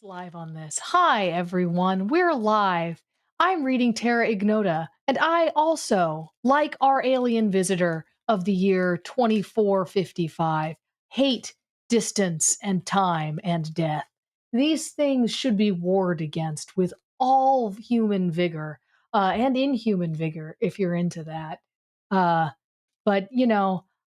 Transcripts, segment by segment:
live on this. Hi, everyone. We're live. I'm reading Terra Ignota, and I also, like our alien visitor of the year 2455, hate distance and time and death. These things should be warred against with all human vigor and inhuman vigor if you're into that. Uh, but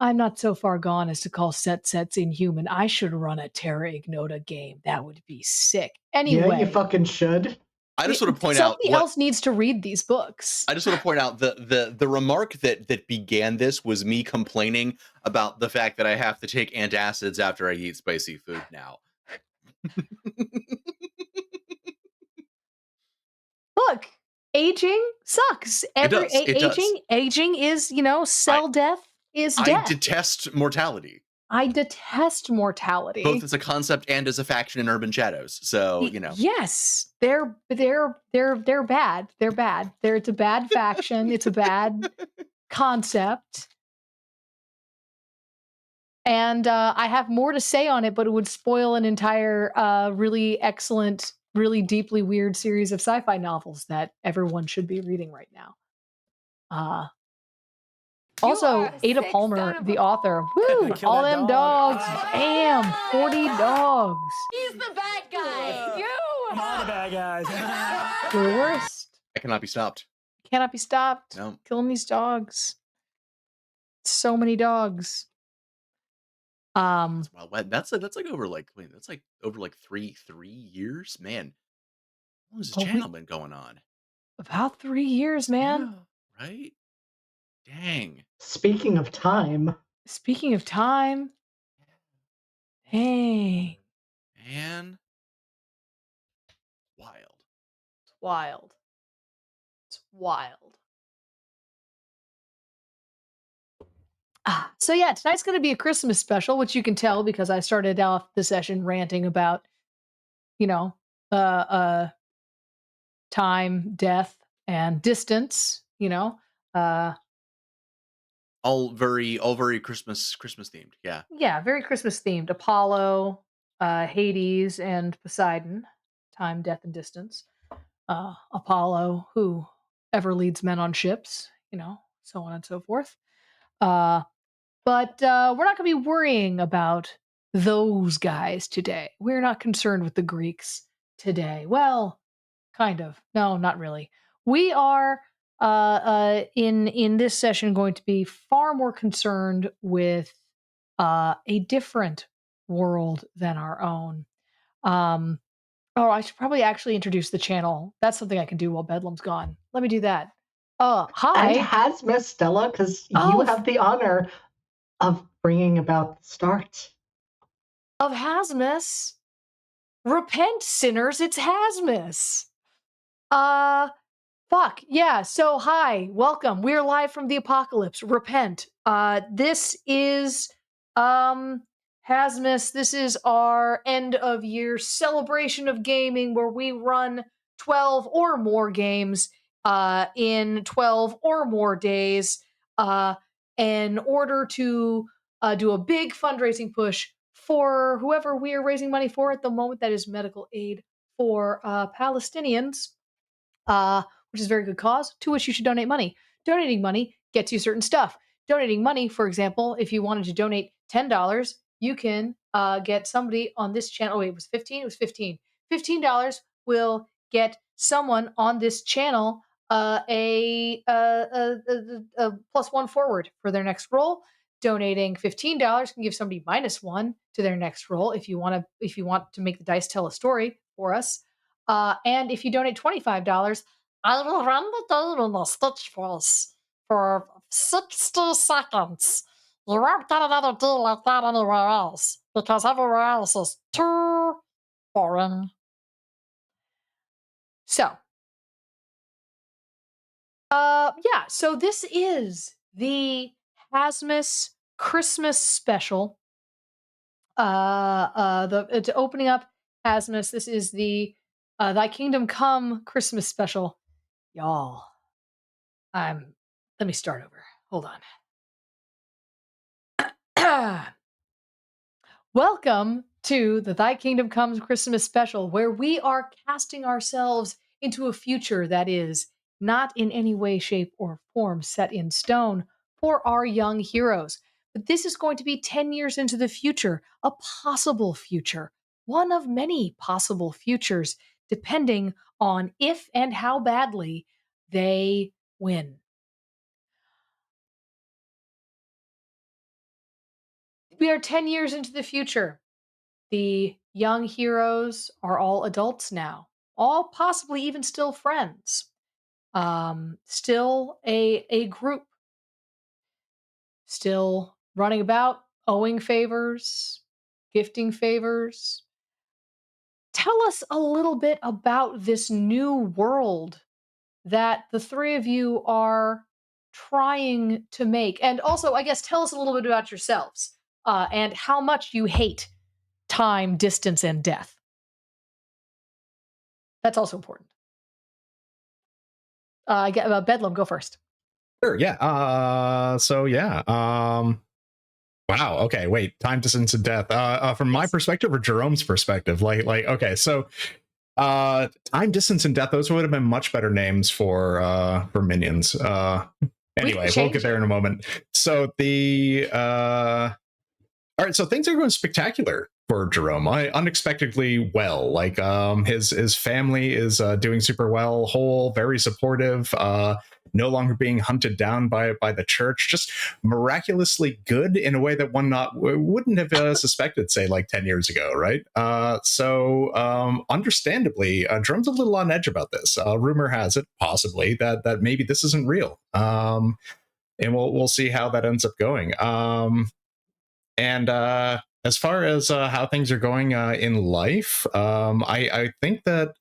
I'm not so far gone as to call sets inhuman. I should run a Terra Ignota game. That would be sick. Yeah, you Anyway, fucking should. I just want to point out somebody else needs to read these books. I just want to point out the remark that began this was me complaining about the fact that I have to take antacids after I eat spicy food now. Look, aging sucks. It does. Aging is, cell death is I death. detest mortality. I detest mortality. Both as a concept and as a faction in Urban Shadows. So, Yes, they're bad. They're bad. It's a bad faction. It's a bad concept. And I have more to say on it, but it would spoil an entire really excellent, really deeply weird series of sci-fi novels that everyone should be reading right now. Also, Ada Palmer, the author. Woo! All them dogs. Bam! 40 dogs. He's the bad guy. You are the bad guys. You're the worst. I cannot be stopped. Cannot be stopped. No. Killing these dogs. So many dogs. Well, that's like over over 3 years, man. How long has this channel been going on? About 3 years, man. Yeah, right? Dang. Speaking of time. Hey. Man. Wild. It's wild. So yeah, tonight's going to be a Christmas special, which you can tell because I started off the session ranting about, time, death, and distance. All very Christmas themed. Yeah. Yeah, very Christmas themed. Apollo, Hades, and Poseidon. Time, death, and distance. Apollo, who ever leads men on ships, so on and so forth. But we're not going to be worrying about those guys today. We're not concerned with the Greeks today. Well, kind of. No, not really. We are in this session going to be far more concerned with a different world than our own. I should probably actually introduce the channel. That's something I can do while Bedlam's gone. Let me do that. Hi. And Hazma Stella, because you have the honor of bringing about the start. Of Hasmus. Repent, sinners, it's Hasmus. Fuck. Yeah, so hi, welcome. We're live from the apocalypse. Repent. This is Hasmus. This is our end of year celebration of gaming where we run 12 or more games in 12 or more days in order to do a big fundraising push for whoever we are raising money for at the moment. That is Medical Aid for Palestinians, which is a very good cause to which you should donate money. Donating money gets you certain stuff. Donating money, for example, if you wanted to donate $10, you can get somebody on this channel. Oh, wait, it was 15? It was 15. $15 will get someone on this channel a +1 forward for their next roll. Donating $15 can give somebody -1 to their next roll if you want to make the dice tell a story for us. And if you donate $25, I will run the game in the Stitch Force for 60 seconds. You won't get another deal like that anywhere else because everywhere else is too boring. So, so this is the Hasmus Christmas special. It's opening up Hasmus. This is the Thy Kingdom Come Christmas special. Y'all, let me start over. Hold on. Welcome to the Thy Kingdom Comes Christmas special, where we are casting ourselves into a future that is not in any way, shape, or form set in stone for our young heroes. But this is going to be 10 years into the future, a possible future, one of many possible futures, depending on if and how badly they win. We are 10 years into the future. The young heroes are all adults now, all possibly even still friends. Still a group, still running about, owing favors, gifting favors. Tell us a little bit about this new world that the three of you are trying to make. And also, I guess, tell us a little bit about yourselves and how much you hate time, distance, and death. That's also important. Bedlam, go first. Sure. Yeah. So yeah. Wow. Okay. Wait. Time, distance, and death. From my Yes. perspective or Jerome's perspective, okay. So, time, distance, and death. Those would have been much better names for minions. Anyway, we'll get there in a moment. So all right, so things are going spectacular for Jerome. Unexpectedly well. Like his family is doing super well, whole, very supportive. No longer being hunted down by the church. Just miraculously good in a way that one wouldn't have suspected, say, like 10 years ago, right? Understandably, Jerome's a little on edge about this. Rumor has it, possibly, that maybe this isn't real. And we'll see how that ends up going. And as far as how things are going in life, I think that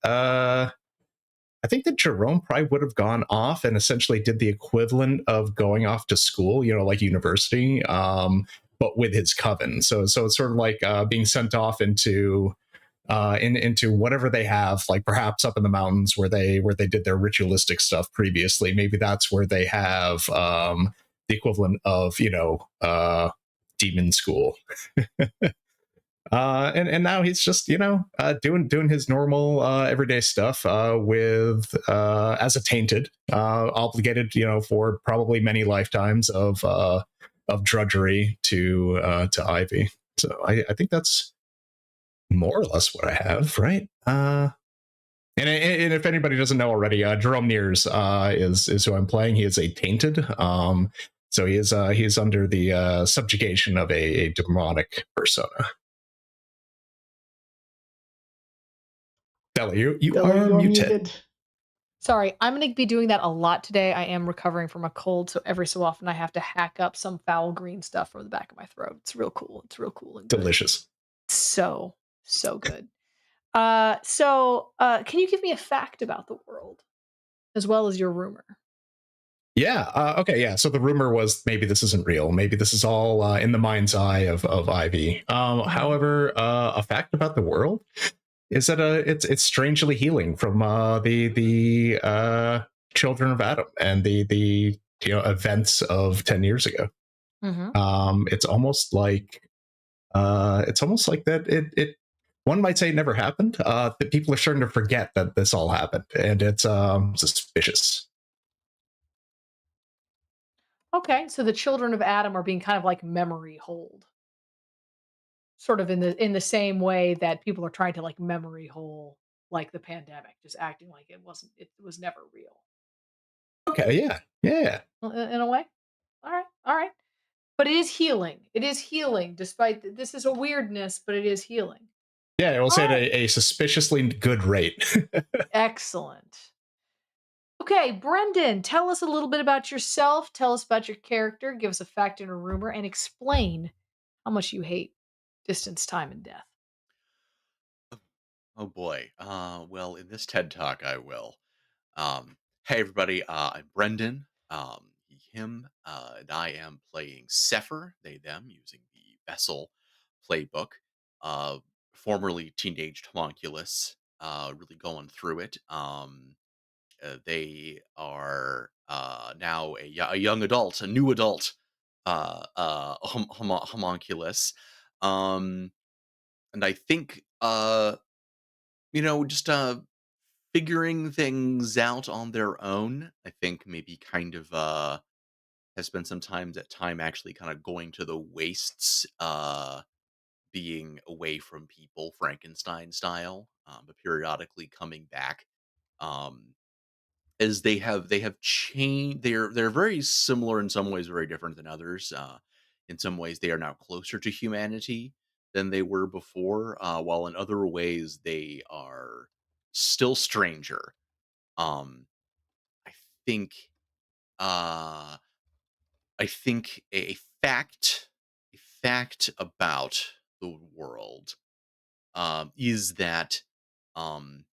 Jerome probably would have gone off and essentially did the equivalent of going off to school, like university, but with his coven. So it's sort of like being sent off into whatever they have, like perhaps up in the mountains where they did their ritualistic stuff previously. Maybe that's where they have the equivalent of demon school. And now he's just doing his normal everyday stuff with as a tainted, obligated for probably many lifetimes of drudgery to Ivy. So I think that's more or less what I have, right? And if anybody doesn't know already, Jerome Nears is who I'm playing. He is a tainted. So he is under the subjugation of a demonic persona. Stella, you are muted. Sorry, I'm going to be doing that a lot today. I am recovering from a cold, so every so often I have to hack up some foul green stuff from the back of my throat. It's real cool. It's real cool and good. Delicious. So good. Can you give me a fact about the world as well as your rumor? Yeah. Okay. Yeah. So the rumor was maybe this isn't real. Maybe this is all in the mind's eye of Ivy. However, a fact about the world is that it's strangely healing from the children of Adam and the events of 10 years ago. Mm-hmm. It's almost like that it one might say it never happened. That people are starting to forget that this all happened, and it's suspicious. Okay, so the children of Adam are being kind of like memory hold, sort of in the same way that people are trying to like memory hole like the pandemic, just acting like it was never real. Okay, yeah. In a way. All right. But it is healing. It is healing, despite this is a weirdness, but it is healing. Yeah, we'll say at a suspiciously good rate. Excellent. Okay, Brendan, tell us a little bit about yourself. Tell us about your character. Give us a fact and a rumor, and explain how much you hate distance, time, and death. Oh boy. Well, in this TED Talk, I will. Hey everybody. I'm Brendan. He, him, and I am playing Sefer, they, them, using the Vessel playbook. Uh, Formerly teenaged homunculus. Really going through it. They are now a young adult, a new adult, homunculus. and I think just figuring things out on their own. I think maybe kind of has spent some time actually kind of going to the wastes, being away from people, Frankenstein style, but periodically coming back. Um, as they have changed. They're very similar in some ways, very different than others. In some ways, they are now closer to humanity than they were before, while in other ways they are still stranger. Um, I think uh, I think a fact about the world is that um,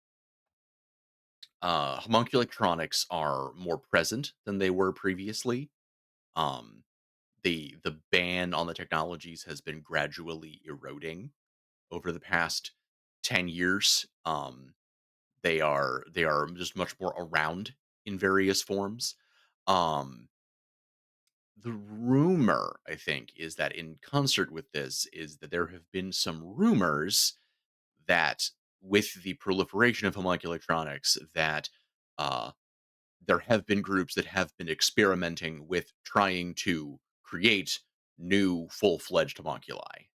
homuncular electronics are more present than they were previously. Um, the ban on the technologies has been gradually eroding over the past 10 years. They are just much more around in various forms. Um, the rumor, I think, is that in concert with this is that there have been some rumors that with the proliferation of homuncular electronics that uh, there have been groups that have been experimenting with trying to create new full-fledged homunculi.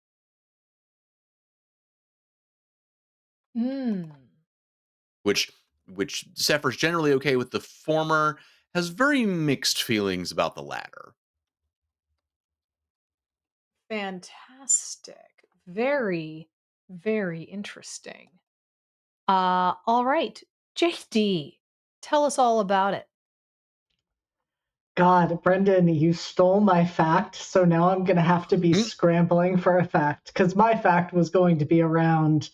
Mm, Which Sefer's generally okay with the former, has very mixed feelings about the latter. fantastic. Very, very interesting. All right. JD, tell us all about it. God, Brendan, you stole my fact, so now I'm going to have to be Mm, scrambling for a fact because my fact was going to be around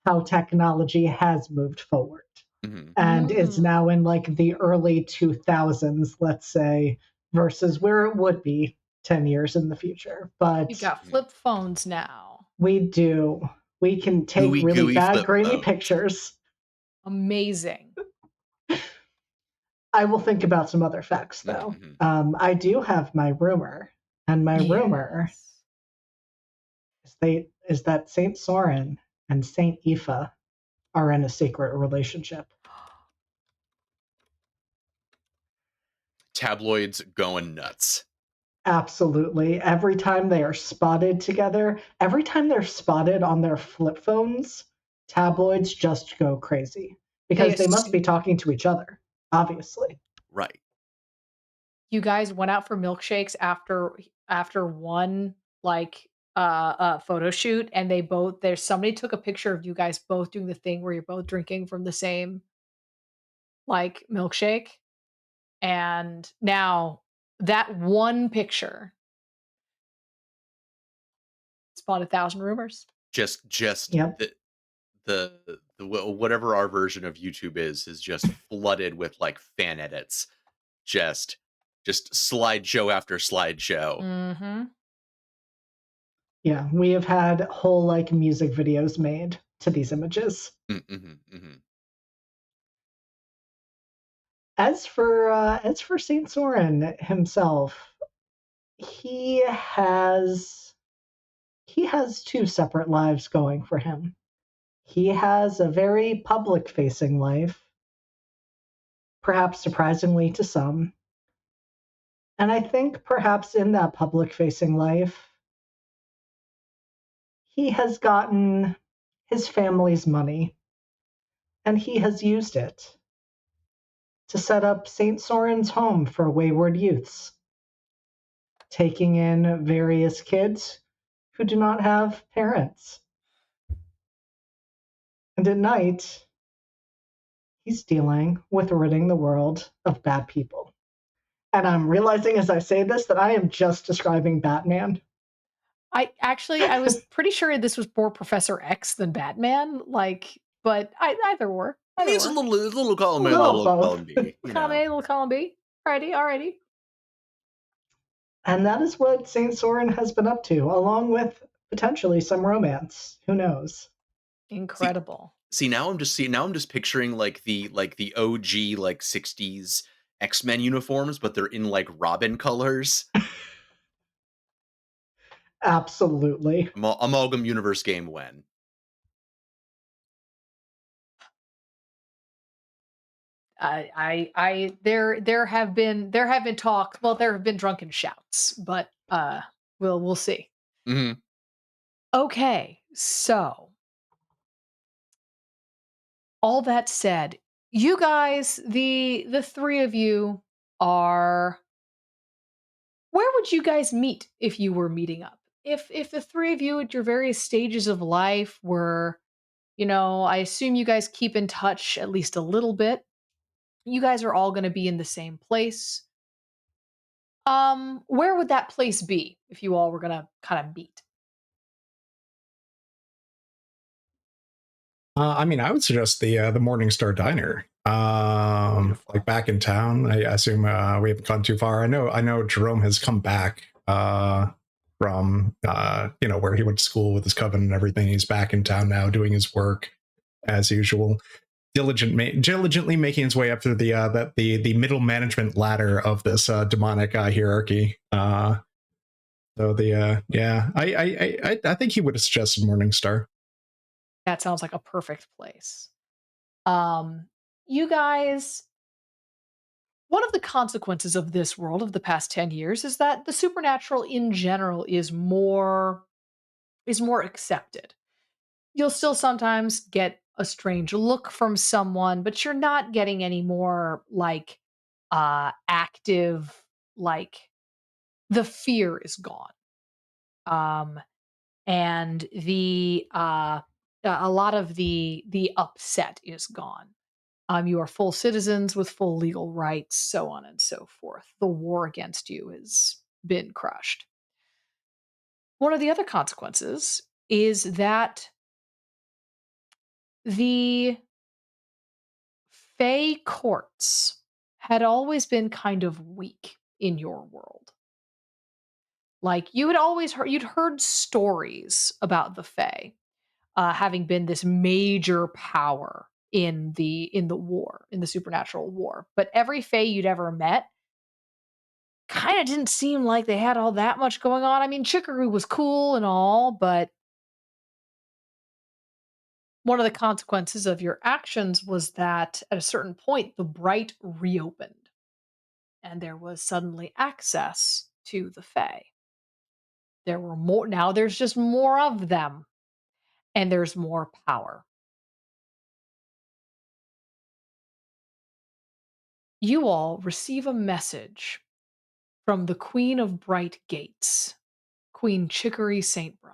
how technology has moved forward mhm. and is Mm, now in like the early 2000s, let's say, versus where it would be 10 years in the future. you But got Mhm. flip phones now. we do. We can take Gooey really gooey bad, flip grainy phones. pictures. Amazing. I will think about some other facts Mhm, though. mhm. I do have my rumor, and my rumor Yes. is that Saint Soren and Saint Aoife are in a secret relationship. Tabloids going nuts. Absolutely. Every time they are spotted together, every time they're spotted on their flip phones, tabloids just go crazy They because they must assume be talking to each other, obviously. Right. you guys went out for milkshakes after one like photo shoot and there's somebody took a picture of you guys both doing the thing where you're both drinking from the same like milkshake. And now that one picture spawned 1,000 rumors. Just Yep. whatever our version of YouTube is just flooded with like fan edits. Just just slideshow after slideshow. Mhm. Yeah, we have had whole like music videos made to these images. Mhm, mhm. As for Saint Soren himself, he has he has two separate lives going for him. He has a very public facing life, perhaps surprisingly to some. And I think perhaps in that public facing life, he has gotten his family's money and he has used it to set up St. Soren's Home for Wayward Youths, taking in various kids who do not have parents. And at night, he's dealing with ridding the world of bad people. And I'm realizing as I say this that I am just describing Batman. I was pretty sure this was more Professor X than Batman, like, but either or, either It's a or. little A column A, Little little little both. column B, column A, little column B. Alrighty, alrighty. And that is what St. Soren has been up to, along with potentially some romance. Who knows? See Incredible. now I'm just picturing like the OG like 60s X-Men uniforms, but they're in like Robin colors. Absolutely. Amalgam Universe game when. There have been talk. Well, there have been drunken shouts, but we'll see. Mhm. Okay, so all that said, you guys, the three of you are. Where would you guys meet if you were meeting up? If the three of you at your various stages of life were, I assume you guys keep in touch at least a little bit. You guys are all going to be in the same place. Where would that place be if you all were going to kind of meet? I mean, I would suggest the Morningstar Diner. Like back in town. I assume we haven't gone too far. I know Jerome has come back from where he went to school with his coven and everything. He's back in town now, doing his work as usual, diligently making his way up through the middle management ladder of this demonic hierarchy. So yeah, I think he would have suggested Morningstar. That sounds like a perfect place. You guys, one of the consequences of this world of the past 10 years is that the supernatural in general is more accepted. You'll still sometimes get a strange look from someone, but you're not getting any more like active, like the fear is gone. Um and the a lot of the upset is gone. You are full citizens with full legal rights, so on and so forth. The war against you has been crushed. One of the other consequences is that the Fey courts had always been kind of weak in your world. Like you'd heard stories about the Fey having been this major power in the war, in the supernatural war. But every Fey you'd ever met kind of didn't seem like they had all that much going on. I mean, Chicory was cool and all, but one of the consequences of your actions was that at a certain point, the Bright reopened and there was suddenly access to the Fae. There were more, now there's just more of them, and there's more power. You all receive a message from the Queen of Bright Gates, Queen Chicory St. Bride,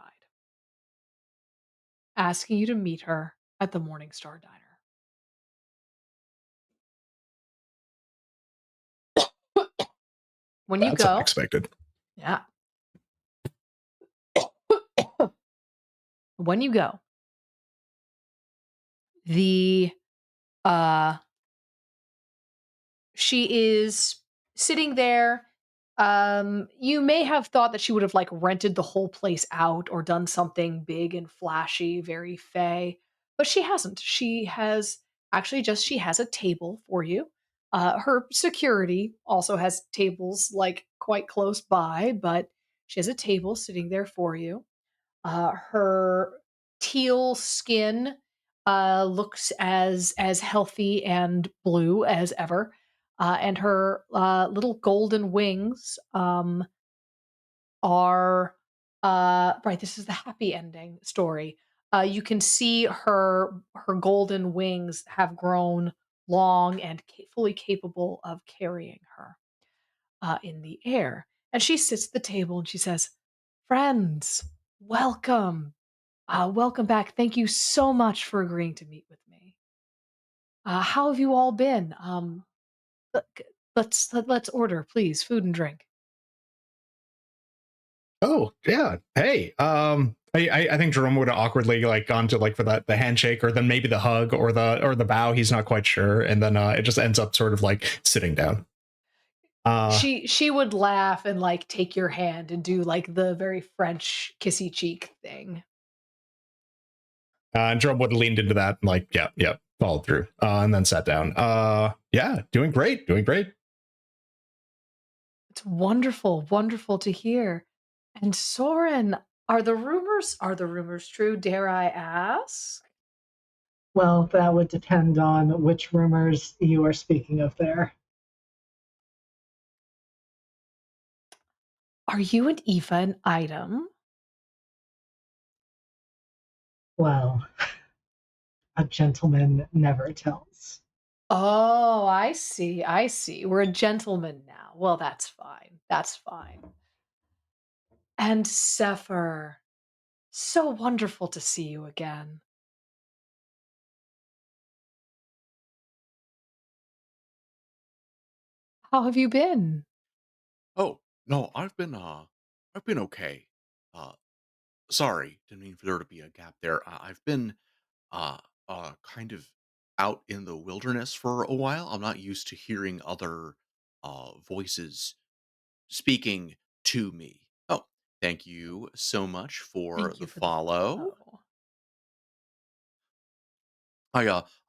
asking you to meet her at the Morningstar Diner. When you That's go, unexpected. yeah, when you go, the uh she is sitting there. You may have thought that she would have like rented the whole place out or done something big and flashy, very fey, but she hasn't. She has actually just she has a table for you. Her security also has tables like quite close by, but she has a table sitting there for you. Her teal skin looks as healthy and blue as ever, and her little golden wings are right. This is the happy ending story. You can see her golden wings have grown long and fully capable of carrying her in the air. And she sits at the table and she says, "Friends, welcome. Welcome back. Thank you so much for agreeing to meet with me. How have you all been? Let- let's order, please, food and drink." Oh yeah. Hey. I think Jerome would have awkwardly like gone to like for that the handshake or then maybe the hug or the bow. He's not quite sure, and then it just ends up sort of like sitting down. She would laugh and like take your hand and do like the very French kissy cheek thing. And Jerome would have leaned into that and like yeah followed through and then sat down. Yeah, doing great, doing great. It's wonderful, wonderful to hear. And Soren, are the rumors true? Dare I ask? Well, that would depend on which rumors you are speaking of there. Are you and Eva an item? Well, a gentleman never tells. Oh, I see. I see. We're a gentleman now. Well, that's fine. That's fine. And Sefer, so wonderful to see you again. How have you been? Oh, no, I've been okay. Uh, sorry, didn't mean for there to be a gap there. I've been, uh, kind of out in the wilderness for a while. I'm not used to hearing other, voices speaking to me. Oh, thank you so much for Thank you the for the follow. follow.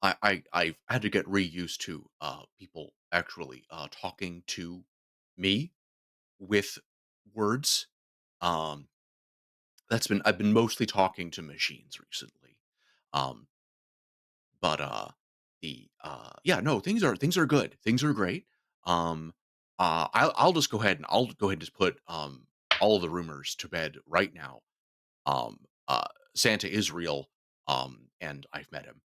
I've had to get reused to people actually talking to me with words. Um, I've been mostly talking to machines recently. Um, but the yeah, no, things are good. Things are great. Um, I'll just go ahead and just put all of the rumors to bed right now. Um, uh, Santa is real. And I've met him.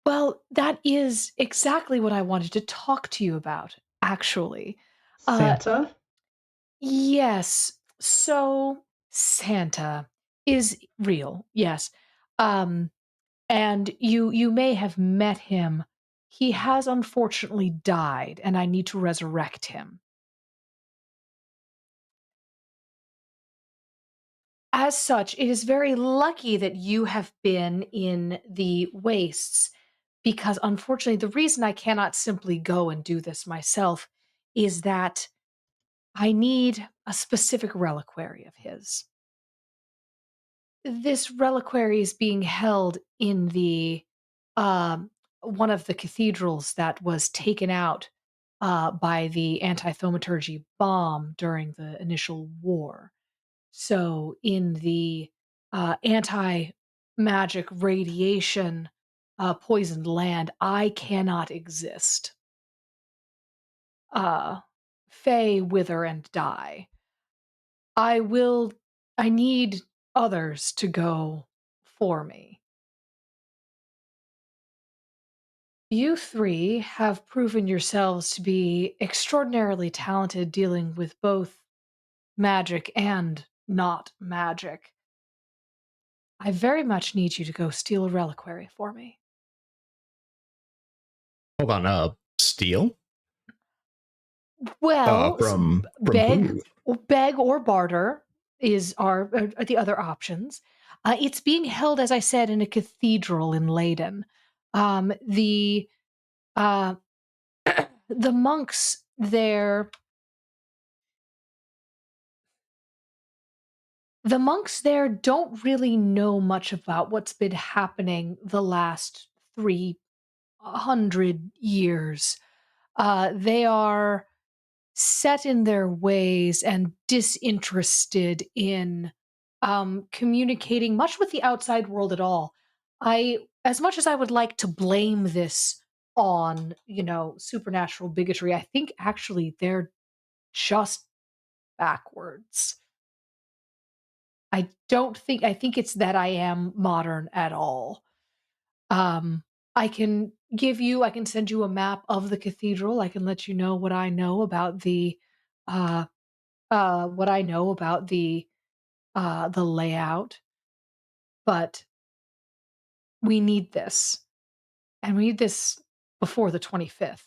Well, that is exactly what I wanted to talk to you about, actually. Uh, Santa? yes. So Santa is real. Yes. Um, and you may have met him. He has unfortunately died, and I need to resurrect him. As such, it is very lucky that you have been in the wastes because unfortunately, the reason I cannot simply go and do this myself is that I need a specific reliquary of his. This reliquary is being held in the um, one of the cathedrals that was taken out by the anti-thaumaturgy bomb during the initial war. So, in the anti magic radiation poisoned land, I cannot exist. Fey wither and die. I will, I need others to go for me. You three have proven yourselves to be extraordinarily talented dealing with both magic and not magic. I very much need you to go steal a reliquary for me. Hold on, steal? Well, From who? beg or barter are the other options. It's being held, as I said, in a cathedral in Leyden. The uh, the monks there, don't really know much about what's been happening the last 300 years. They are set in their ways and disinterested in communicating much with the outside world at all. As much as I would like to blame this on, supernatural bigotry, I think actually they're just backwards. I think it's that I am modern at all. Um, I can send you a map of the cathedral. I can let you know what I know about uh, the layout, but we need this, and we need this before the 25th.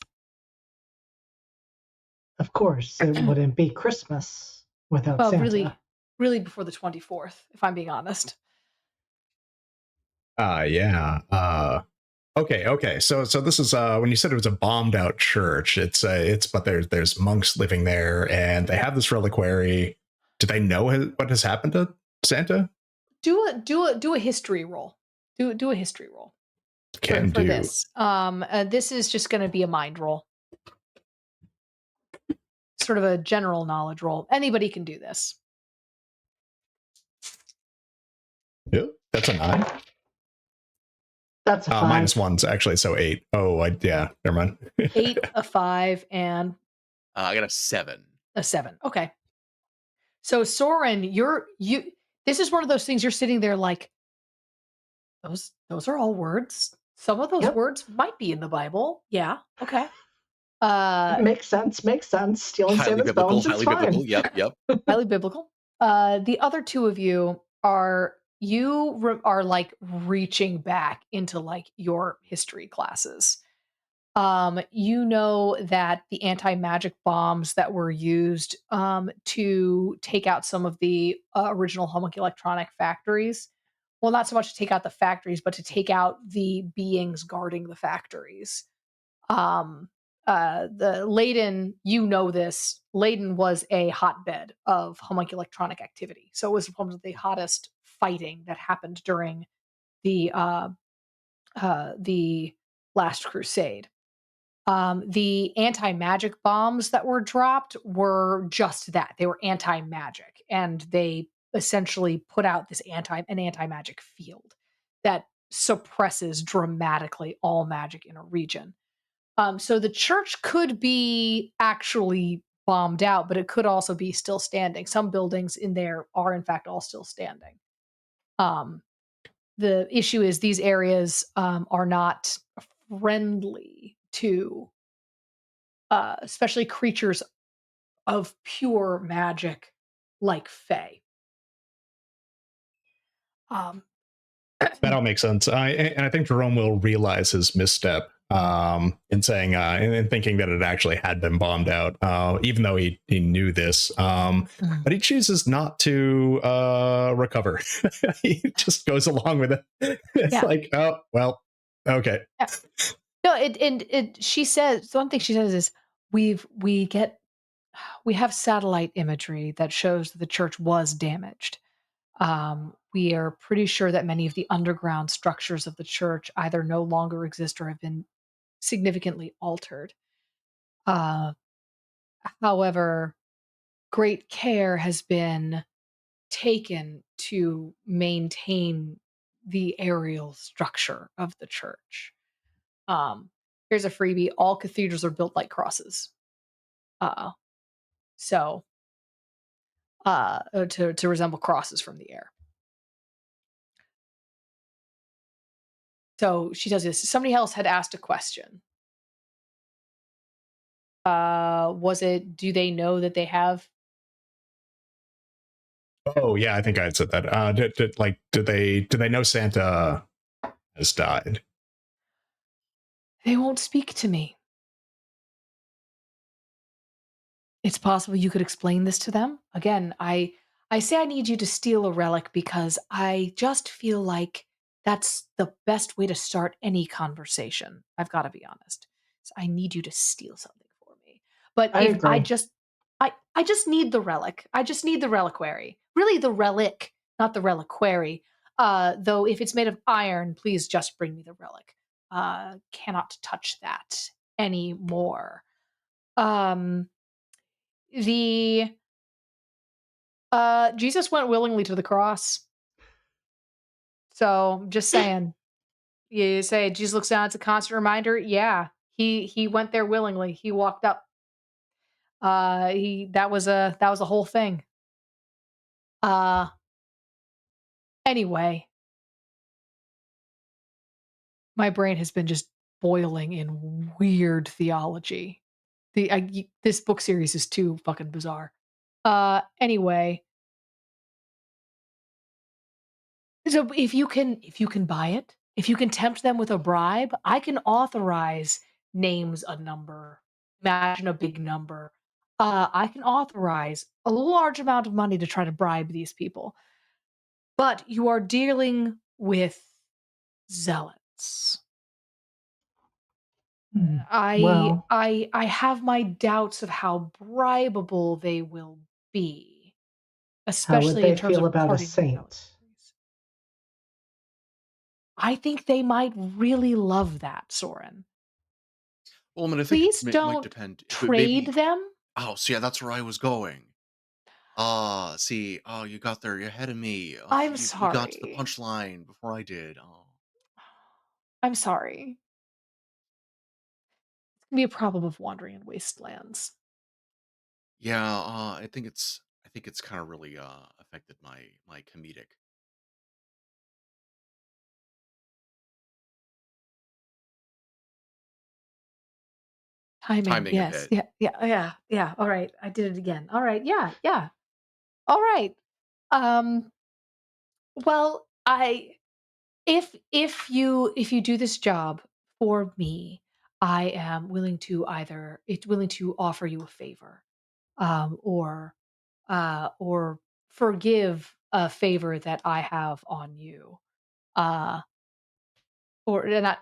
Of course, it wouldn't be Christmas without Well, Santa. really before the 24th, if I'm being honest. Yeah. Okay. So this is when you said it was a bombed out church. But there's monks living there, and they have this reliquary. Do they know what has happened to Santa? Do a history roll. Do a history roll Can for do. this. This is just going to be a mind roll, sort of a general knowledge roll. Anybody can do this. Yeah, that's a 9. That's a 5. -1's actually, so 8. Oh, yeah, never mind. 8, a 5, and I got a 7. a 7. Okay. So Soren, you this is one of those things you're sitting there like, those are all words. Some of those Yep. words might be in the Bible. Yeah. Okay. Uh Makes sense. Makes sense. Stealing Highly Santa's biblical, bones. It's highly fine. biblical. Yep, yep. highly biblical. The other two of you are are like reaching back into like your history classes. You know that the anti-magic bombs that were used to take out some of the original Homic electronic factories, well, not so much to take out the factories, but to take out the beings guarding the factories. Um, the Leyden, you know this, Leyden was a hotbed of Homic electronic activity. So it was one of the hottest fighting that happened during the Last Crusade. The anti-magic bombs that were dropped were just that. They were anti-magic, and they essentially put out an anti-magic field that suppresses dramatically all magic in a region. So the church could be actually bombed out, but it could also be still standing. Some buildings in there are in fact all still standing. Um, the issue is these areas are not friendly to especially creatures of pure magic like Fae. Um, That all makes sense. And I think Jerome will realize his misstep in saying and thinking that it actually had been bombed out, even though he knew this. But he chooses not to recover. He just goes along with it. It's Yeah. like, oh well, okay. Yeah. No, she says the one thing she says is we have satellite imagery that shows that the church was damaged. We are pretty sure that many of the underground structures of the church either no longer exist or have been significantly altered. Uh, However, great care has been taken to maintain the aerial structure of the church. Um, Here's a freebie: all cathedrals are built like crosses. Uh, so to resemble crosses from the air. So she does this. Somebody else had asked a question. Was it? Do they know that they have? Oh yeah, I think I had said that. Do they know Santa has died? They won't speak to me. It's possible you could explain this to them. Again, I say I need you to steal a relic because I just feel like that's the best way to start any conversation. I've got to be honest. So I need you to steal something for me. But I if agree. I just need the relic. I just need the reliquary. Really the relic, not the reliquary. Though if it's made of iron, please just bring me the relic. Cannot touch that anymore. Um the Jesus went willingly to the cross. So just saying. You say Jesus looks down, it's a constant reminder. Yeah. He went there willingly. He walked up. He that was a whole thing. Uh anyway, my brain has been just boiling in weird theology. This book series is too fucking bizarre. Anyway, so if you can buy it, if you can tempt them with a bribe, I can authorize names a number. Imagine a big number. I can authorize a large amount of money to try to bribe these people. But you are dealing with zealots. Well, I have my doubts of how bribable they will be, how would especially in they terms feel of about a parting with saint? boundaries. I think they might really love that, Soren. Well, I mean, I think Please it might don't depend. But trade maybe. them. Oh, so yeah, that's where I was going. Ah, see. Oh, you got there. You're ahead of me. Oh, I'm you got to the sorry. punchline before I did. Oh. I'm sorry. It's gonna be a problem of wandering in wastelands. Yeah, I think it's kind of really affected my comedic Timing, timing a yes. bit. Yeah, yeah, yeah, yeah. All right. I did it again. All right. Yeah, yeah. All right. Um, well, I if you do this job for me, I am willing to either it's willing to offer you a favor, or forgive a favor that I have on you. Uh, or not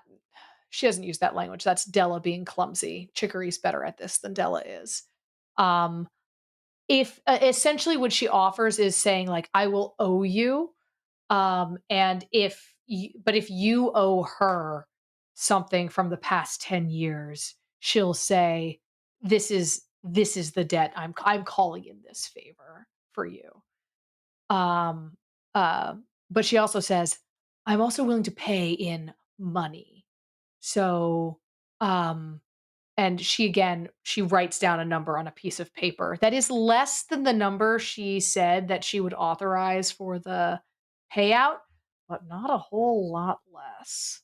she doesn't use that language. That's Della being clumsy. Chicory's better at this than Della is. Um, if essentially what she offers is saying like I will owe you, and if you owe her something from the past 10 years, she'll say this is the debt I'm calling in this favor for you. Um uh but she also says I'm also willing to pay in money. So um and she writes down a number on a piece of paper that is less than the number she said that she would authorize for the payout, but not a whole lot less.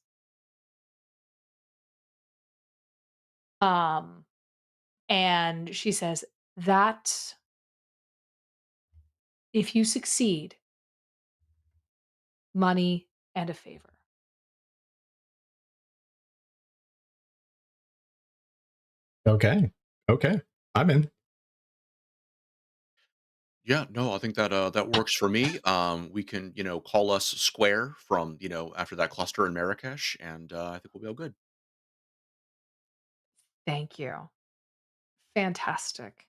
Um, and she says that if you succeed, money and a favor. Okay. Okay. I'm in. Yeah, no, I think that that works for me. We can, call us Square from, after that cluster in Marrakesh, and I think we'll be all good. Thank you. Fantastic.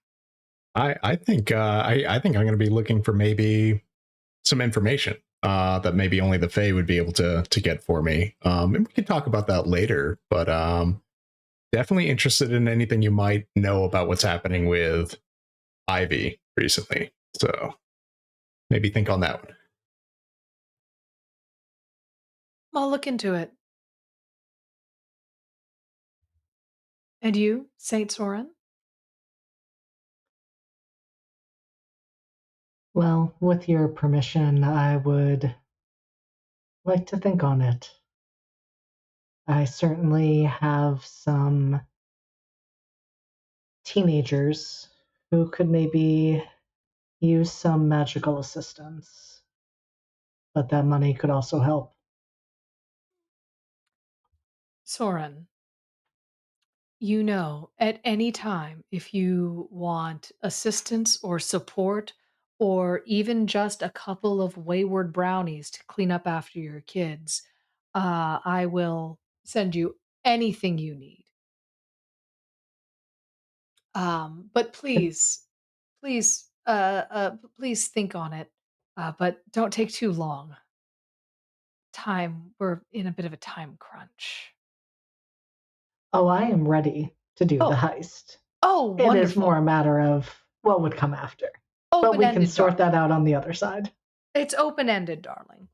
I think I'm going to be looking for maybe some information that maybe only the Fae would be able to get for me. And we can talk about that later. But definitely interested in anything you might know about what's happening with Ivy recently. So maybe think on that one. I'll look into it. And you, Saint Soren? Well, with your permission, I would like to think on it. I certainly have some teenagers who could maybe use some magical assistance, but that money could also help. Soren, at any time, if you want assistance or support, or even just a couple of wayward brownies to clean up after your kids, I will send you anything you need. But And please think on it. But don't take too long. We're in a bit of a time crunch. oh, I am ready to do the Oh, heist. oh, It is wonderful. more a matter of what would come after. But Open we can ended, sort darling. that out on the other side. It's open ended, darling.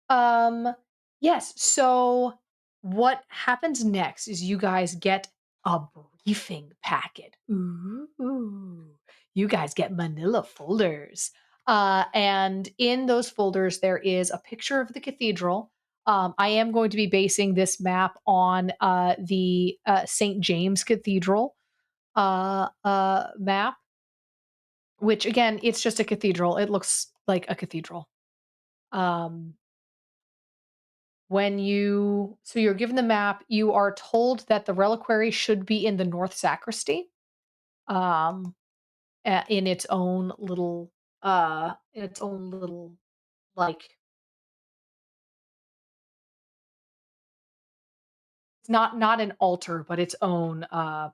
Um, yes. So what happens next is you guys get a briefing packet. Ooh. You guys get manila folders. And in those folders, there is a picture of the cathedral. I am going to be basing this map on the St. James Cathedral map, which again, it's just a cathedral. It looks like a cathedral. Um, you're given the map, you are told that the reliquary should be in the north sacristy, um, in its own little, like, it's not an altar, but its own uh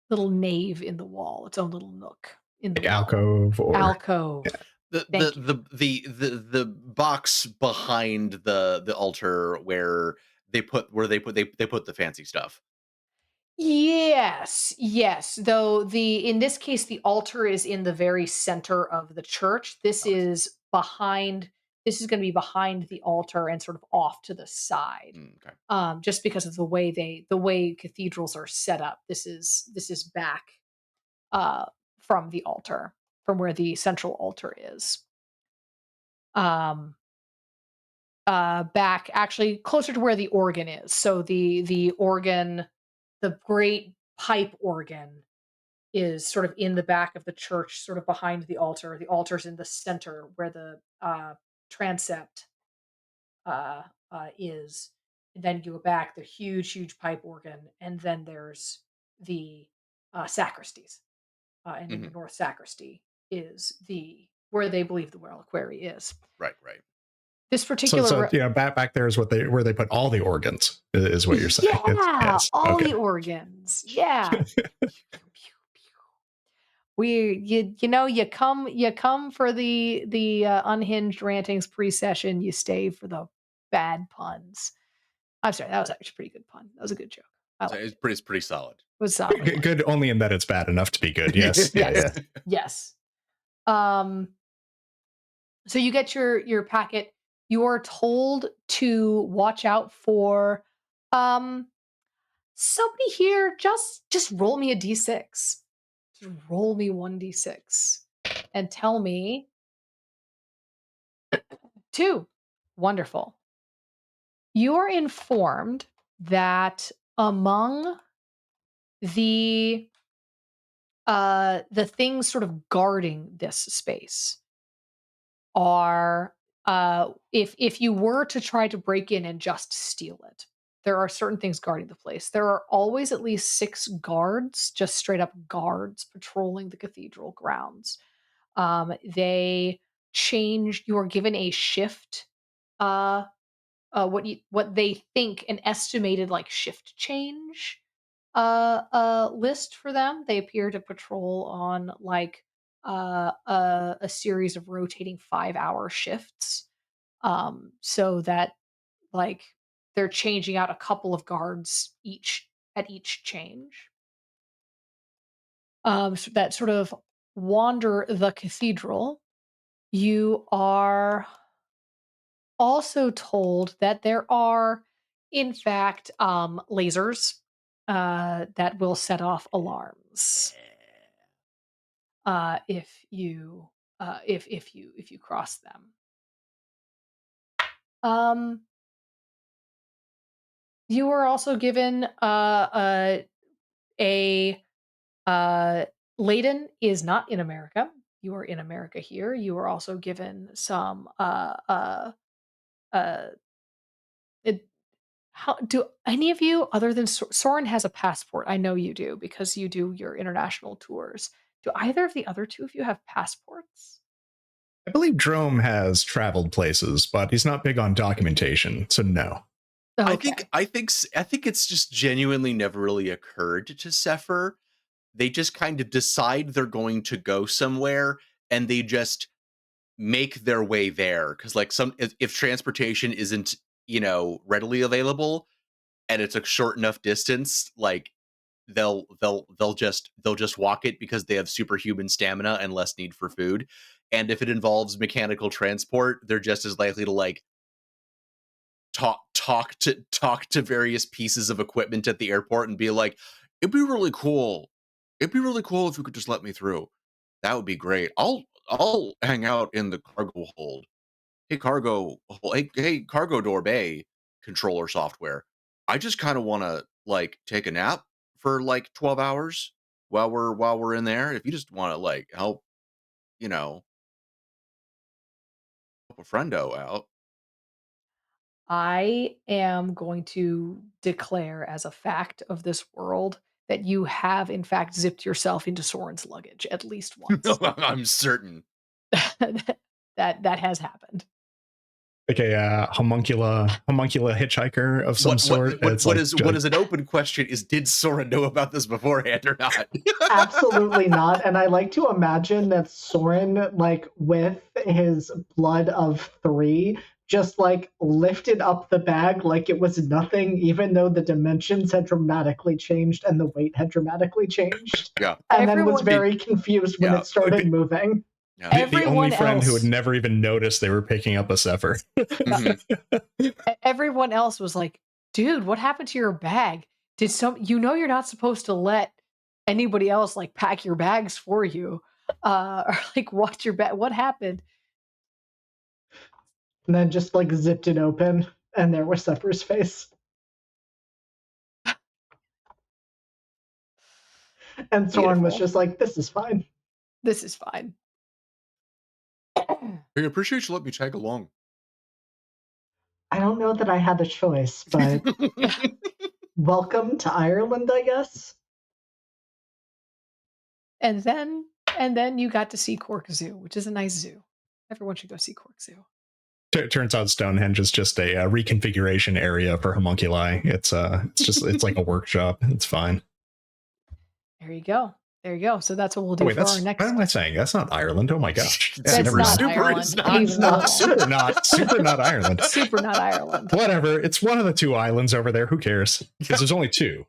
little nave in the wall, its own little nook in the Like wall. alcove or yeah. Alcove. The the Thank you. the the box behind the altar where they put the fancy stuff. Yes, yes. Though in this case, the altar is in the very center of the church. This Oh, I see. is behind. This is going to be behind the altar and sort of off to the side, Okay. just because of the way cathedrals are set up. This is back uh, from the altar, from where the central altar is. Um, back actually closer to where the organ is. So the organ, the great pipe organ, is sort of in the back of the church, sort of behind the altar. The altar's in the center where the transept uh, is. And then you go back, the huge pipe organ, and then there's the sacristies. And in the Hmm. north sacristy is the where they believe the reliquary is. Right. Right. This So particular, back there is where they put all the organs, is what you're saying. yeah, Yes. all Okay. the organs, yeah. You come for the unhinged rantings pre-session. You stay for the bad puns. I'm sorry, that was actually a pretty good pun. That was a good joke. I So liked it. it's pretty solid. It was solid. Good only in that it's bad enough to be good. Yes. Yeah. Yes, Yeah. yes. Um, so you get your packet. You are told to watch out for um somebody here. Just roll me a d6. Just roll me 1d6 and tell me 2. Wonderful. You are informed that among the the things sort of guarding this space are if you were to try to break in and just steal it, there are certain things guarding the place. There are always at least 6 guards, just straight up guards patrolling the cathedral grounds. They change. You are given a shift. What they think an estimated like shift change list for them. They appear to patrol on like a series of rotating 5-hour shifts, so that like they're changing out a couple of guards each at each change, so that sort of wander the cathedral. You are also told that there are, in fact, lasers that will set off alarms if you cross them. Um, you were also given a Layden is not in America. You are in America here. You were also given some uh, how do any of you other than Soren has a passport? I know you do because you do your international tours. Do either of the other two of you have passports? I believe Drome has traveled places, but he's not big on documentation, so no. Okay. I think it's just genuinely never really occurred to Sefer. They just kind of decide they're going to go somewhere and they just make their way there because like if transportation isn't readily available and it's a short enough distance, like they'll just walk it because they have superhuman stamina and less need for food. And if it involves mechanical transport, they're just as likely to like talk to various pieces of equipment at the airport and be like, it'd be really cool if you could just let me through. That would be great. I'll hang out in the cargo hold. Hey, cargo door bay controller software. I just kind of want to like take a nap for like 12 hours while we're in there. If you just want to like help, you know, help a friendo out. I am going to declare as a fact of this world that you have in fact zipped yourself into Soren's luggage at least once. I'm certain. that has happened. Like a homuncula hitchhiker of some sort. It's like What is an open question is, did Sora know about this beforehand or not? Absolutely not. And I like to imagine that Soren, like with his blood of 3, just like lifted up the bag like it was nothing, even though the dimensions had dramatically changed and the weight had dramatically changed. Yeah. And then was Everyone very confused when Yeah. it started moving. Yeah. The only Everyone friend who else, would never even notice they were picking up a Sefer. Mhm. everyone else was like, "Dude, what happened to your bag? Did some? You know, you're not supposed to let anybody else like pack your bags for you, or like watch your bag. What happened?" And then just like zipped it open, and there was Sefer's face. And Soren was Beautiful. just like, "This is fine." This is fine. Hey, I appreciate you letting me tag along. I don't know that I had a choice, but welcome to Ireland, I guess. And then you got to see Cork Zoo, which is a nice zoo. Everyone should go see Cork Zoo. Turns out Stonehenge is just a reconfiguration area for homunculi. It's like a workshop. It's fine. There you go. There you go. So that's what we'll do Oh wait, for our that's next. what am I saying? That's not Ireland. Oh my gosh. It's Yeah, That's never not mind. super Ireland. is not. It's not. Super not Ireland. Super not Ireland. Whatever. It's one of the two islands over there. Who cares? Because there's only two.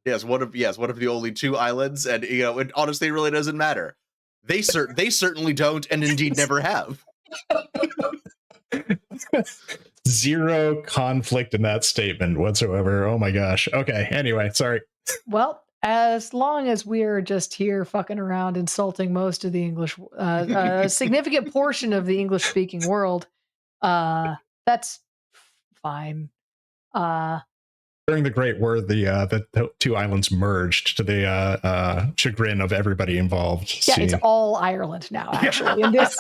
Yes, one of the only two islands, and it honestly really doesn't matter. They certainly don't, and indeed never have. Zero conflict in that statement whatsoever. Oh my gosh. Okay. Anyway, sorry. Well, as long as we're just here fucking around insulting most of the English, a significant portion of the English speaking world, that's fine. During the Great War, the two islands merged to the chagrin of everybody involved. Yeah, See. it's all Ireland now. Actually, in this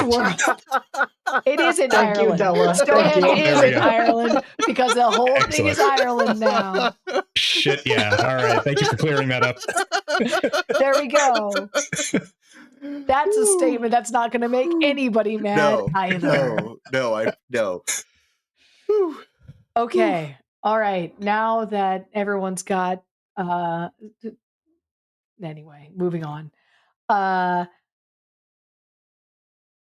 world, it is in Thank you, Ireland. Della. Thank Stonehenge you. is There we in go. Ireland because the whole thing is Excellent. Ireland now. Shit. Yeah. All right. Thank you for clearing that up. There we go. That's a statement that's not going to make anybody mad either. No. Okay. All right. Now that everyone's got anyway, moving on.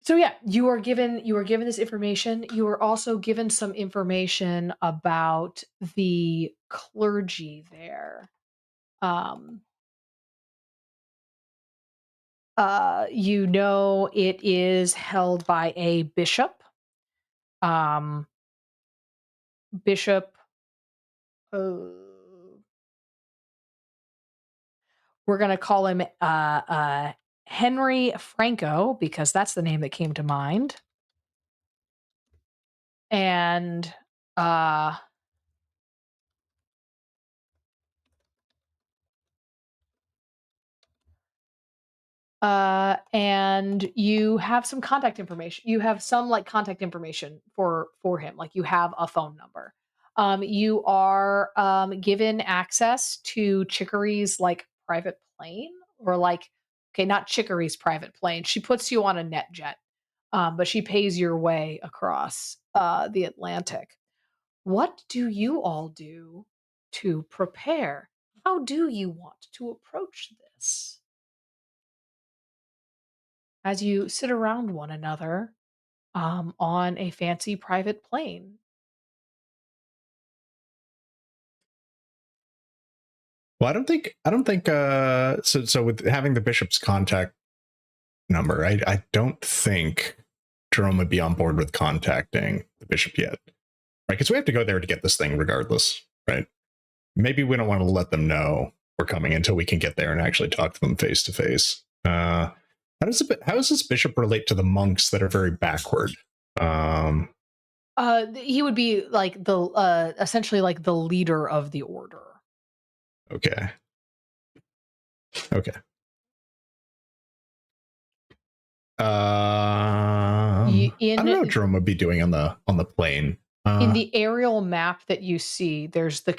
So yeah, you were given this information. You were also given some information about the clergy there. You know, it is held by a bishop. Bishop we're going to call him Henry Franco because that's the name that came to mind. And and you have some contact information. You have some like contact information for him. Like you have a phone number. You are given access to Chicory's like private plane or like okay, not Chicory's private plane. She puts you on a net jet, but she pays your way across the Atlantic. What do you all do to prepare? How do you want to approach this? As you sit around one another on a fancy private plane. Well, I don't think so with having the bishop's contact number, I don't think Jerome would be on board with contacting the bishop yet. Right? Because we have to go there to get this thing regardless, right? Maybe we don't want to let them know we're coming until we can get there and actually talk to them face to face. How does this bishop relate to the monks that are very backward? He would be like the essentially like the leader of the order. Okay. I don't know what Jerome would be doing on the plane. In the aerial map that you see, there's the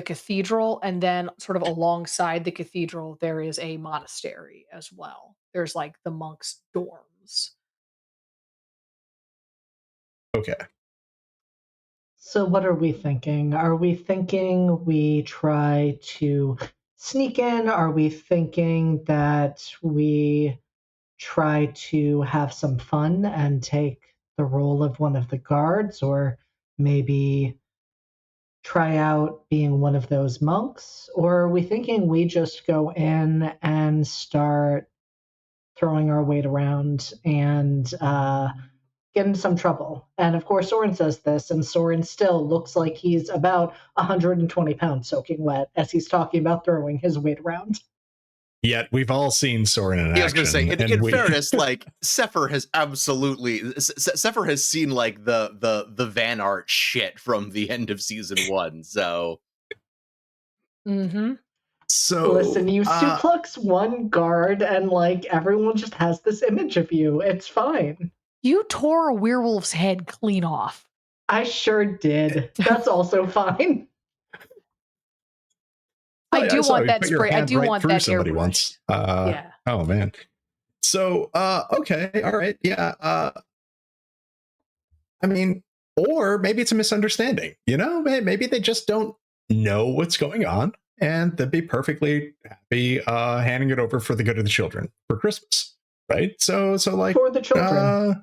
cathedral, and then sort of alongside the cathedral, there is a monastery as well. There's like the monks' dorms. Okay. So what are we thinking? Are we thinking we try to sneak in? Are we thinking that we try to have some fun and take the role of one of the guards, or maybe try out being one of those monks, or are we thinking we just go in and start throwing our weight around and get into some trouble? And of course, Soren says this, and Soren still looks like he's about 120 pounds soaking wet as he's talking about throwing his weight around. Yet we've all seen Soren in Yeah, I was going to say, action, in fairness, like Sefer has absolutely Sefer has seen like the van art shit from the end of season 1. So, Listen, you uh, suplex one guard, and like everyone just has this image of you. It's fine. You tore a werewolf's head clean off. I sure did. That's also fine. I do saw want you that put your spray. I hand do right want through that somebody airbrushed. once. Yeah. Oh man. So, okay, all right, yeah. I mean, or maybe it's a misunderstanding. You know, maybe they just don't know what's going on, and they'd be perfectly happy handing it over for the good of the children for Christmas, right? So like For the children.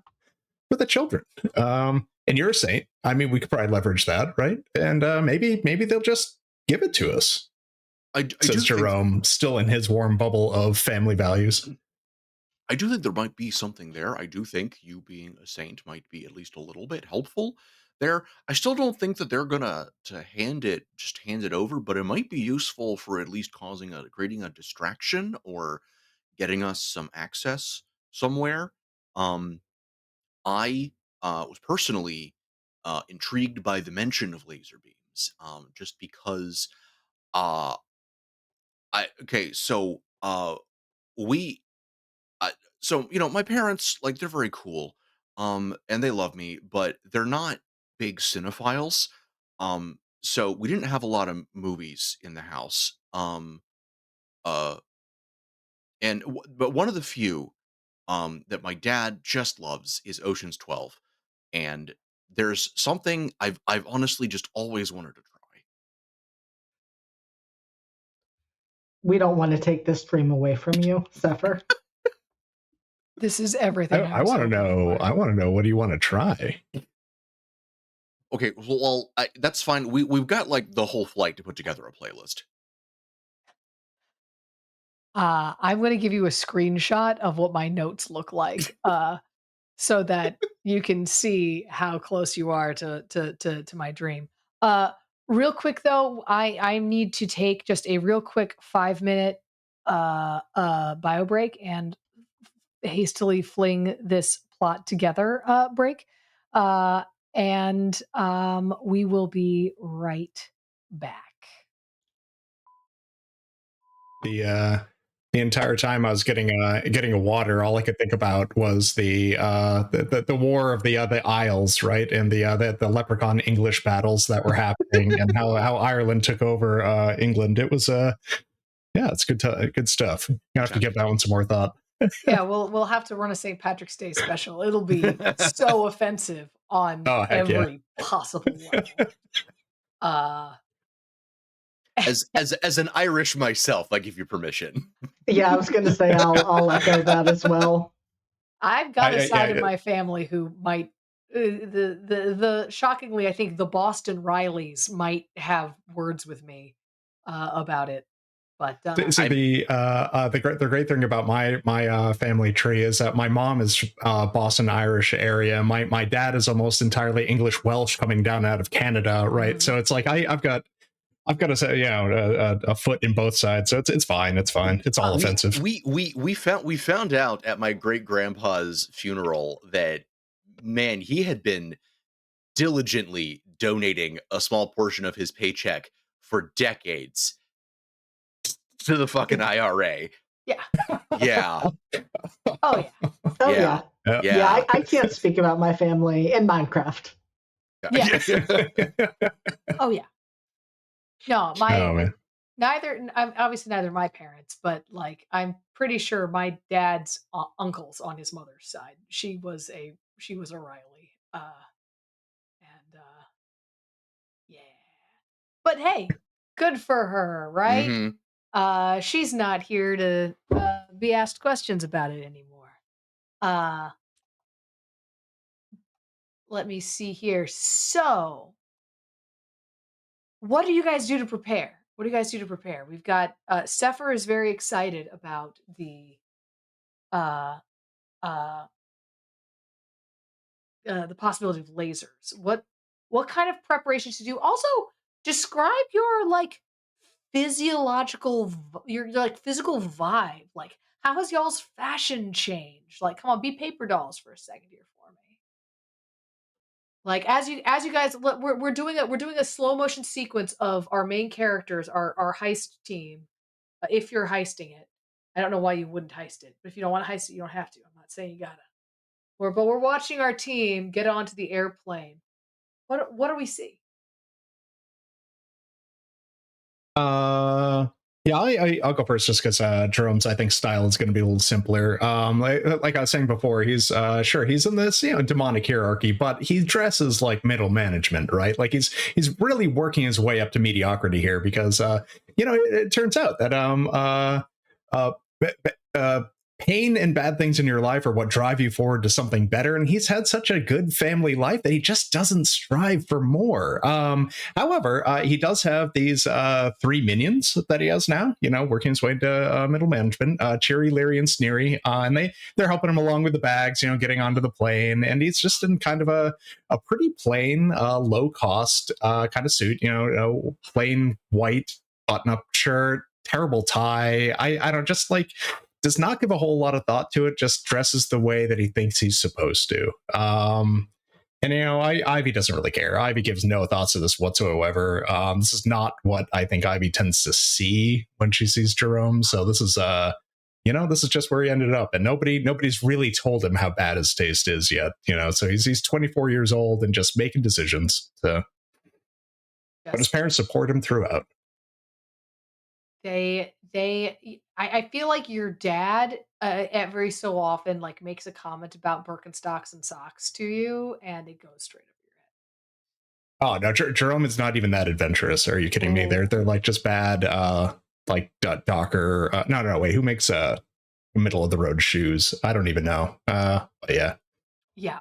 for the children. And you're a saint. I mean, we could probably leverage that, right? And maybe they'll just give it to us. I Says do Jerome, still in his warm bubble of family values. I do think there might be something there. I do think you being a saint might be at least a little bit helpful there. I still don't think that they're gonna to hand it over, but it might be useful for at least creating a distraction or getting us some access somewhere. Um, I was personally intrigued by the mention of laser beams, just because uh, we I so, my parents, like, they're very cool, and they love me, but they're not big cinephiles, so we didn't have a lot of movies in the house, uh, but one of the few, that my dad just loves is Ocean's 12, and there's something I've honestly just always wanted to try. We don't want to take this dream away from you, Sefer. This is everything I I was want to hoping know. for. I want to know. What do you want to try? Okay, well, that's fine. We've got, like, the whole flight to put together a playlist. I'm gonna give you a screenshot of what my notes look like, so that you can see how close you are to my dream. Uh, Real quick though, I need to take just a real quick 5 minute bio break and hastily fling this plot together break, uh, and we will be right back. The entire time I was getting a water, all I could think about was the war of the Isles, right, and the leprechaun English battles that were happening, and how Ireland took over England. It was yeah, it's good stuff. You have to give that one some more thought. Yeah, we'll have to run a St. Patrick's Day special. It'll be so offensive on Oh heck yeah! every possible level. Uh, As an Irish myself, I give you permission. Yeah, I was going to say I'll echo that as well. I've got a side of my family who might the shockingly, I think the Boston Rileys might have words with me about it. But So the great thing about my family tree is that my mom is Boston Irish area. My dad is almost entirely English Welsh coming down out of Canada, right? So it's like I've got to say, a foot in both sides. So it's fine. It's fine. It's all offensive. We found out at my great grandpa's funeral that, man, he had been diligently donating a small portion of his paycheck for decades to the fucking IRA. yeah. Yeah. Oh yeah. Oh Yeah. yeah. I can't speak about my family in Minecraft. Yeah. Oh yeah. No, man. obviously neither my parents, but like I'm pretty sure my dad's uncles on his mother's side. She was a Riley. And yeah. But hey, good for her, right? She's not here to be asked questions about it anymore. Let me see here. So, what do you guys do to prepare? What do you guys do to prepare? We've got Sefer is very excited about uh uh the possibility of lasers. What kind of preparations to do? Also, describe your like your like physical vibe. Like, how has y'all's fashion changed? Like, come on, be paper dolls for a second here for me. Like, as you guys, we're doing a slow motion sequence of our main characters, our heist team. If you're heisting it, I don't know why you wouldn't heist it, but if you don't want to heist it, you don't have to. I'm not saying you gotta. But we're watching our team get onto the airplane. What do we see? Uh, yeah, I'll go first just because Jerome's I think style is going to be a little simpler. Like I was saying before, he's sure he's in this demonic hierarchy, but he dresses like middle management, right? Like he's really working his way up to mediocrity here because it turns out that uh, b- b- uh pain and bad things in your life are what drive you forward to something better, and he's had such a good family life that he just doesn't strive for more. However, he does have these three minions that he has now, working his way into middle management, Cheery, Leary, and Sneery. And they're helping him along with the bags, getting onto the plane. And he's just in kind of a pretty plain, low cost kind of suit, plain white button up shirt, terrible tie. I don't just like does not give a whole lot of thought to it, just dresses the way that he thinks he's supposed to. And Ivy doesn't really care. Ivy gives no thoughts to this whatsoever. This is not what I think Ivy tends to see when she sees Jerome. So this is this is just where he ended up, and nobody's really told him how bad his taste is yet. So he's 24 years old and just making decisions. So, but his Yes. parents support him throughout. I feel like your dad every so often like makes a comment about Birkenstocks and socks to you, and it goes straight over your Oh no, Jerome is not even that adventurous. Are you kidding me? head. They're like just bad, like Docker. No, wait. Who makes middle of the road shoes? I don't even know. But yeah, Yeah.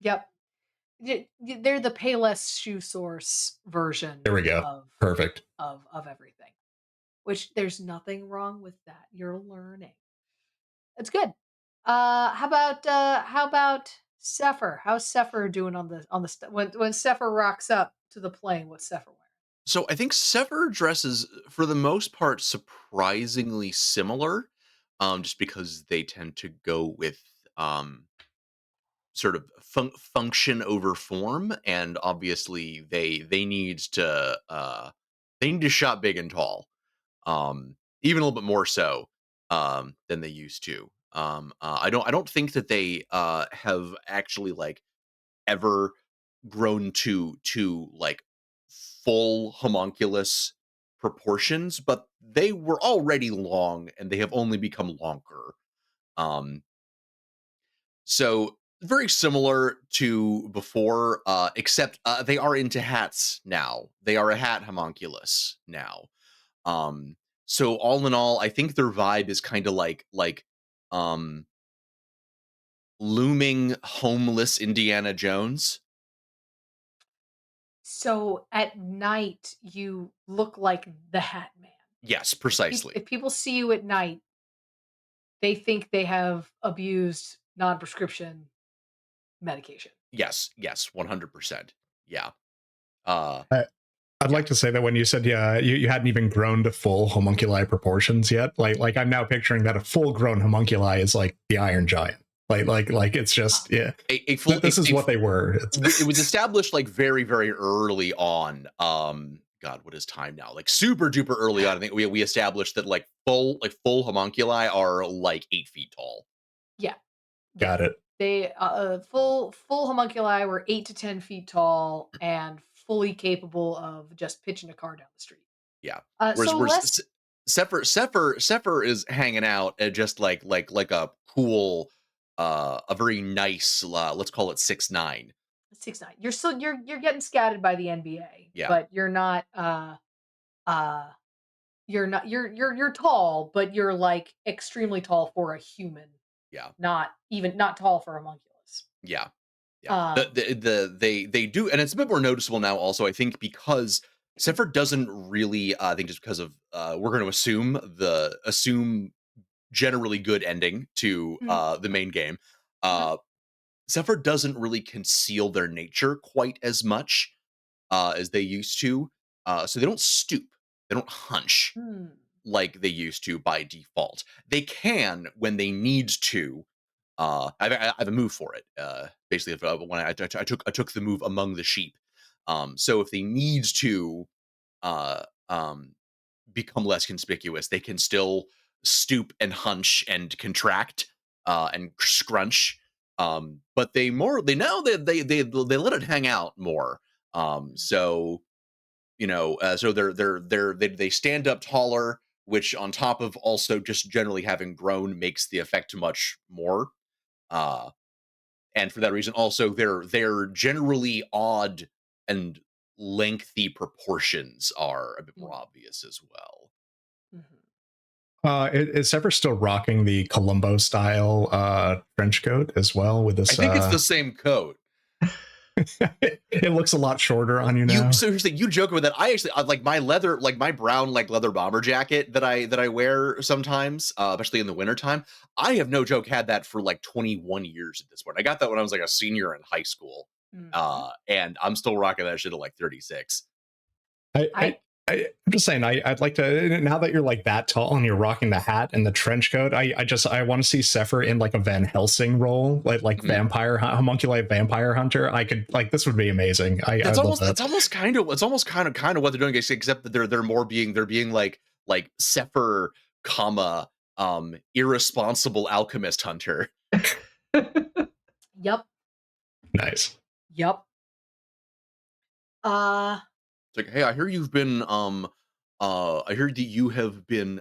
Yep. They're the Payless shoe source version there we go. of Perfect. of everything. Which there's nothing wrong with that. You're learning. It's good. How about Sefer? How's Sefer doing when Sefer rocks up to the plane? What's Sefer wearing? So I think Sever dresses, for the most part, surprisingly similar, just because they tend to go with um, sort of function over form, and obviously they need to shop big and tall, even a little bit more so than they used to. I don't think that they have actually like ever grown to like full homunculus proportions, but they were already long and they have only become longer. Um, so very similar to before, except they are into hats now. They are a hat homunculus now. Um, so all in all, I think their vibe is kind of like um looming homeless Indiana Jones. So at night you look like the Hat Man. Yes, If precisely. if people see you at night, they think they have abused non-prescription medication. Yes, 100%. Yeah. Uh, I'd yeah. like to say that when you said you hadn't even grown to full homunculi proportions yet, like I'm now picturing that a full grown homunculi is like the Iron Giant. Like it's Uh, just yeah. A full This is what they were. it was established like very, very early on. God, what is time now? Like super duper early on. I think we established that full homunculi are like 8 feet tall. yeah, yeah. Got it. They full homunculi were 8 to 10 feet tall and fully capable of just pitching a car down the street. Yeah. So Whereas less Sefer is hanging out at just like a cool, a very nice, let's call it 6'9". 6'9". You're getting scouted by the NBA, Yeah. but uh you're tall, but you're like extremely tall for a human, Yeah. not tall for a homunculus. Yeah. Yeah. Um They do, and it's a bit more noticeable now also, I think, because Sefer doesn't really, I think just because of, we're going to assume generally good ending to Mhm. the main game. Mhm. Uh, Sefer doesn't really conceal their nature quite as much as they used to. So they don't stoop, they don't hunch Hmm. like they used to by default. They can when they need to. I have a move for it. Basically, if, when I took the move among the sheep. So if they need to uh, um, become less conspicuous, they can still stoop and hunch and contract and scrunch. But they know that they let it hang out more. So so they stand up taller, which on top of also just generally having grown makes the effect much more. Uh, and for that reason, also they're generally odd and lengthy proportions are a bit more Mhm. obvious as well. Mhm. Is Sever still rocking the Columbo style trench coat as well with I this? think it's the same coat. It looks a lot shorter on you You now. so here's the thing, you joke about that. I actually like my leather, like my brown like leather bomber jacket that I wear sometimes, especially in the wintertime. I have no joke had that for like 21 years at this point. I got that when I was like a senior in high school. Mhm. And I'm still rocking that shit at like 36. I, I, I I'm just saying, I'd like to, now that you're like that tall and you're rocking the hat and the trench coat, I want to see Sefer in like a Van Helsing role, like Mhm. homunculi vampire hunter. I could, like, this would be amazing. I That's love almost that. it's almost kind of what they're doing, except that they're being like Sefer, irresponsible alchemist hunter. Yep. Nice. Yep. Uh It's like, hey, I heard that you have been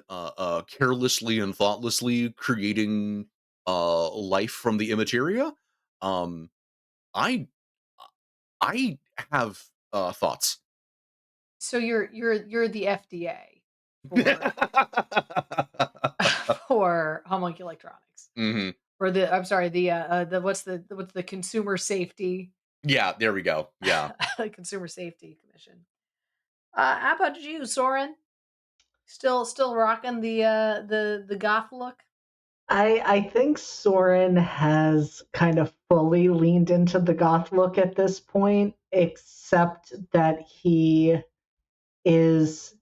carelessly and thoughtlessly creating life from the immateria. Um, I I have thoughts. so you're the FDA for for homunculus electronics. hmm Or the I'm sorry, the what's the consumer safety Yeah, there we go. Yeah. consumer safety commission. How about you, Soren? Still rocking the goth look? I think Soren has kind of fully leaned into the goth look at this point, except that he is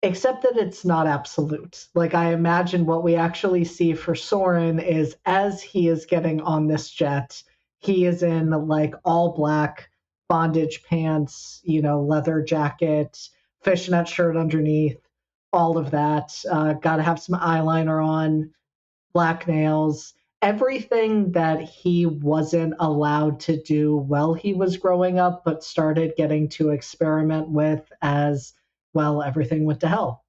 except that it's not absolute. Like I imagine what we actually see for Soren is as he is getting on this jet, he is in like all black bondage pants, leather jacket, fishnet shirt underneath, all of that. Got to have some eyeliner on, black nails, everything that he wasn't allowed to do while he was growing up, but started getting to experiment with as well, everything went to hell.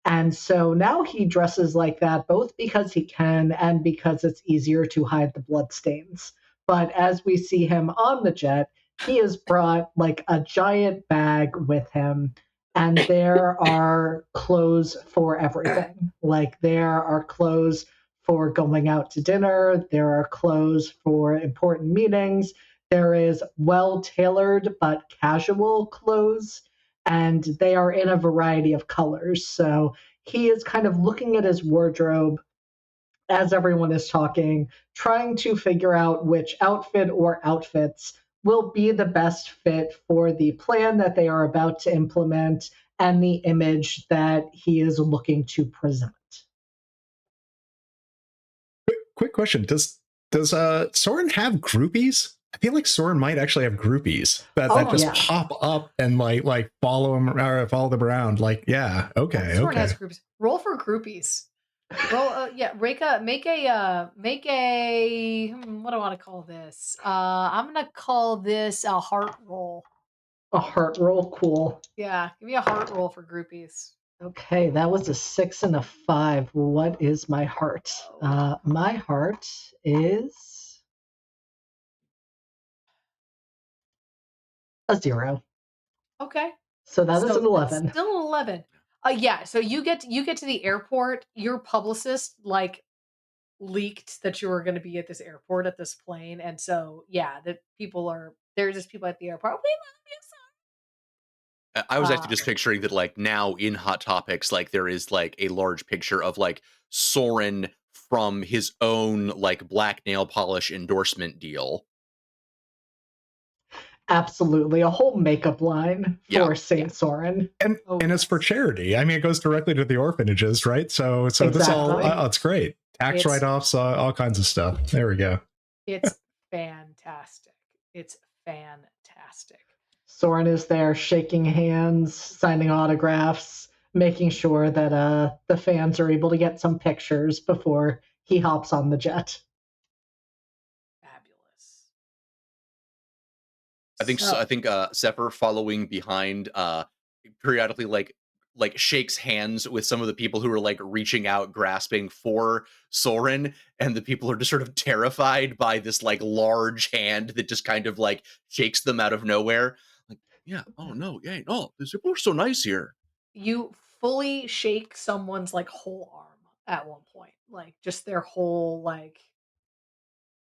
And so now he dresses like that, both because he can and because it's easier to hide the bloodstains. But as we see him on the jet, he has brought like a giant bag with him, and there are clothes for everything. Like there are clothes for going out to dinner, there are clothes for important meetings, there is well tailored but casual clothes, and they are in a variety of colors. So he is kind of looking at his wardrobe as everyone is talking, trying to figure out which outfit or outfits will be the best fit for the plan that they are about to implement and the image that he is looking to present. Quick question: Does Soren have groupies? I feel like Soren might actually have groupies that Oh, just Oh, yeah. pop up and like follow him or follow them around. Like, yeah, yeah, okay, Soren has okay. groups. Roll for groupies. Roll, yeah, make a what do I want to call this? I'm gonna call this a heart roll. A heart roll, cool. Yeah, give me a heart roll for groupies. Okay, that was a 6 and a 5. What is my heart? Oh, My heart is a 0. okay. So that is So an that's 11. still an 11. Yeah. So you get to the airport. Your publicist like leaked that you were going to be at this airport at this plane, and so yeah, that people are there's just people at the airport. We love you, I was actually Uh, just picturing that, like, now in Hot Topics, like, there is, like, a large picture of, like, Soren from his own, like, black nail polish endorsement deal. Absolutely, a whole makeup line Yeah. for yeah. Saint Soren. Oh, And it's for yes. charity. I mean, it goes directly to the orphanages, right? So this all Exactly. Uh-huh. it's great. Tax It's write-offs, all kinds of stuff. There we go. it's fantastic. It's fantastic. Soren is there shaking hands, signing autographs, making sure that the fans are able to get some pictures before he hops on the jet. Fabulous. I So, think, Sefer following behind, periodically, like, shakes hands with some of the people who are, like, reaching out, grasping for Soren, and the people are just sort of terrified by this, like, large hand that just kind of, like, shakes them out of nowhere. Like, "Yeah, oh, no, yeah, no, these people are so nice here." you fully shake someone's, like, whole arm at one point, like, just their whole, like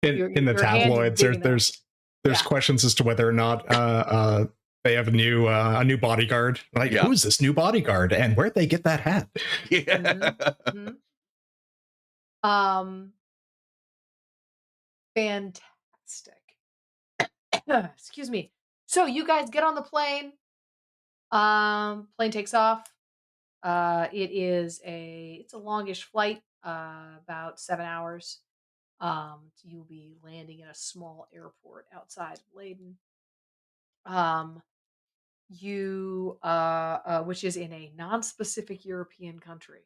In the your hand is tabloids, big enough. there's Yeah. questions as to whether or not they have a new bodyguard. Like, Yeah. who's this new bodyguard, and where'd they get that hat? Mhm. Yeah. Mhm. Um, fantastic. Excuse me. So you guys get on the plane. Plane takes off. It's a longish flight, about 7 hours. You'll be landing in a small airport outside of Leyden. Um, which is in a non-specific European country.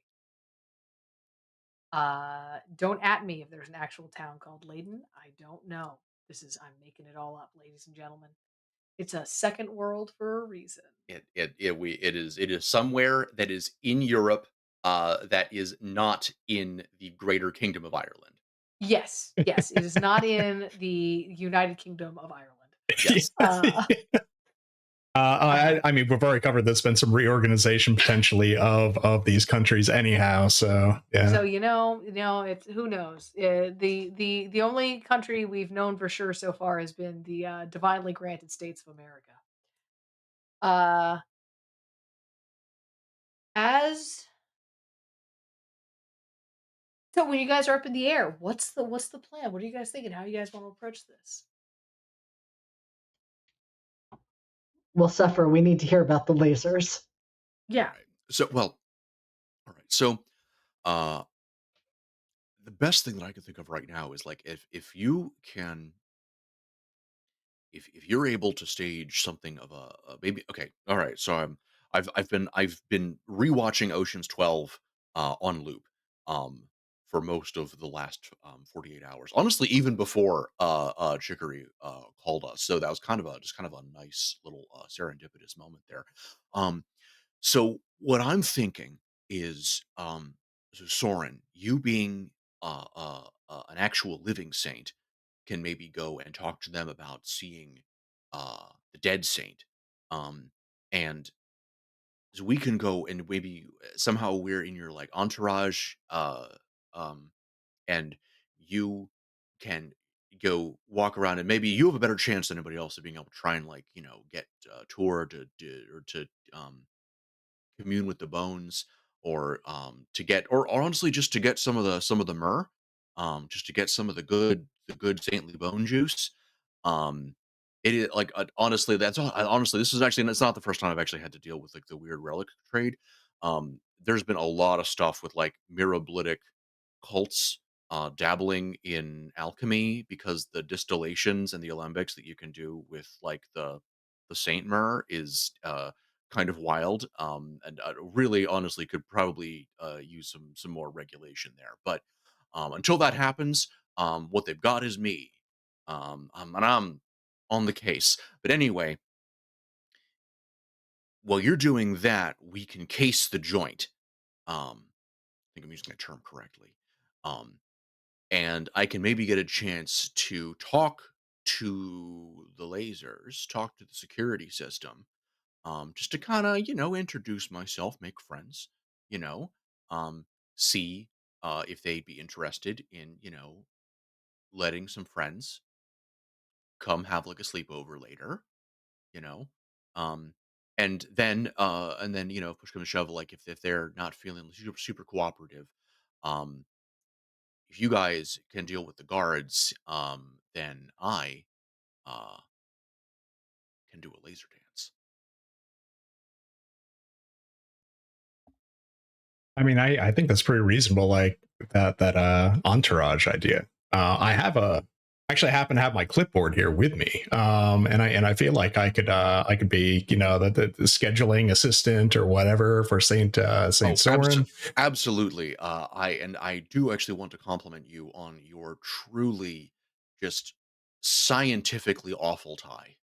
Don't at me if there's an actual town called Leyden. I don't know. I'm making it all up, ladies and gentlemen. It's a second world for a reason. It is somewhere that is in Europe, that is not in the Greater Kingdom of Ireland. Yes, yes, it is not in the United Kingdom of Ireland. Yes. Uh, uh, I mean, we've already covered. There's been some reorganization potentially of these countries, anyhow. So so yeah, it's who knows. The only country we've known for sure so far has been the divinely granted states of America. Uh, as so when you guys are up in the air, what's the plan? What are you guys thinking? How you guys want to approach this? Well, Sefer, we need to hear about the lasers. Yeah. Alright. Alright. So, uh, the best thing that I can think of right now is, like, if you can if you're able to stage something of a maybe okay, alright, so I've been rewatching Ocean's 12, on loop, for most of the last, 48 hours. Honestly, even before, Chicory, called us, so that was kind of a just kind of a nice little, serendipitous moment there. Um, so what I'm thinking is, so Soren, you being an actual living saint, can maybe go and talk to them about seeing the dead saint, and so we can go and maybe somehow we're in your like entourage, um, and you can go walk around and maybe you have a better chance than anybody else of being able to try and like get a tour or to um commune with the bones or to get or honestly just to get some of the myrrh, just to get some of the good saintly bone juice. um it is like honestly that's all honestly this is actually it's not the first time I've actually had to deal with like the weird relic trade. There's been a lot of stuff with like mirabilitic cults dabbling in alchemy because the distillations and the alembics that you can do with like the saint myrrh is kind of wild, and really honestly could probably use some more regulation there, but until that happens, what they've got is me, and I'm on the case. But anyway, while you're doing that we can case the joint. I think I'm using that term correctly. um and I can maybe get a chance to talk to the lasers, talk to the security system, just to kind of, introduce myself, make friends, you know, um, see if they'd be interested in, letting some friends come have like a sleepover later, you know. Um, and then push come to shove, like if they're not feeling super cooperative, um, if you guys can deal with the guards, then I uh can do a laser dance. I mean, I think that's pretty reasonable. Like that entourage idea. I have a actually happen to have my clipboard here with me, and I feel like I could be the scheduling assistant or whatever for Saint Oh, Soren. absolutely. I do actually want to compliment you on your truly just scientifically awful tie.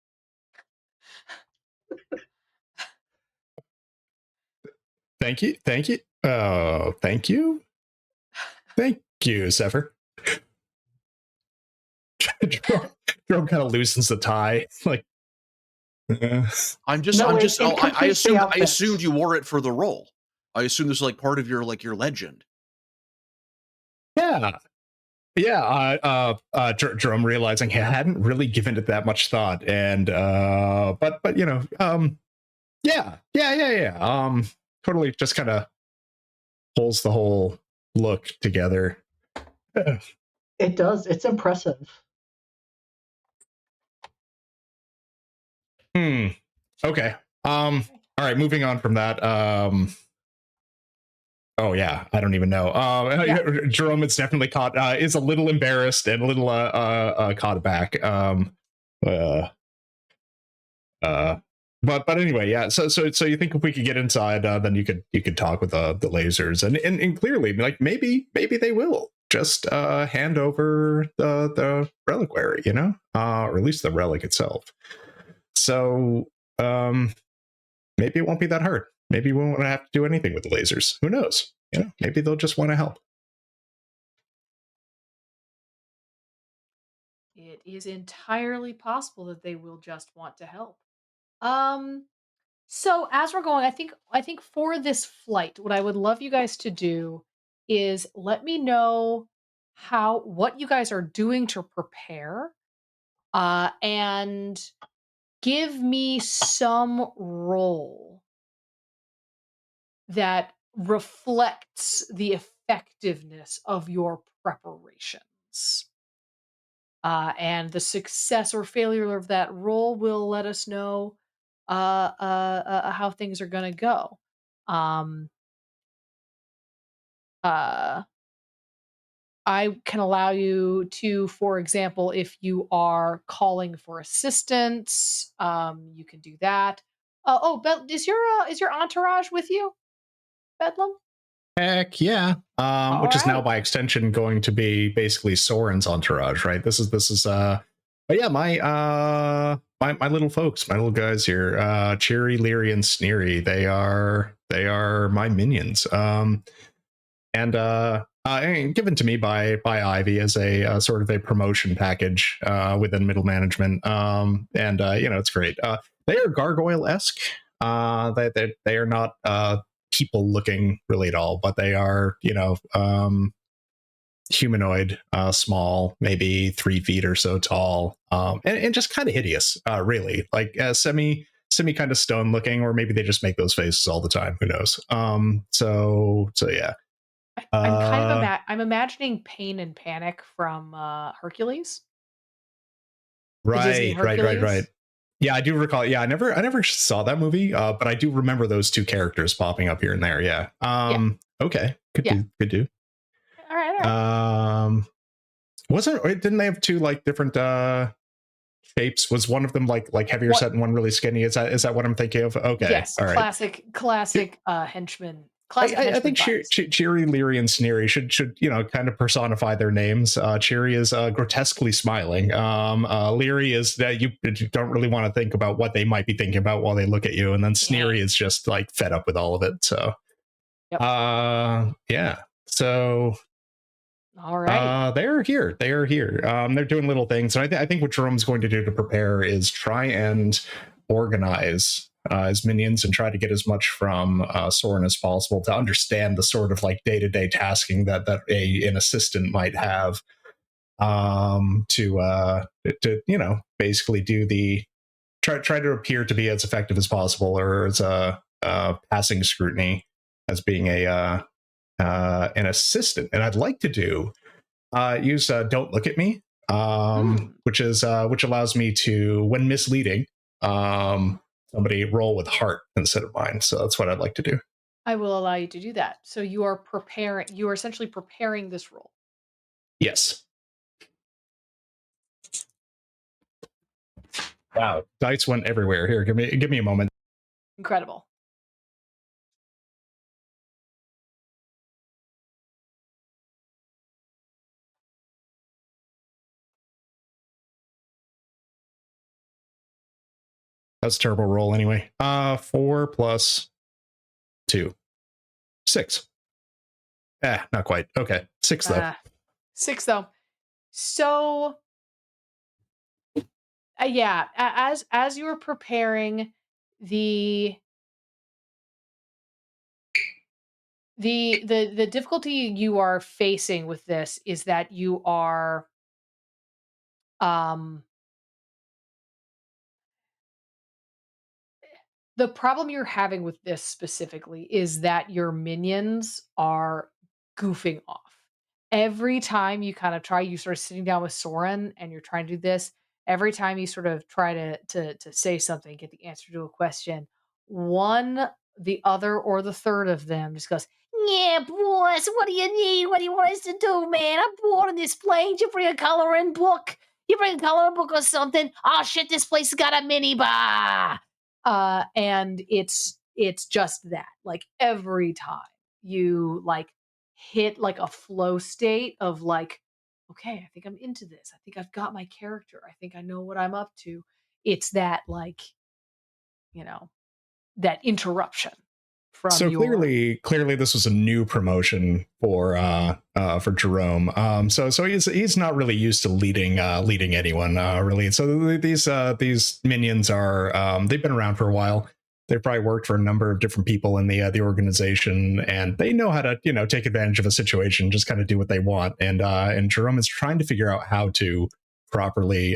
Thank you, thank you, thank you, thank you, Sefer. Jerome kind of loosens the tie, like. No, I'm it, just. Oh, it completes the I outfit. assumed you wore it for the role. I assumed this was like part of your legend. Yeah, yeah. Jerome realizing he hadn't really given it that much thought, and but yeah. Totally, just kind of pulls the whole look together. It does. It's impressive. Okay. All right. Moving on from that. Oh yeah, I don't even know. Jerome is definitely caught. Is a little embarrassed and a little caught aback. Uh, but anyway, yeah. So you think if we could get inside, then you could talk with the lasers, and clearly, like maybe they will just hand over the reliquary, or at least the relic itself. So maybe it won't be that hard. Maybe we won't have to do anything with the lasers. Who knows? Maybe they'll just want to help. It is entirely possible that they will just want to help. Um, so as we're going, I think for this flight, what I would love you guys to do is let me know what you guys are doing to prepare, and give me some role that reflects the effectiveness of your preparations. And the success or failure of that role will let us know how things are going to go. Um, uh, I can allow you to, for example, if you are calling for assistance, you can do that. Is your entourage with you, Bedlam? Heck yeah. All Which is now right. by extension going to be basically Soren's entourage, right? This is but yeah, my little folks, my little guys here, Cheery, Leary, and Sneery, they are my minions. And given to me by Ivy as a sort of a promotion package within middle management. And it's great. They are gargoyle-esque. They are not people looking really at all, but they are humanoid, small, maybe 3 feet or so tall, and just kind of hideous, really, like semi kind of stone looking, or maybe they just make those faces all the time. Who knows? So yeah. I'm imagining Pain and Panic from Hercules, the Disney Right. Hercules. Yeah, I do recall. Yeah, I never saw that movie, but I do remember those two characters popping up here and there. Yeah. Yeah, Okay. Could yeah. do. Could do. All right, all right. Wasn't? Didn't they have two like different shapes? Was one of them like heavier What? set and one really skinny? Is that what I'm thinking of? Okay. Yes, All right. classic henchman, classic I henchman think vibes. Cheery, Leary, and Sneery should kind of personify their names. Cheery is grotesquely smiling. Leary is that you don't really want to think about what they might be thinking about while they look at you, and then Yeah. Sneery is just like fed up with all of it. So, Yep. yeah. So All right. they are here. They are here. They're doing little things, and I think what Jerome's going to do to prepare is try and organize his minions and try to get as much from Soren as possible to understand the sort of like day-to-day tasking that an assistant might have, to basically do the try to appear to be as effective as possible, or as passing scrutiny as being a an assistant. And I'd like to use "Don't Look at Me," which allows me to, when misleading, somebody roll with heart instead of mine. So that's what I'd like to do. I will allow you to do that. So you are preparing. You are essentially preparing this role. Yes. Wow, dice went everywhere. Here, give me a moment. Incredible. That's a terrible roll anyway. 4 plus 2. 6. Not quite. Okay. 6 though. 6 though. So yeah, as you were preparing, the difficulty you are facing with this is that you are um the problem you're having with this specifically is that your minions are goofing off. Every time you kind of try, you sort of sitting down with Soren and you're trying to do this. Every time you sort of try to say something, get the answer to a question, one, the other, or the third of them just goes, "Yeah, boss, what do you need? What do you want us to do, man? I'm bored of this place. You bring a coloring book. You bring a coloring book or something. Oh shit, this place has got a mini bar." And it's just that, like, every time you like hit like a flow state of like, okay, I think I'm into this, I think I've got my character, I think I know what I'm up to, it's that, like, you know, that interruption from So your clearly this was a new promotion for Jerome. So he's not really used to leading anyone really. So these minions are they've been around for a while. They've probably worked for a number of different people in the organization, and they know how to take advantage of a situation, just kind of do what they want. And Jerome is trying to figure out how to properly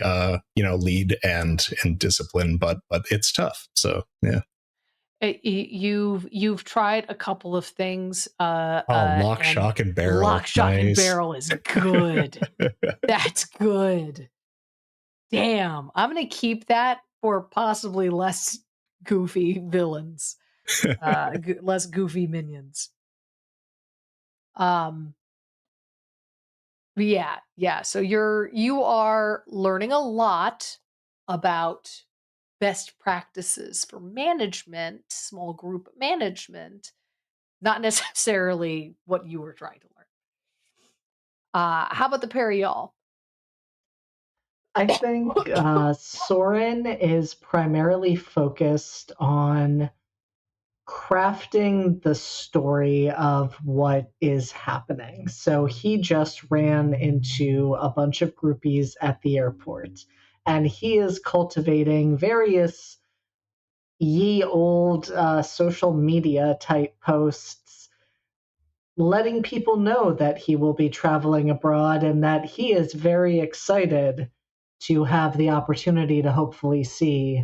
lead and discipline, but it's tough. So yeah. You've tried a couple of things, Lock, and shock, and barrel. lock, shock, and Nice. barrel is good. That's good. Damn, I'm gonna keep that for possibly less goofy villains, less goofy minions. Um, but yeah. So you are learning a lot about best practices for management, small group management, not necessarily what you were trying to learn. How about the pair of y'all? I think Soren is primarily focused on crafting the story of what is happening. So he just ran into a bunch of groupies at the airport, and he is cultivating various ye old social media type posts, letting people know that he will be traveling abroad and that he is very excited to have the opportunity to hopefully see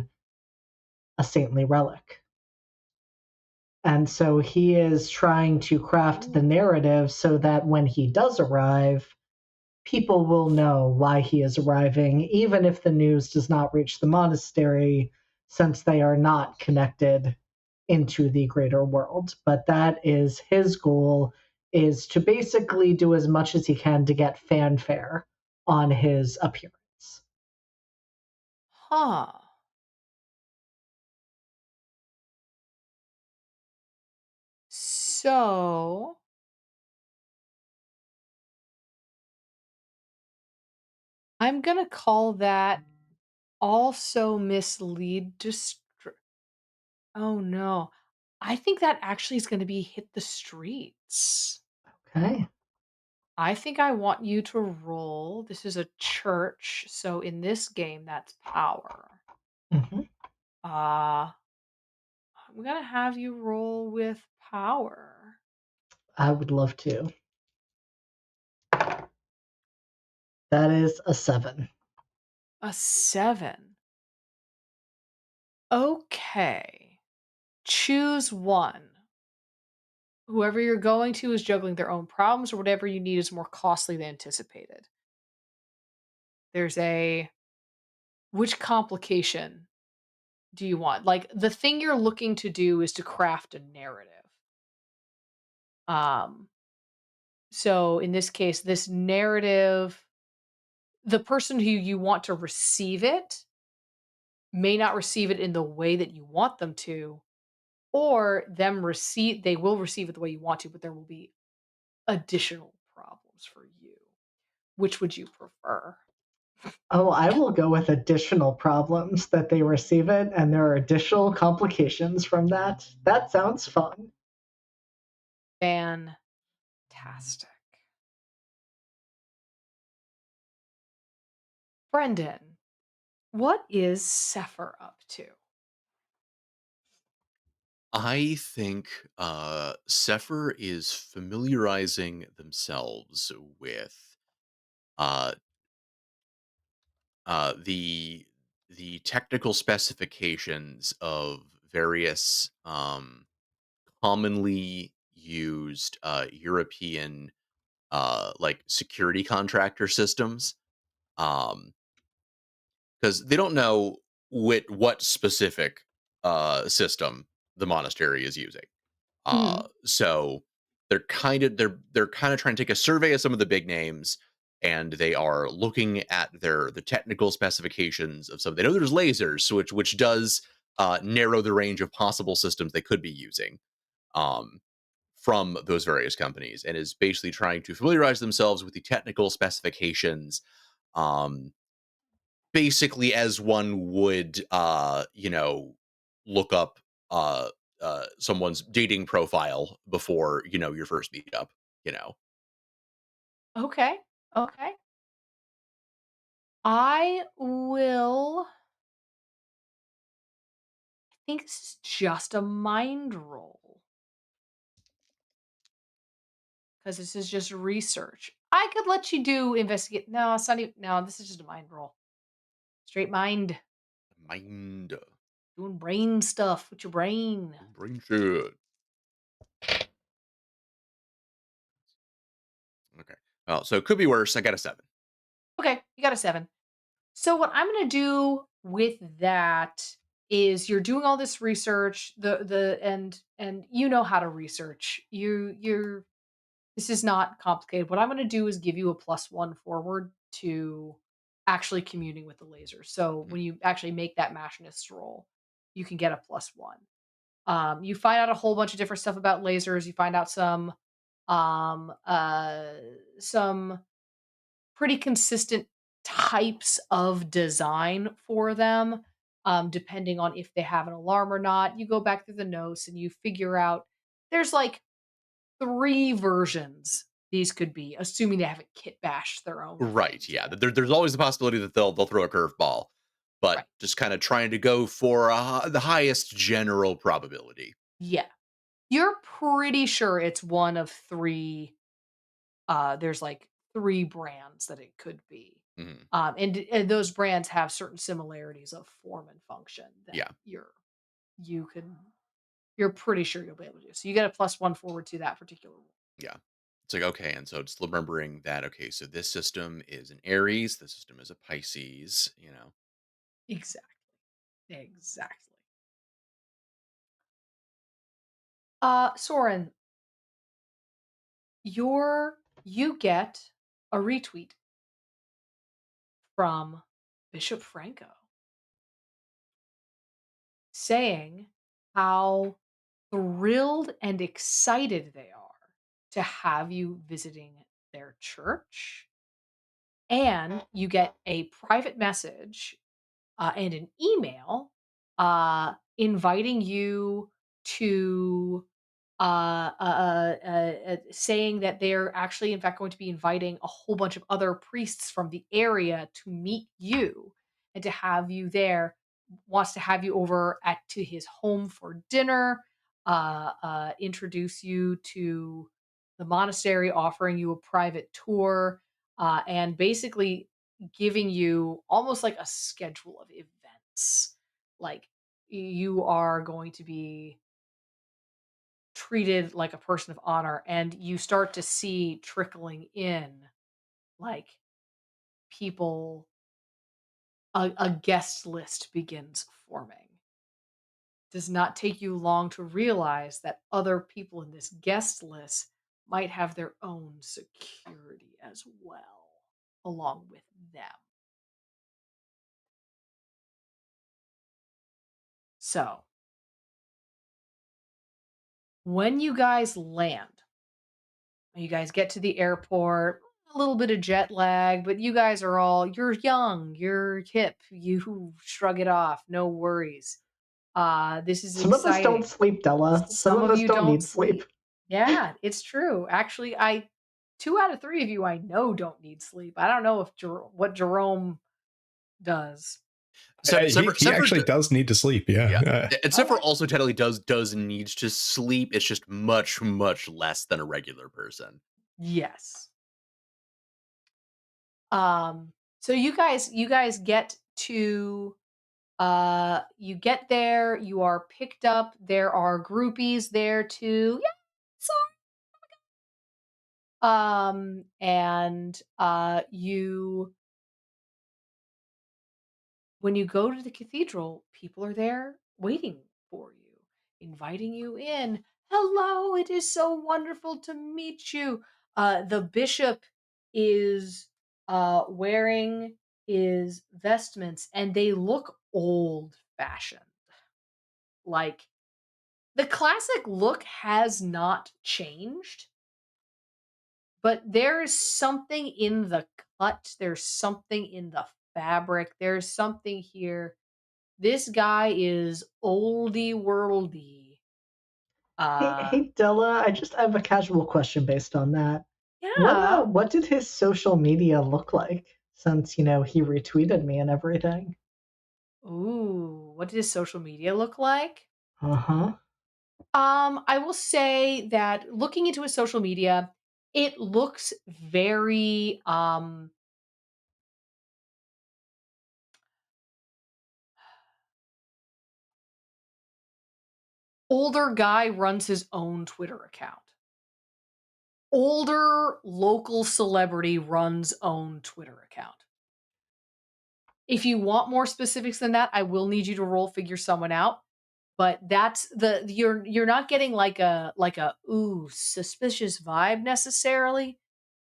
a saintly relic. And so he is trying to craft the narrative so that when he does arrive, people will know why he is arriving, even if the news does not reach the monastery, since they are not connected into the greater world. But that is his goal, is to basically do as much as he can to get fanfare on his appearance. Huh. So I'm gonna call that also mislead. Oh no, I think that actually is going to be hit the streets. Okay. I think I want you to roll. This is a church, so in this game, that's power. Mhm. Uh, I'm gonna have you roll with power. I would love to. That is a 7. A 7. Okay. Choose one. Whoever you're going to is juggling their own problems, or whatever you need is more costly than anticipated. There's a which complication do you want? Like the thing you're looking to do is to craft a narrative. Um, so in this case, this narrative, the person who you want to receive it may not receive it in the way that you want them to, or they will receive it the way you want to, but there will be additional problems for you. Which would you prefer? Oh, I will go with additional problems that they receive it, and there are additional complications from that. That sounds fun. Fantastic. Brendan, what is Sefer up to? I think Sefer is familiarizing themselves with uh, the technical specifications of various commonly used European like security contractor systems. Um, because they don't know what specific system the monastery is using. Mhm. So they're kind of trying to take a survey of some of the big names, and they are looking at the technical specifications of some. They know there's lasers, so which does narrow the range of possible systems they could be using um, from those various companies, and is basically trying to familiarize themselves with the technical specifications. Um, Basically, as one would, look up someone's dating profile before your first meetup. You know, Okay. Okay. I will I think this is just a mind roll because this is just research. I could let you do investigate. No, it's not even. No, this is just a mind roll. Straight mind, mind, doing brain stuff with your brain. brain shit. Okay, well, so it could be worse. I got a 7. Okay, you got a 7. So what I'm gonna do with that is you're doing all this research, the and you know how to research. You're this is not complicated. What I'm gonna do is give you a +1 forward to actually commuting with the laser. So Mhm. when you actually make that machinist roll, you can get a +1. You find out a whole bunch of different stuff about lasers. You find out um, uh, some pretty consistent types of design for them, depending on if they have an alarm or not. You go back through the notes and you figure out there's like 3 versions these could be, assuming they haven't kit bashed their own thing Right? to Yeah. them. There's always the possibility that they'll throw a curveball, but Right. just kind of trying to go for the highest general probability. Yeah. You're pretty sure it's one of 3. There's like 3 brands that it could be. Mhm. And those brands have certain similarities of form and function that Yeah. you can you're pretty sure you'll be able to do. So you get a +1 forward to that particular rule. Yeah. It's like, okay, and so just remembering that, okay, so this system is an Aries, this system is a Pisces. Exactly. Exactly. Soren, you get a retweet from Bishop Franco saying how thrilled and excited they are to have you visiting their church. And you get a private message and an email inviting you to saying that they're actually, in fact, going to be inviting a whole bunch of other priests from the area to meet you and to have you there. Wants to have you over at to his home for dinner. Introduce you to the monastery, offering you a private tour, and basically giving you almost like a schedule of events. Like you are going to be treated like a person of honor, and you start to see trickling in, like, people a guest list begins forming. Does not take you long to realize that other people in this guest list might have their own security as well, along with them. So, when you guys land, you guys get to the airport, a little bit of jet lag, but you guys are you're young, you're hip, you shrug it off, no worries. This is Some of us don't exciting. sleep, Della. Some Some of of us you don't don't need sleep. sleep. Yeah, it's true. Actually, I 2 out of 3 of you I know don't need sleep. I don't know if what Jerome does. He Sefer actually does need to sleep. yeah, Yeah. and Sefer Okay. also technically does needs to sleep. It's just much less than a regular person. Yes. Um, so you guys get to you get there, you are picked up, there are groupies there too. Yeah, and you when you go to the cathedral, people are there waiting for you, inviting you in. Hello, it is so wonderful to meet you. The bishop is wearing his vestments and they look old fashioned. Like the classic look has not changed, but there is something in the cut, there's something in the fabric, there's something here. This guy is oldie worldy. Hey, Uh, hey, Della. I just have a casual question based on that. yeah. What did his social media look like? Since he retweeted me and everything. Ooh, what does social media look like? Uh huh. I will say that looking into his social media, it looks very older guy runs his own Twitter account. Older local celebrity runs own Twitter account. If you want more specifics than that, I will need you to figure someone out. But that's you're not getting like a ooh suspicious vibe necessarily.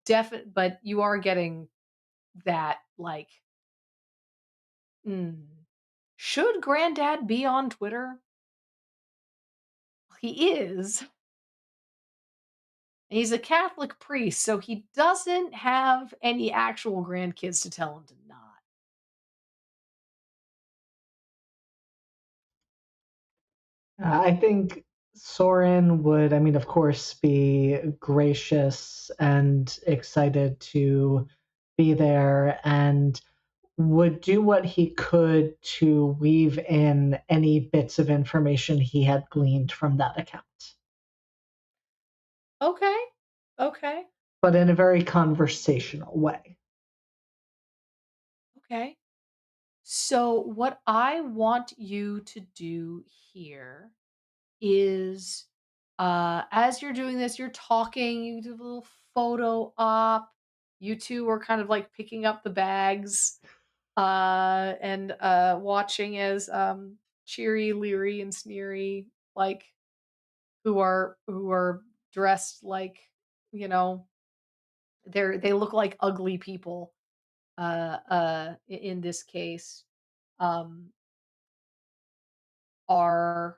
But you are getting that like mm, should granddad be on Twitter? He is. He's a Catholic priest, so he doesn't have any actual grandkids to tell him to not. I think Soren would, I mean, of course, be gracious and excited to be there and would do what he could to weave in any bits of information he had gleaned from that account, Okay. Okay. but in a very conversational way. Okay. So what I want you to do here is as you're doing this, you're talking, you do a little photo op. You two are kind of like picking up the bags and watching as Cheery, Leery, and Sneery like who are dressed like, you know, they look like ugly people in this case um are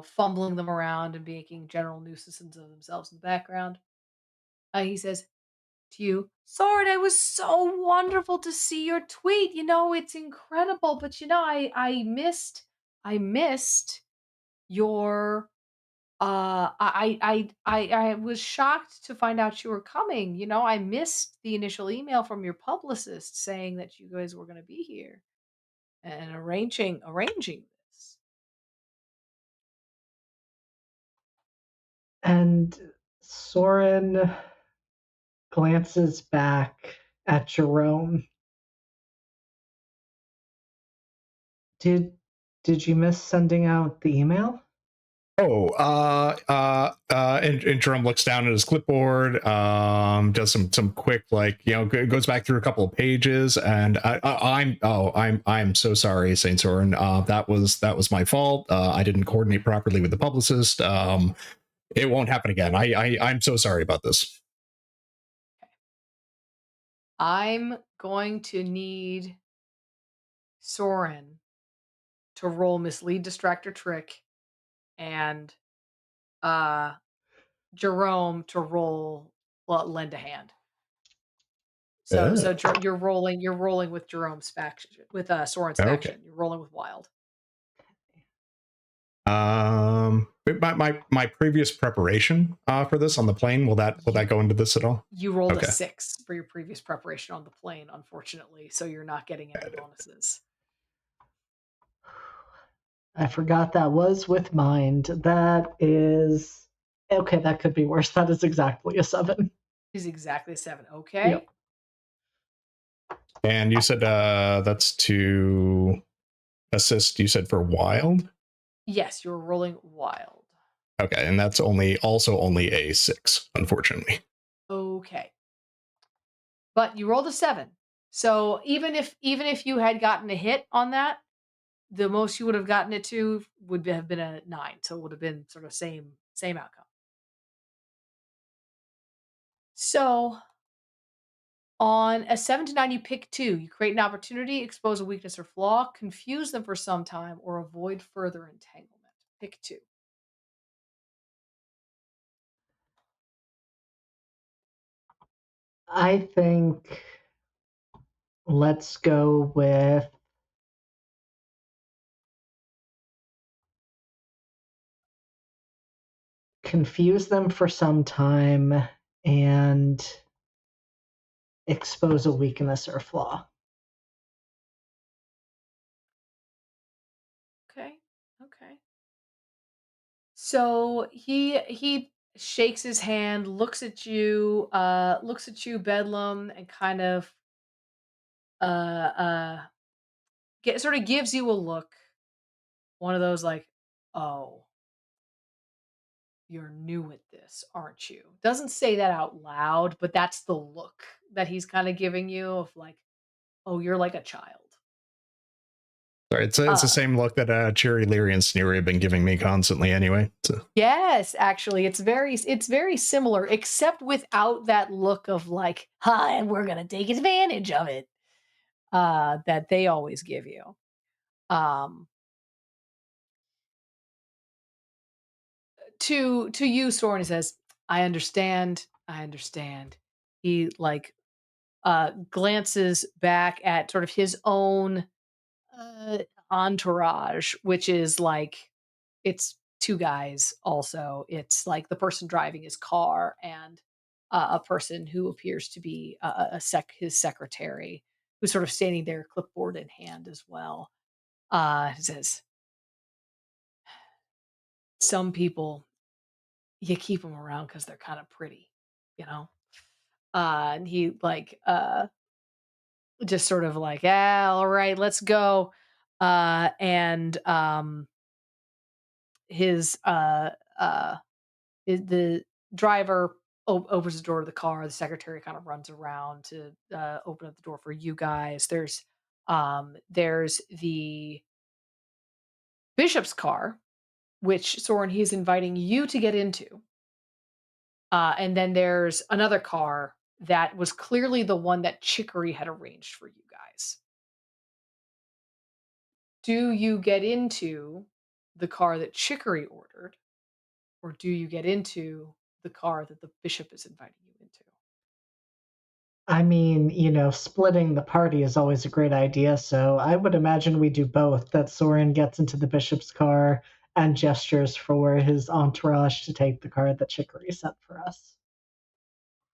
fumbling them around and making general nuisances of themselves in the background. He says to you, Sword, it was so wonderful to see your tweet. It's incredible, but I missed your I was shocked to find out you were coming. I missed the initial email from your publicist saying that you guys were going to be here and arranging this. And Soren glances back at Jerome. Did Did you miss sending out the email? Oh, and Jerome looks down at his clipboard, does some quick, like, goes back through a couple of pages, and I'm so sorry, Saint Soren. That was my fault. I didn't coordinate properly with the publicist. It won't happen again. I'm so sorry about this. I'm going to need Soren to roll mislead, distract, or trick, and Jerome to roll lend a hand. So you're rolling with Jerome's faction, with Soren's Okay. faction. You're rolling with wild. My previous preparation for this on the plane, will that go into this at all? You rolled Okay. a 6 for your previous preparation on the plane, unfortunately, so you're not getting any bonuses. I forgot that was with mind. That is okay. That could be worse. That is exactly a 7. Is exactly 7. Okay. Yep. And you said that's to assist. You said for wild. Yes, you're rolling wild. Okay, and that's only a 6, unfortunately. Okay. But you rolled a 7. So even if you had gotten a hit on that, the most you would have gotten it to would have been a 9. So it would have been sort of same outcome. So on a 7 to 9, you pick 2. You create an opportunity, expose a weakness or flaw, confuse them for some time, or avoid further entanglement. Pick 2. I think let's go with confuse them for some time and expose a weakness or flaw. Okay. Okay. So he shakes his hand, looks at you, Bedlam, and kind of uh uh sort of gives you a look. One of those like, "Oh, you're new at this, aren't you?" Doesn't say that out loud, but that's the look that he's kind of giving you of like, "Oh, you're like a child." Sorry, it's the same look that Cherry, Leary, and Sneery have been giving me constantly anyway. So. Yes, actually, it's very similar, except without that look of like, "Hi, and we're gonna take advantage of it," that they always give you. Um, to you, Soren says, "I understand. I understand." He like glances back at sort of his own uh, entourage, which is like it's 2 guys also. It's like the person driving his car and a person who appears to be his secretary, who's sort of standing there, clipboard in hand as well. Says, "Some people, you keep them around because they're kind of pretty, you know." And he like just sort of like, "Ah, all right, let's go." And his uh the driver opens the door to the car. The secretary kind of runs around to open up the door for you guys. There's the bishop's car, which Soren he's inviting you to get into. And then there's another car that was clearly the one that Chicory had arranged for you guys. Do you get into the car that Chicory ordered, or do you get into the car that the bishop is inviting you into? I mean, splitting the party is always a great idea, so I would imagine we do both. That Soren gets into the bishop's car and gestures for his entourage to take the car that Chicory sent for us.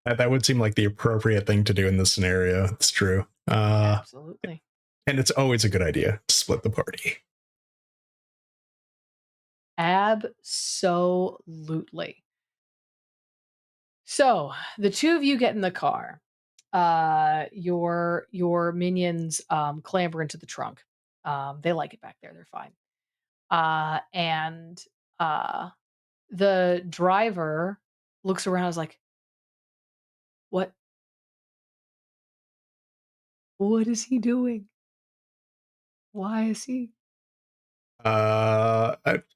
That would seem like the appropriate thing to do in this scenario. It's true. Absolutely. And it's always a good idea to split the party. Absolutely. So the 2 of you get in the car. Your minions clamber into the trunk. They like it back there. They're fine. And uh, the driver looks around, is like, "What? What is he doing? Why is he?"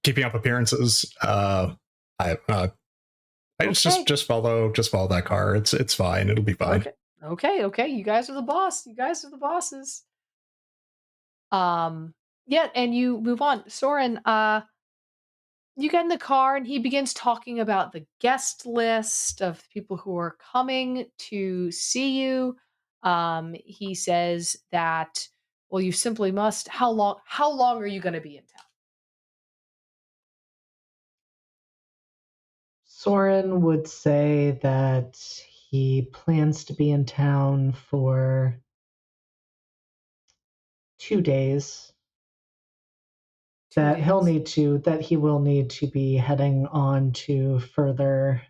Keeping up appearances. I I Okay, just follow that car. It's fine. It'll be fine. okay, okay. You guys are the boss. You guys are the bosses. Yeah, and you move on. Soren, you get in the car and he begins talking about the guest list of people who are coming to see you. He says that, well, you simply must. How long are you going to be in town? Soren would say that he plans to be in town for 2 days, 2 that days. he will need to be heading on to further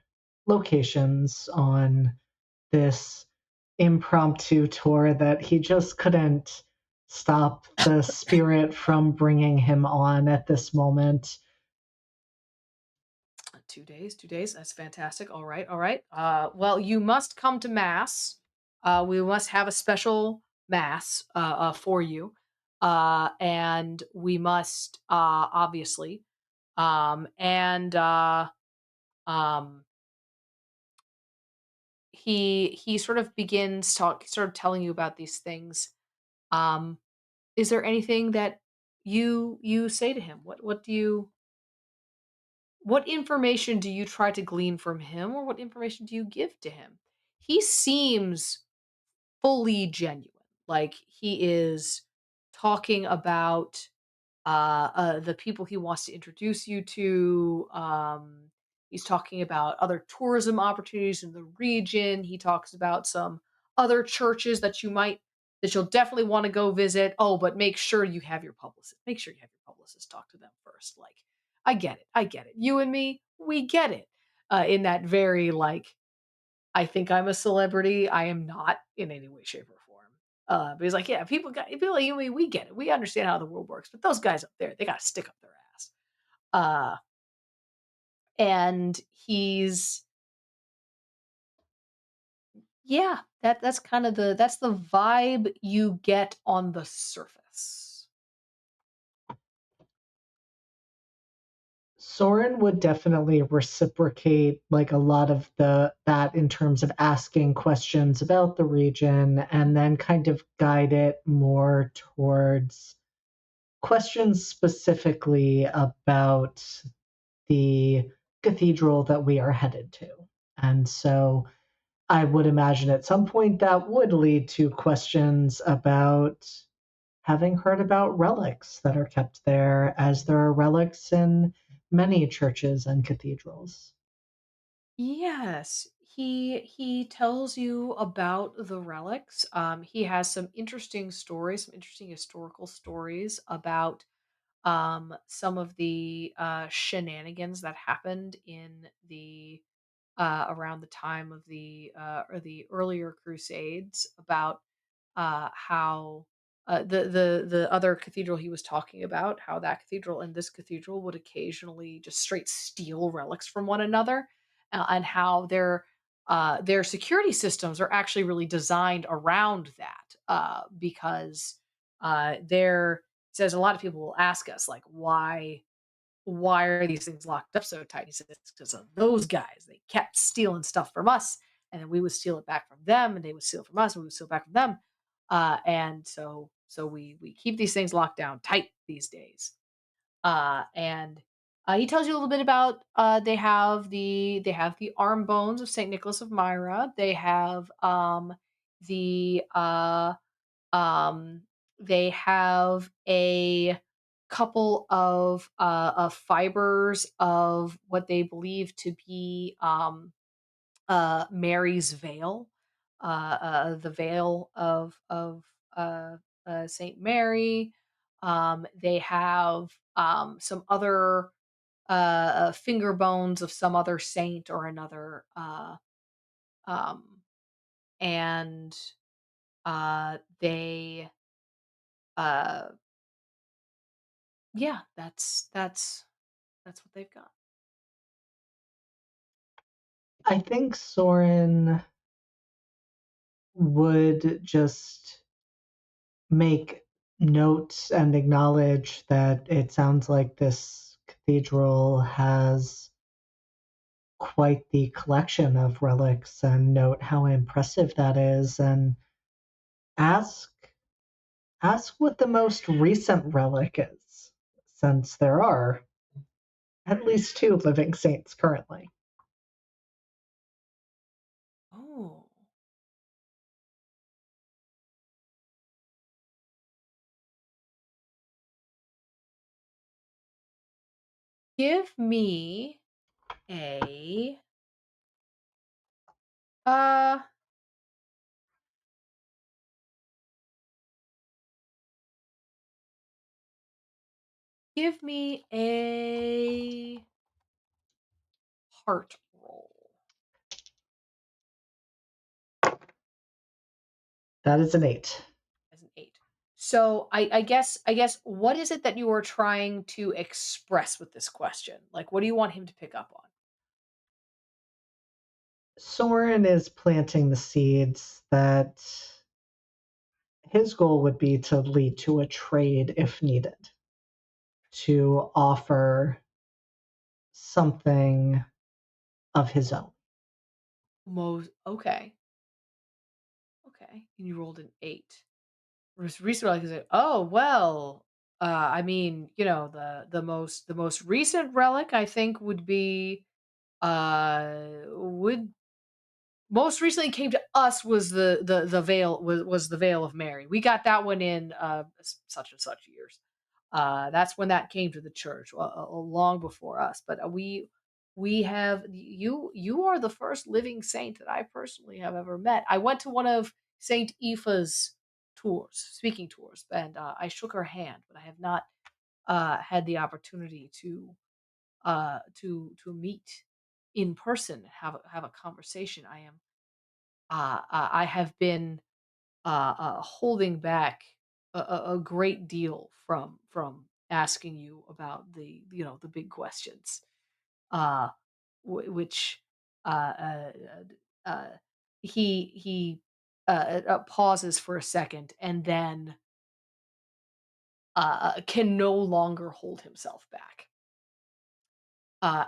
locations on this impromptu tour that he just couldn't stop the spirit from bringing him on at this moment. 2 days, 2 days. That's fantastic. All right, all right. Well, you must come to mass. We must have a special mass for you, and we must obviously, and um, he sort of begins sort of telling you about these things. Um, is there anything that you say to him? What information do you try to glean from him, or what information do you give to him? He seems fully genuine. Like he is talking about the people he wants to introduce you to. He's talking about other tourism opportunities in the region. He talks about some other churches that you'll definitely want to go visit. Oh, but make sure you have your publicist. Make sure you have your publicist talk to them first. Like, I get it. I get it. You and me, we get it. In that very like, I think I'm a celebrity. I am not in any way, shape, or form. But he's like, yeah, people like you and me, we get it. We understand how the world works. But those guys up there, they got to stick up their ass. Uh, and he's yeah, that's the vibe you get on the surface. Soren would definitely reciprocate like a lot of the that in terms of asking questions about the region and then kind of guide it more towards questions specifically about the cathedral that we are headed to. And so I would imagine at some point that would lead to questions about having heard about relics that are kept there, as there are relics in many churches and cathedrals. Yes, he tells you about the relics. He has some interesting stories, some interesting historical stories about some of the shenanigans that happened in the around the time of the earlier Crusades, about how the other cathedral he was talking about, how that cathedral and this cathedral would occasionally just straight steal relics from one another, and how their security systems are actually really designed around that, because there says a lot of people will ask us like, why are these things locked up so tight? He says it's because of those guys. They kept stealing stuff from us, and then we would steal it back from them, and they would steal from us, and we would steal back from them. And so we keep these things locked down tight these days. And he tells you a little bit about they have the arm bones of Saint Nicholas of Myra. They have the um, they have a couple of fibers of what they believe to be Mary's veil, the veil of Saint Mary. They have some other finger bones of some other saint or another, um, and they uh, Yeah, that's what they've got. I think Soren would just make notes and acknowledge that it sounds like this cathedral has quite the collection of relics and note how impressive that is and ask ask what the most recent relic is, since there are at least two living saints currently. Oh. Give me a uh give me a heart roll That is an 8. as an 8. So I guess what is it that you are trying to express with this question? Like what do you want him to pick up on? Soren is planting the seeds that his goal would be to lead to a trade if needed, to offer something of his own. Most okay. Okay. And you rolled an 8. Recently, like, oh well, I mean, the most recent relic I think would be would most recently came to us was the veil was the veil of Mary. We got that one in such and such years. That's when that came to the church, long before us. But we have you are the first living saint that I personally have ever met. I went to one of Saint Aoife's tours, speaking tours, and I shook her hand, but I have not had the opportunity to meet in person, have a conversation. I have been holding back a great deal from asking you about the big questions, uh, which uh, uh, uh, he pauses for a second and then can no longer hold himself back,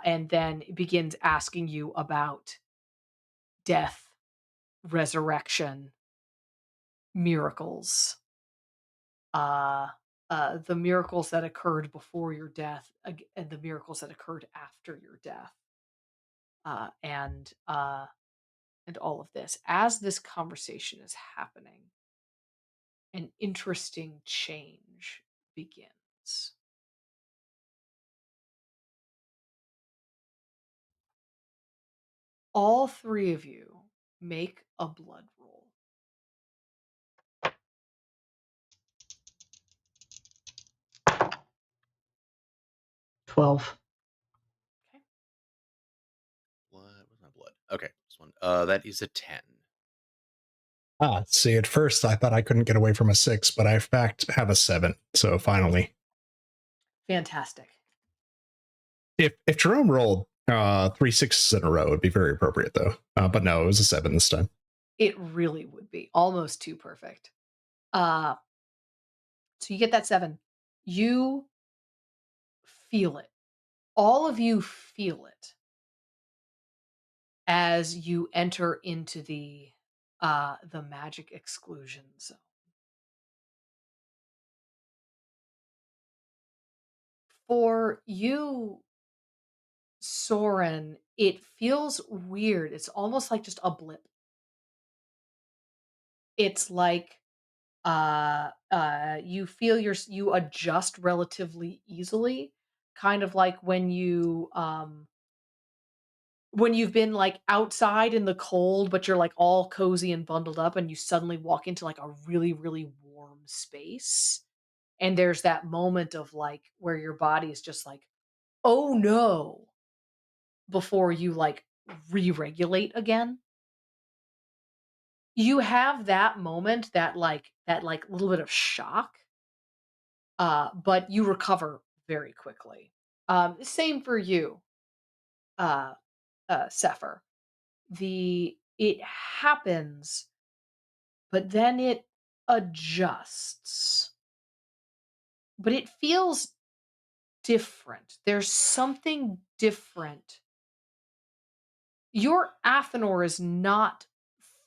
and then begins asking you about death, resurrection, miracles, uh, the miracles that occurred before your death, and the miracles that occurred after your death, uh, and uh, and all of this. As this conversation is happening, an interesting change begins. All three of you make a blood roll. 12. Okay. Blood. Where's my blood? Okay, this one. That is a 10. See, at first I thought I couldn't get away from a 6, but I in fact have a 7. So finally, Fantastic. if Jerome rolled 3 6s in a row, it'd be very appropriate though. But no, it was a 7 this time. It really would be almost too perfect. Uh, so you get that 7. You feel it. All of you feel it as you enter into the magic exclusion zone. For you, Soren, it feels weird. It's almost like just a blip. It's like you feel you adjust relatively easily, kind of like when you've been, like, outside in the cold, but you're, like, all cozy and bundled up, and you suddenly walk into, like, a really, really warm space, and there's that moment of, like, where your body is just like, "Oh, no," before you, like, re-regulate again. You have that moment, that, like, little bit of shock, but you recover very quickly. Same for you, uh, Sefer. It happens, but then it adjusts. But it feels different. There's something different. Your Athanor is not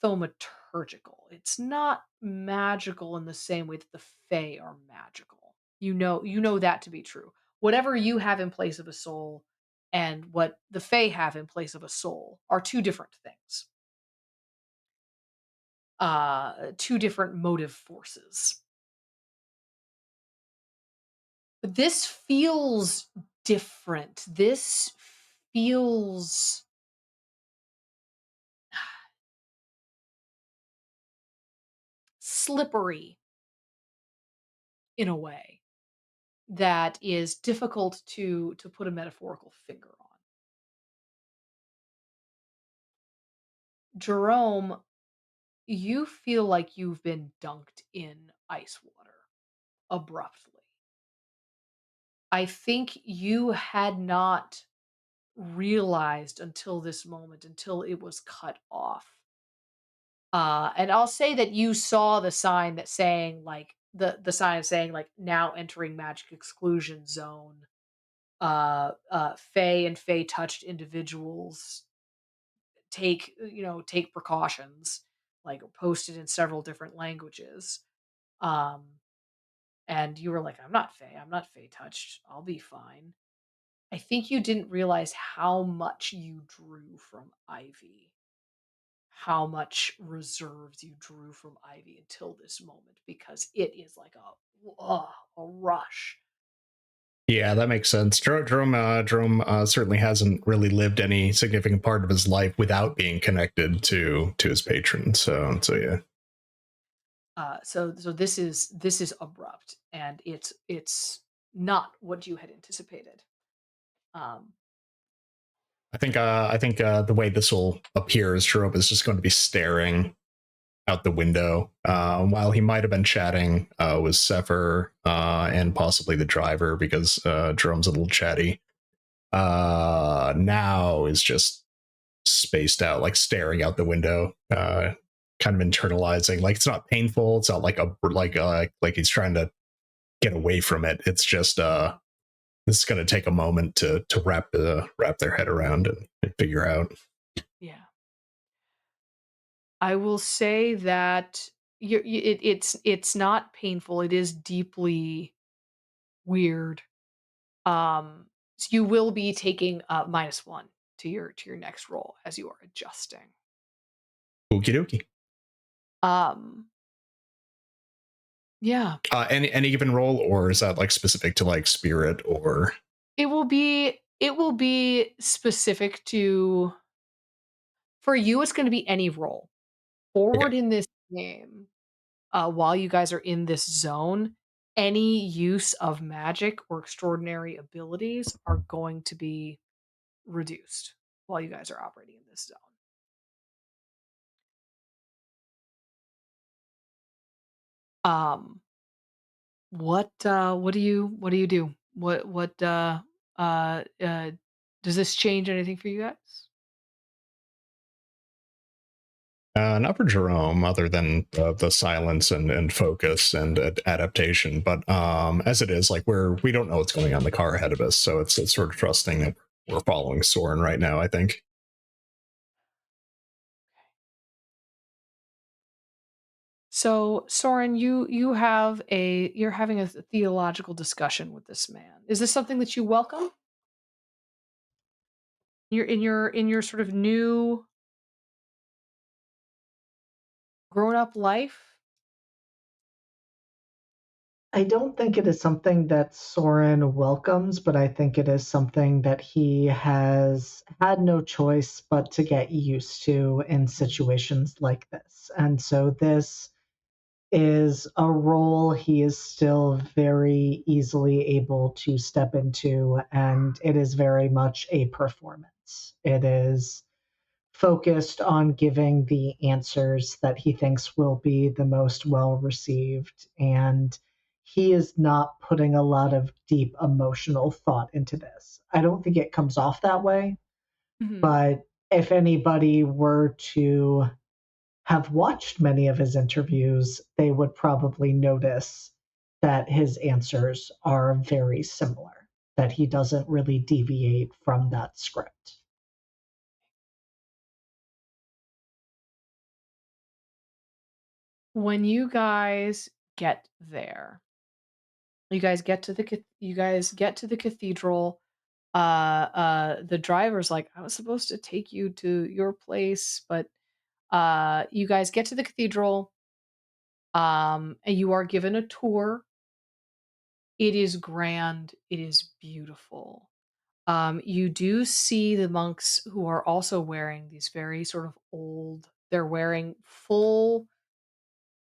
thaumaturgical. It's not magical in the same way that the Fae are magical. You know that to be true. Whatever you have in place of a soul and what the Fae have in place of a soul are two different things. Two different motive forces. But this feels different. This feels slippery in a way that is difficult to put a metaphorical finger on. Jerome, you feel like you've been dunked in ice water abruptly. I think you had not realized until this moment, until it was cut off. And I'll say that you saw the sign that saying like the sign saying like now entering magic exclusion zone. Fey and Fey touched individuals take precautions, like posted in several different languages. Um, and you were like, I'm not Fey touched. I'll be fine. I think you didn't realize how much you drew from Ivy, how much reserves you drew from Ivy until this moment, because it is like a rush. Yeah, that makes sense. Jerome certainly hasn't really lived any significant part of his life without being connected to his patron. So yeah. So this is abrupt, and it's not what you had anticipated. Um, I think the way this will appear is Jerome is just going to be staring out the window while he might have been chatting with Sefer and possibly the driver because Jerome's a little chatty. Now is just spaced out, like staring out the window, kind of internalizing. Like it's not painful. It's not like he's trying to get away from it. It's just this is going to take a moment to wrap their head around and figure out. yeah, I will say that it's not painful. It is deeply weird. So you will be taking -1 to your next roll as you are adjusting. Okie dokie. Um, yeah, Any given role, or is that like specific to like spirit or? it will be specific to for you. It's going to be any role Okay. forward in this game. While you guys are in this zone, any use of magic or extraordinary abilities are going to be reduced while you guys are operating in this zone. Um, what do you do? What does this change anything for you guys? Not for Jerome, other than the silence and focus and adaptation. But as it is, like we don't know what's going on in the car ahead of us, so it's sort of trusting that we're following Soren right now. I think. So, Soren, you're having a theological discussion with this man. Is this something that you welcome? You're in your sort of new grown up life. I don't think it is something that Soren welcomes, but I think it is something that he has had no choice but to get used to in situations like this. And so this is a role he is still very easily able to step into, and it is very much a performance. It is focused on giving the answers that he thinks will be the most well received. And he is not putting a lot of deep emotional thought into this. I don't think it comes off that way, Mhm. but if anybody were to have watched many of his interviews, they would probably notice that his answers are very similar, that he doesn't really deviate from that script. When you guys get there, you guys get to the cathedral. The driver's like, "I was supposed to take you to your place," but you guys get to the cathedral, and you are given a tour. It is grand. It is beautiful. You do see the monks who are also wearing these very sort of old. They're wearing full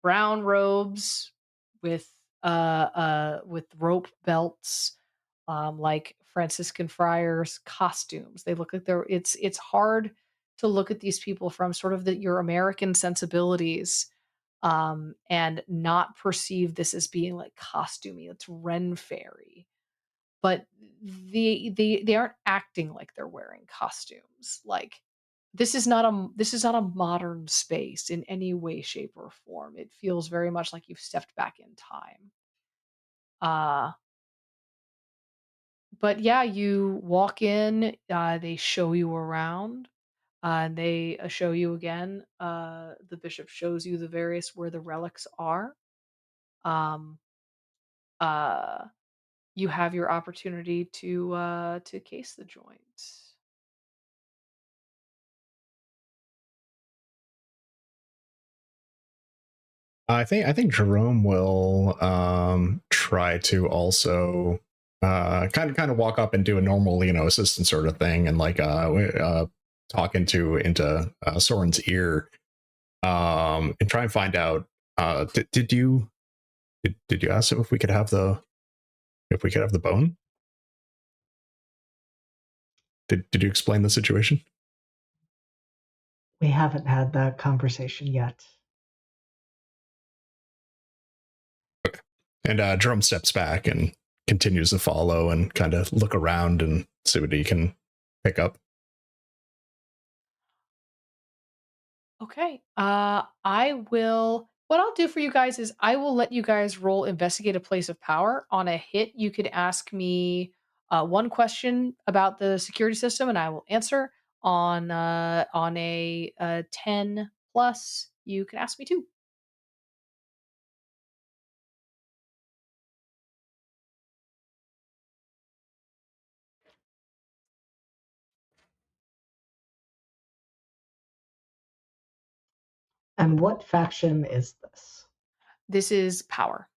brown robes with with rope belts, like Franciscan friars costumes. They look like they're it's hard to look at these people from sort of your American sensibilities, and not perceive this as being like costumey. It's Ren Fairy, but they aren't acting like they're wearing costumes. Like, this is not a modern space in any way, shape, or form. It feels very much like you've stepped back in time. Uh, but yeah, you walk in, they show you around, and they show you again. The bishop shows you the various where the relics are. Um, uh, you have your opportunity to case the joint. I think Jerome will try to also kind of walk up and do a normal assistant sort of thing, and like talk into Soren's ear, and try and find out, did you ask him if we could have the bone? Did you explain the situation? We haven't had that conversation yet. And Jerome steps back and continues to follow and kind of look around and see what he can pick up. Okay. I will. What I'll do for you guys is I will let you guys roll investigate a place of power. On a hit, you could ask me one question about the security system, and I will answer. On a 10 plus, you can ask me two. And what faction is this? This is power.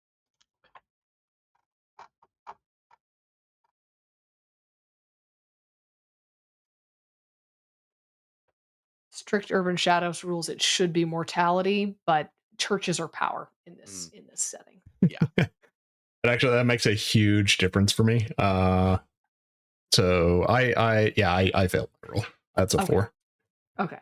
Strict urban shadows rules. It should be mortality, but churches are power Mm, in this setting. yeah. But actually, that makes a huge difference for me. So I failed my roll. That's a Okay. 4. Okay.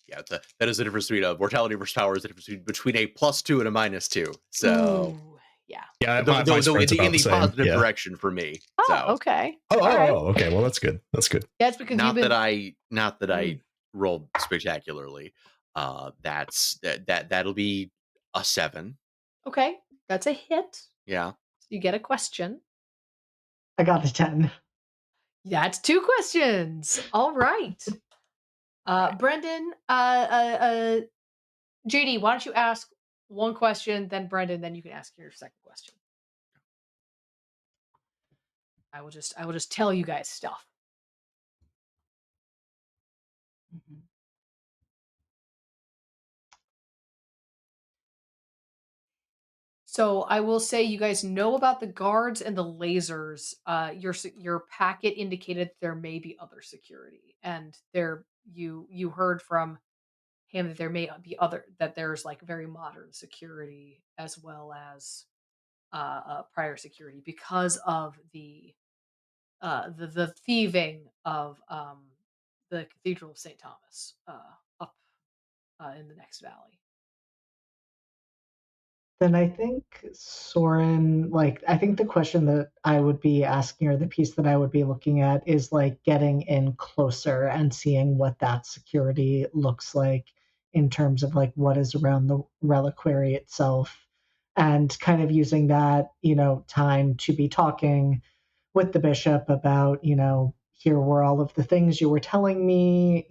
Yeah, that is the difference between mortality versus power is the difference between a +2 and a -2. So, Ooh. Yeah. Yeah, though my in spread's the about the same. positive Yeah. direction for me. Oh, So, okay. Oh, All right. okay. Well, that's good. That's good. Yeah, it's because you've been. not that I Mm, rolled spectacularly. That'll be a 7. okay, that's a hit. Yeah. You get a question. I got a 10. That's two questions. All right. Right. Brendan, JD, why don't you ask one question, then Brendan, then you can ask your second question. I will just tell you guys stuff. Mhm. So I will say you guys know about the guards and the lasers. Your packet indicated there may be other security, and you heard from him that there may be other that there's like very modern security as well as prior security because of the thieving of the Cathedral of St. Thomas up in the next valley. then I think Soren, like, I think the question that I would be asking, or the piece that I would be looking at, is like getting in closer and seeing what that security looks like in terms of like what is around the reliquary itself, and kind of using that, time to be talking with the bishop about, here were all of the things you were telling me,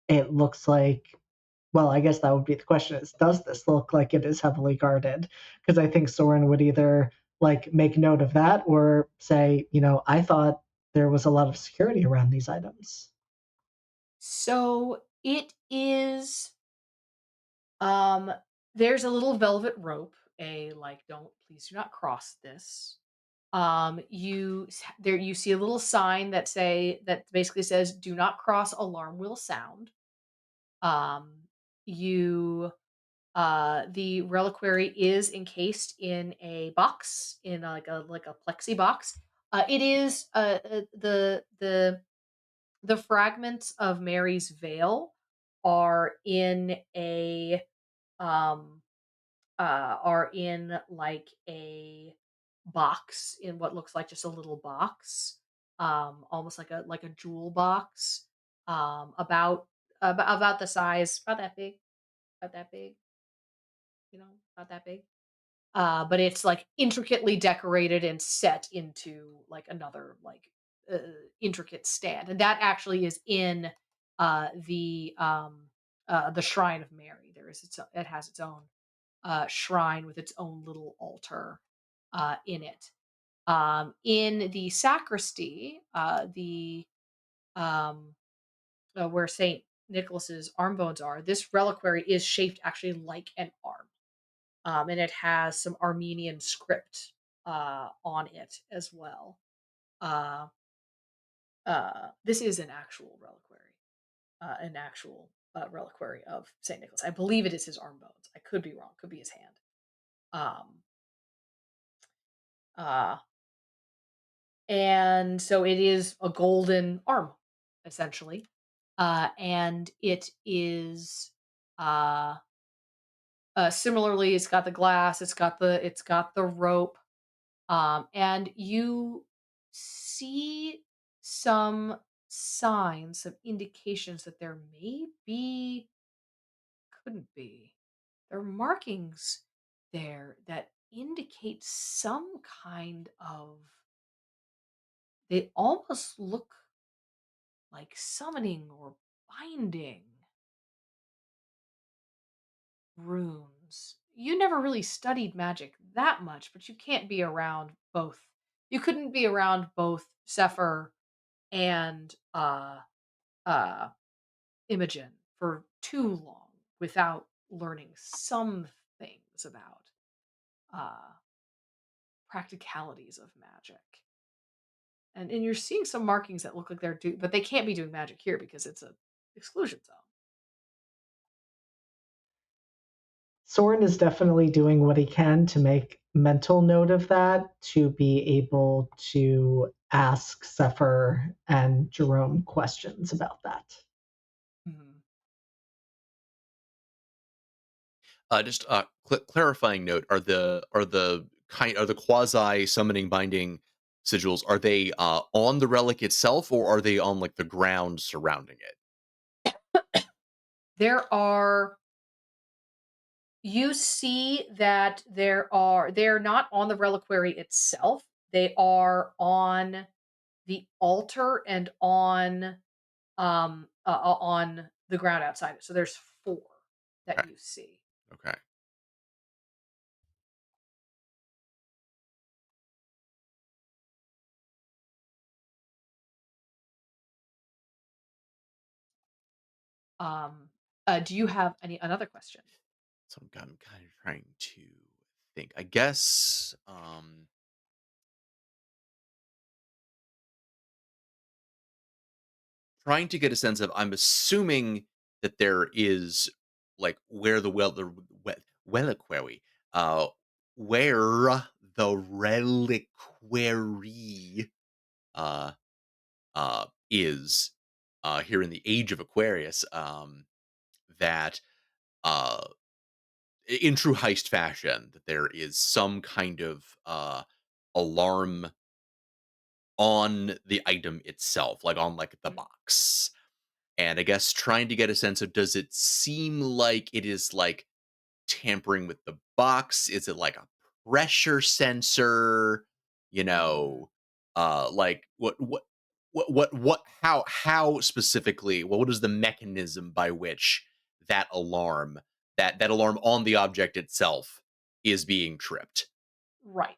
it looks like, well, I guess that would be the question, is does this look like it is heavily guarded? Because I think Soren would either like make note of that or say, I thought there was a lot of security around these items. So it is um there's a little velvet rope, a like don't please do not cross this. There you see a little sign that basically says do not cross, alarm will sound. Um you The reliquary is encased in a box, in like a plexi box. It is the fragments of Mary's veil are in a um are in like a box, in what looks like just a little box, almost like a jewel box, about the size, about that big, about that big. But it's like intricately decorated and set into like another like uh, intricate stand, and that actually is in the shrine of Mary. It has its own shrine with its own little altar in it. In the sacristy, the um, where Saint Nicholas's arm bones are, this reliquary is shaped actually like an arm, and it has some Armenian script on it as well. Uh, this is an actual reliquary of Saint Nicholas. I believe it is his arm bones. I could be wrong. Could be his hand. Um, uh, and so it is a golden arm, essentially, and it is uh, similarly. It's got the glass. It's got the rope. And you see some signs, some indications that there may be, couldn't be, there are markings there that indicate some kind of, they almost look like summoning or binding runes. You never really studied magic that much, but you can't be around both. You couldn't be around both Sefer and uh Imogen for too long without learning some things about uh practicalities of magic. And you're seeing some markings that look like but they can't be doing magic here because it's a exclusion zone. Soren is definitely doing what he can to make mental note of that, to be able to ask Sefer and Jerome questions about that. Mhm. Just clarifying note: are the quasi summoning binding sigils, are they on the relic itself, or are they on like the ground surrounding it? There are You see that they're not on the reliquary itself. They are on the altar and on the ground outside it. So there's 4 that Okay, you see. okay. Um, do you have another question? So I'm kind of trying to think. I guess trying to get a sense of. I'm assuming that there is like where reliquary, uh, where the reliquary uh is here in the age of Aquarius, that uh in true heist fashion, that there is some kind of alarm on the item itself, like on like the Mm. box. And I guess trying to get a sense of, does it seem like it is like tampering with the box? Is it like a pressure sensor? You Mm. know, like how specifically, what is the mechanism by which that alarm, that alarm on the object itself is being tripped? Right.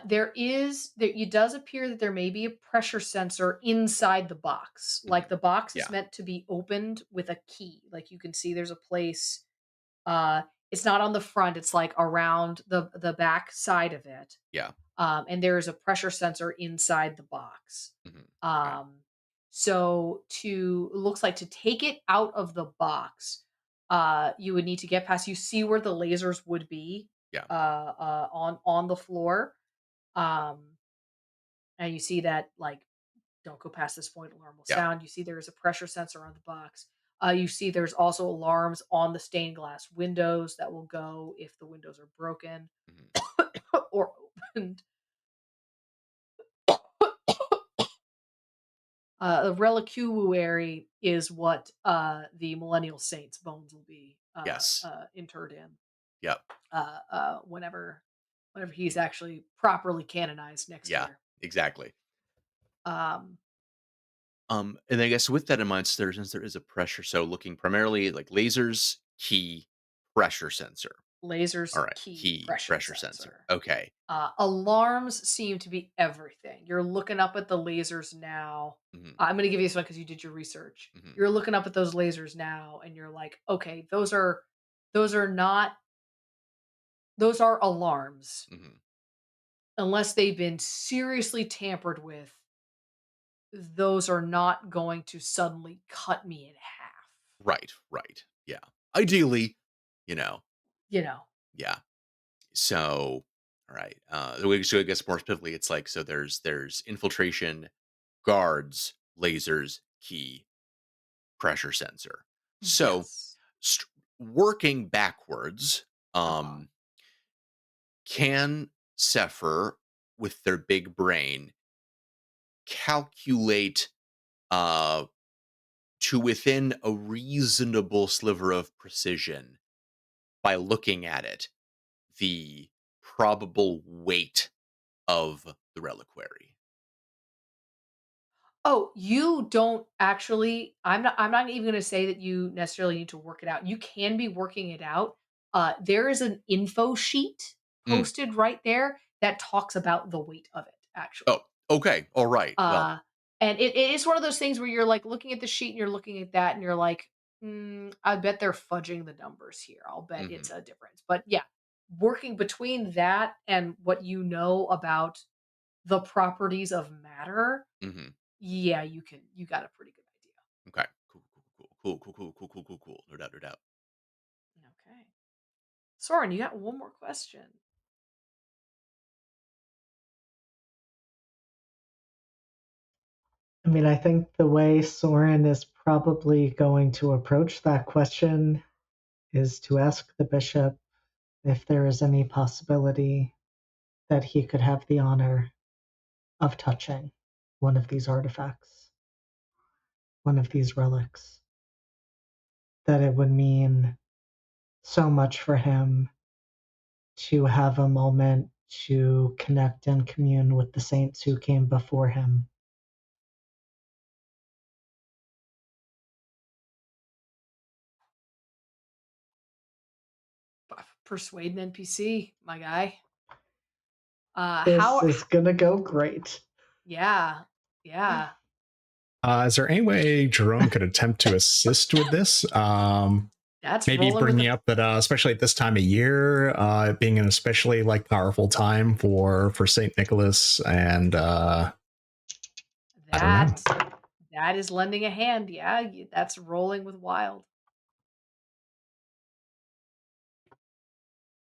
There it does appear that there may be a pressure sensor inside the box. Like Mhm. the box is Yeah. meant to be opened with a key. Like you can see there's a place it's not on the front, it's like around the back side of it. Yeah. And there is a pressure sensor inside the box. Mhm. Okay. Um so to looks like to take it out of the box, you would need to get past you see where the lasers would be Yeah. on the floor. Um, and you see that like don't go past this point, alarm will Yeah. sound. You see there is a pressure sensor on the box. You see there's also alarms on the stained glass windows that will go if the windows are broken Mhm. or opened. The reliquary is what the millennial saint's bones will be Yes. interred in Yep. whenever he's actually properly canonized next Yeah. year. Exactly. Um, And I guess with that in mind, so since there is a pressure, so looking primarily like lasers, key, pressure sensor. lasers, All right, key, key, pressure pressure sensor. sensor. Okay. Alarms seem to be everything. You're looking up at the lasers now. Hmm. I'm going to give you this one because you did your research. Hmm. You're looking up at those lasers now, and you're like, okay, those are not those are alarms Hmm. unless they've been seriously tampered with. Those are not going to suddenly cut me in half. Right. Right. Yeah. Ideally, you know. You know, Yeah. So, all right. So I guess more specifically, it's like, so there's infiltration, guards, lasers, key, pressure sensor. So yes. working backwards, Uh huh. um, can Sefer, with their big brain, calculate uh, to within a reasonable sliver of precision by looking at it the probable weight of the reliquary? Oh, you don't actually I'm not even gonna say that you necessarily need to work it out. You can be working it out. There is an info sheet Mm. posted right there that talks about the weight of it, Oh, actually. okay. All right. Well, Uh, and it is one of those things where you're, like, looking at the sheet and you're looking at that and you're like, I bet they're fudging the numbers here. I'll bet it's mhm, a difference." But, yeah, working between that and what you know about the properties of matter, mhm. yeah, you got a pretty good idea. Okay. Cool. Cool. Cool. Cool. Cool. Cool. Cool. Cool. Cool. No doubt. No doubt. Okay. Soren, you got one more question. I mean, I think the way Soren is probably going to approach that question is to ask the bishop if there is any possibility that he could have the honor of touching one of these artifacts, one of these relics, that it would mean so much for him to have a moment to connect and commune with the saints who came before him. Persuade an NPC, my guy. This How is gonna go great. yeah. Yeah. Is there any way Jerome could attempt to assist with this? That's Maybe rolling with bringing the up that, especially at this time of year, being an especially like powerful time for Saint Nicholas, and I don't know. that that is lending a hand. Yeah, that's rolling with wild.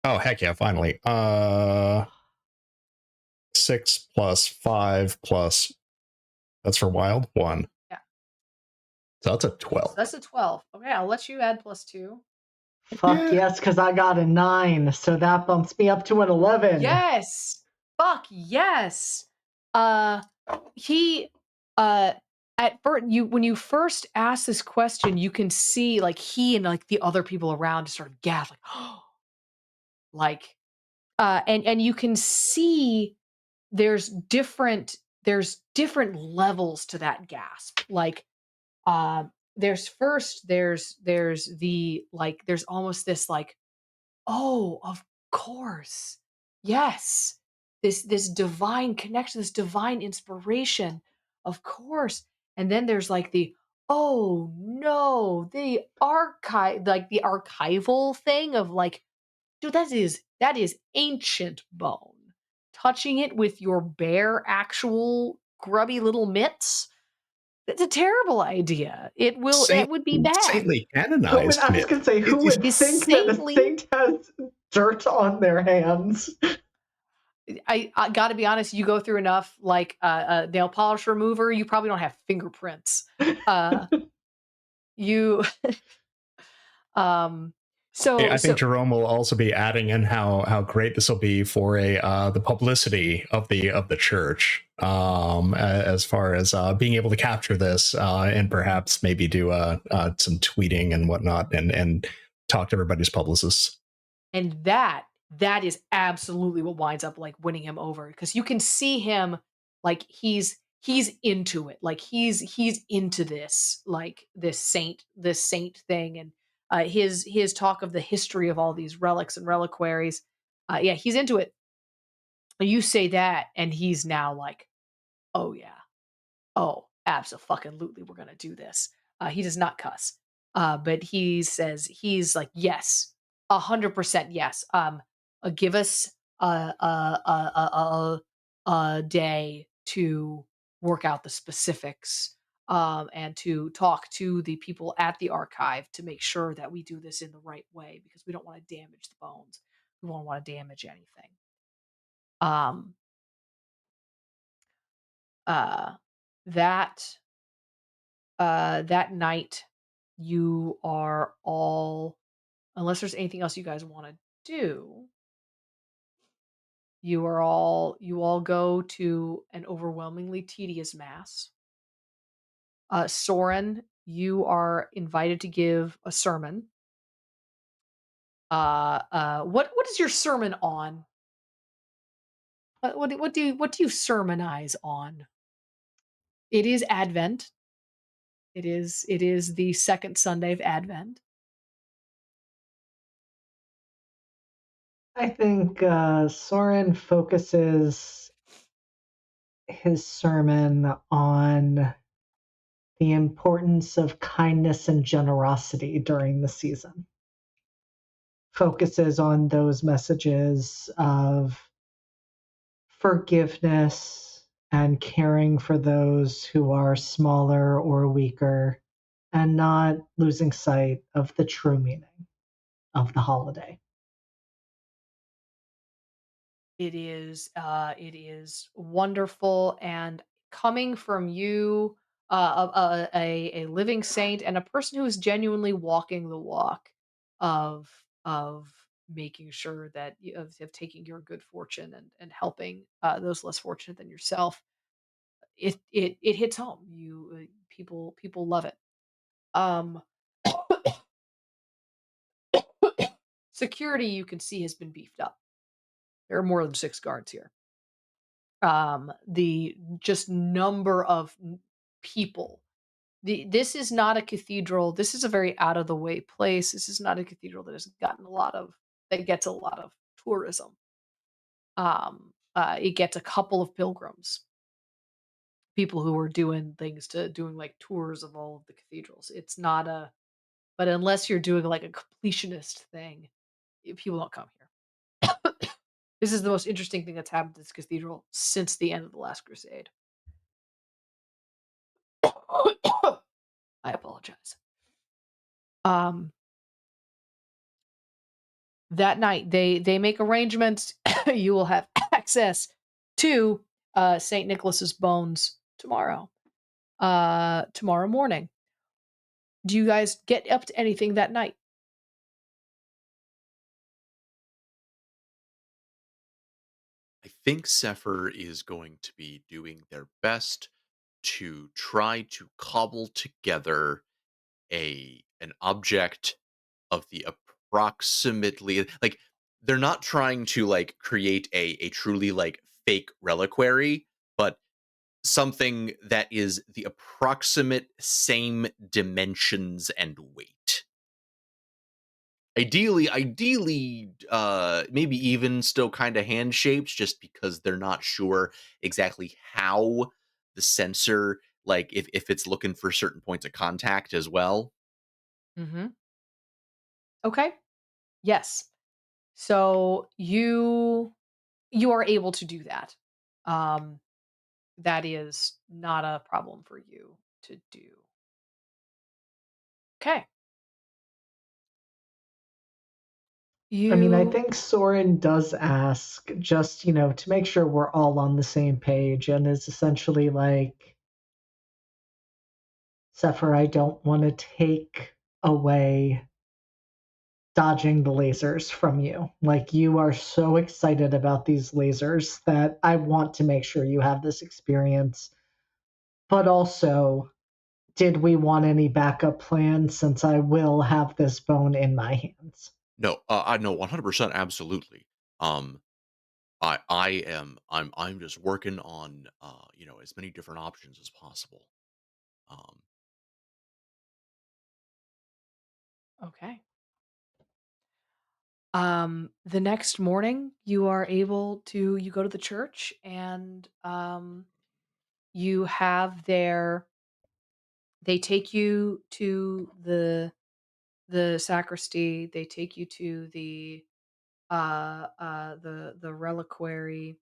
Oh heck yeah! Finally, 6 + 5 plus, that's for wild 1, Yeah. so that's a So 12. that's a 12. Okay, I'll let you add +2. Fuck yes, because I got a 9, so that bumps me up to an 11. Yes. Fuck yes. He at first when you first ask this question, you can see like he and like the other people around just sort of gasp like and you can see there's different levels to that gasp. Like there's almost this like, oh, of course. Yes. This divine connection, this divine inspiration. Of course. And then there's like the, oh no, the archive, like the archival thing of like, dude, that is ancient bone. Touching it with your bare actual grubby little mitts. That's a terrible idea. Saint, It would be bad. saintly I canonized was myth. going to say, who would Is think that a saintly. saint has dirt on their hands? I got to be honest. You go through enough like nail polish remover, you probably don't have fingerprints. You um. So I think so Jerome will also be adding in how great this will be for the publicity of the church, as far as being able to capture this and perhaps maybe do some tweeting and whatnot and talk to everybody's publicists. and that is absolutely what winds up like winning him over because you can see him like he's into it, like he's into this like this saint thing, and his talk of the history of all these relics and reliquaries. Yeah, he's into it. You say that and he's now like, oh yeah, oh, absolutely, we're gonna do this. He does not cuss, but he says he's like, yes, 100% yes. Give us a day to work out the specifics, and to talk to the people at the archive to make sure that we do this in the right way because we don't want to damage the bones. We won't want to damage anything. Um, uh, that that night you are all, unless there's anything else you guys want to do, you all go to an overwhelmingly tedious mass. Soren, you are invited to give a sermon. What is your sermon on? What do you sermonize on? It is Advent. It is the second Sunday of Advent. I think Soren focuses his sermon on the importance of kindness and generosity during the season. Focuses on those messages of forgiveness and caring for those who are smaller or weaker, and not losing sight of the true meaning of the holiday. It is wonderful, and coming from you, a living saint and a person who is genuinely walking the walk of making sure that of taking your good fortune and helping those less fortunate than yourself. It hits home. People love it. Um, security, you can see, has been beefed up. There are more than 6 guards here. The just number of people. This is not a cathedral. This is a very out of the way place. This is not a cathedral that gets a lot of tourism. It gets a couple of pilgrims, people who are doing like tours of all of the cathedrals. It's not a But unless you're doing like a completionist thing, people don't come here. This is the most interesting thing that's happened to this cathedral since the end of the last crusade. I apologize. Um, that night they make arrangements. You will have access to Saint Nicholas's bones tomorrow morning. Do you guys get up to anything that night? think Sefer is going to be doing their best to try to cobble together an object of the approximately like they're not trying to like create a truly like fake reliquary, but something that is the approximate same dimensions and weight. Ideally, maybe even still kind of hand shaped, just because they're not sure exactly how the sensor, like if it's looking for certain points of contact as well. Mhm. Okay. Yes. So you are able to do that. Um, that is not a problem for you to do. Okay. I mean, I You think Soren does ask just, to make sure we're all on the same page and is essentially like, Sefer, I don't want to take away dodging the lasers from you. Like, you are so excited about these lasers that I want to make sure you have this experience. But also, did we want any backup plans since I will have this bone in my hands? No, I know 100% absolutely. Um, I'm just working on as many different options as possible. Um, okay. The next morning, you are able to you go to the church and you have their they take you to the sacristy, they take you to the reliquary.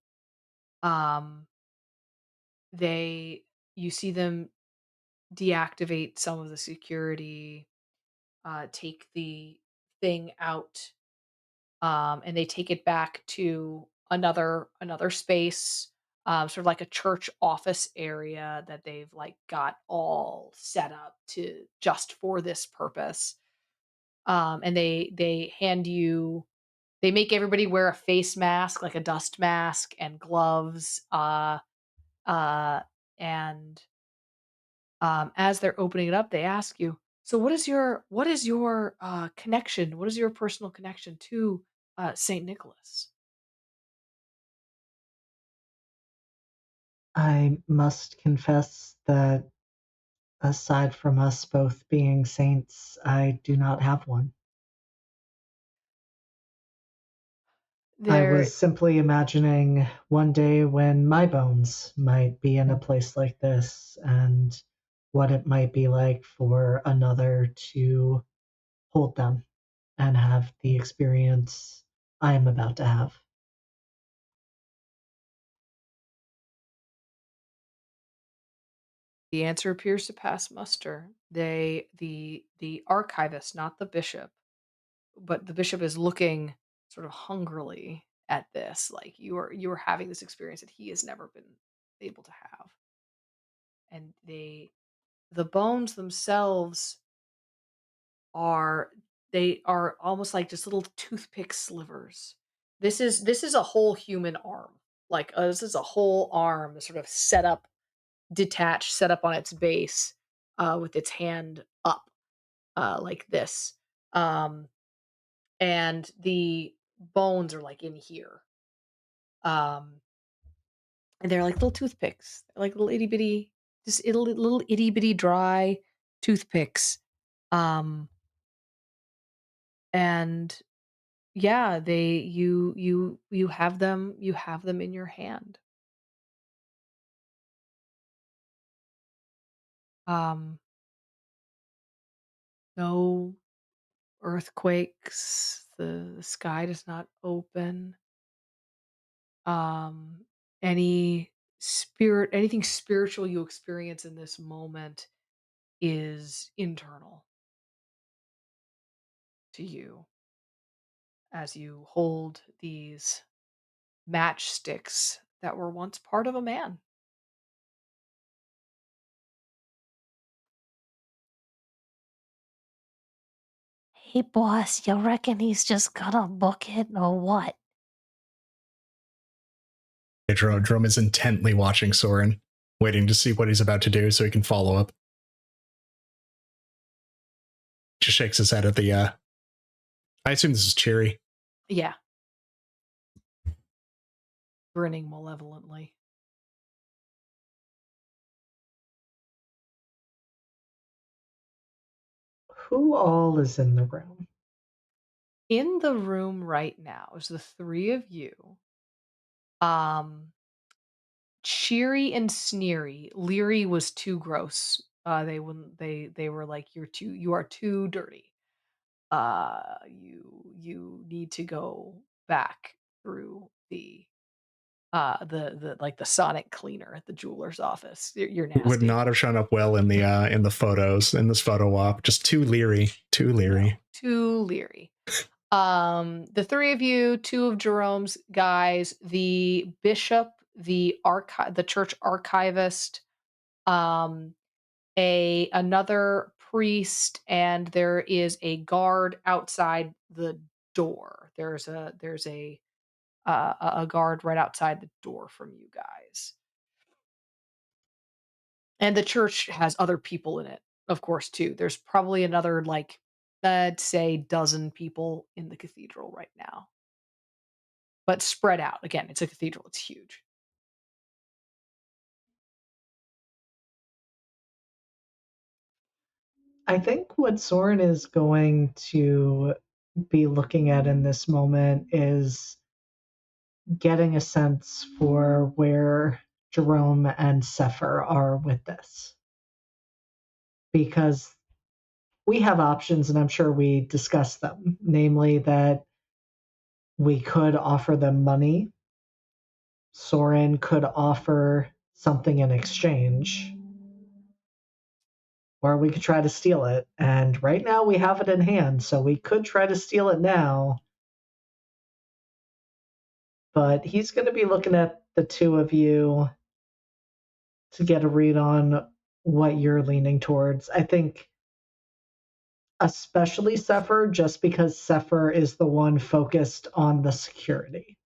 Um they you see them deactivate some of the security, take the thing out, and they take it back to another space, sort of like a church office area that they've like got all set up to just for this purpose. And they make everybody wear a face mask, like a dust mask and gloves. Uh, and as they're opening it up, they ask you, "So, what is your connection? What is your personal connection to Saint Nicholas?" I must confess that aside from us both being saints, I do not have one. I There, was simply imagining one day when my bones might be in a place like this and what it might be like for another to hold them and have the experience I am about to have. the answer appears to pass muster. The archivist, not the bishop, but the bishop is looking sort of hungrily at this, like you are having this experience that he has never been able to have, and the bones themselves are they are almost like just little toothpick slivers. This is a whole human arm. Like, this is a whole arm sort of set up, detached, set up on its base, with its hand up, like this. Um, and the bones are like in here. Um, and they're like little toothpicks. They're like little itty bitty, just little itty bitty dry toothpicks. Um, and Yeah, you have them in your hand. Um, no earthquakes, the sky does not open. Um, anything spiritual you experience in this moment is internal to you as you hold these matchsticks that were once part of a man. Hey, boss, you reckon he's just gonna book it or what? Jerome is intently watching Soren, waiting to see what he's about to do so he can follow up. Just shakes his head at the I assume this is Cheery. Yeah. Grinning malevolently. Who all is in the room? In the room right now is the three of you. Um, Cheery and Sneery. Leery was too gross. They wouldn't. They were like, You are too dirty. You need to go back through the like the sonic cleaner at the jeweler's office. You're Would nasty. not have shown up well in the photos in this photo op. Just too leery. Too leery. No, too leery. The three of you, two of Jerome's guys, the bishop, the church archivist, um, another priest, and there is a guard outside the door. There's a guard right outside the door from you guys. And the church has other people in it, of course, too. There's probably another, like, I'd say dozen people in the cathedral right now, but spread out. Again, it's a cathedral, it's huge. I think what Soren is going to be looking at in this moment is getting a sense for where Jerome and Sefer are with this. Because we have options, and I'm sure we discussed them, namely that we could offer them money. Soren could offer something in exchange, or we could try to steal it. And right now we have it in hand, so we could try to steal it now. But he's going to be looking at the two of you to get a read on what you're leaning towards. I think especially Sefer, just because Sefer is the one focused on the security.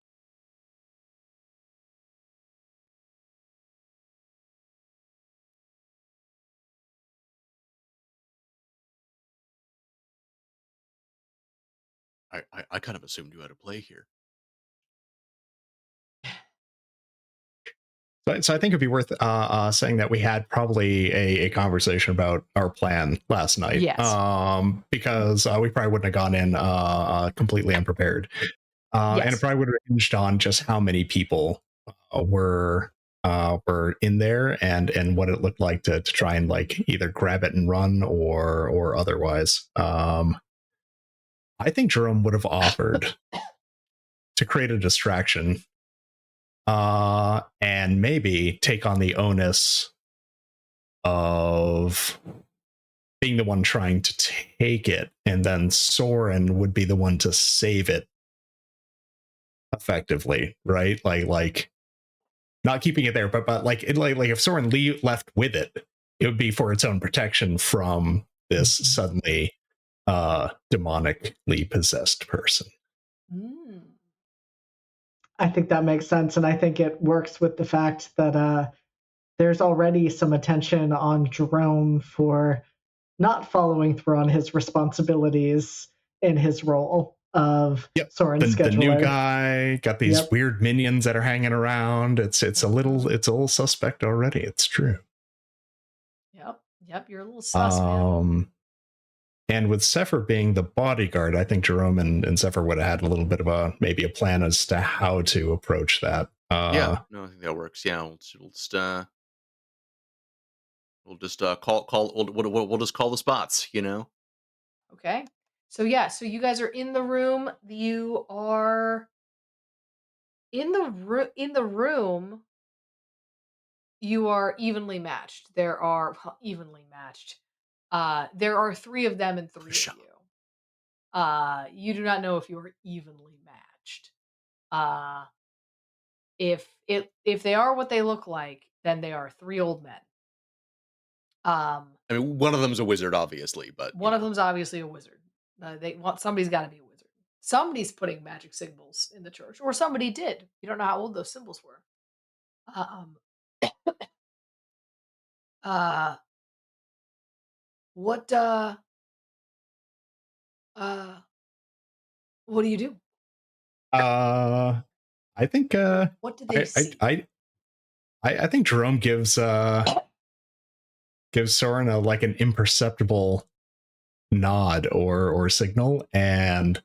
I kind of assumed you had a play here. So I think it'd be worth saying that we had probably a conversation about our plan last night. Yes. Because we probably wouldn't have gone in completely unprepared. And it Yes. probably would have hinged on just how many people were in there and what it looked like to try and like either grab it and run or otherwise. I think Jerome would have offered to create a distraction and maybe take on the onus of being the one trying to take it, and then Soren would be the one to save it effectively, right? Like not keeping it there, but like if Soren left with it, it would be for its own protection from this suddenly demonically possessed person. Mm. I think that makes sense, and I think it works with the fact that there's already some attention on Jerome for not following through on his responsibilities in his role of Soren scheduler. The new guy got these weird minions that are hanging around. It's a little suspect already. It's true. Yep. You're a little sus, man. And with Sefer being the bodyguard, I think Jerome and Sefer would have had a little bit of maybe a plan as to how to approach that. Yeah, no, I think that works. Yeah, we'll just we'll just call the spots, you know. Okay. So you guys are in the room. You are in the room. You are evenly matched. Evenly matched. There are three of them and three of you. You do not know if you are evenly matched. If they are what they look like, then they are three old men. I mean, one of them's a wizard, obviously, but one of them's obviously a wizard. Somebody's got to be a wizard. Somebody's putting magic symbols in the church, or somebody did. You don't know how old those symbols were. Um, uh, what, uh, what do you do? Uh, I think What do they see? I think Jerome gives Soren a like an imperceptible nod or signal, and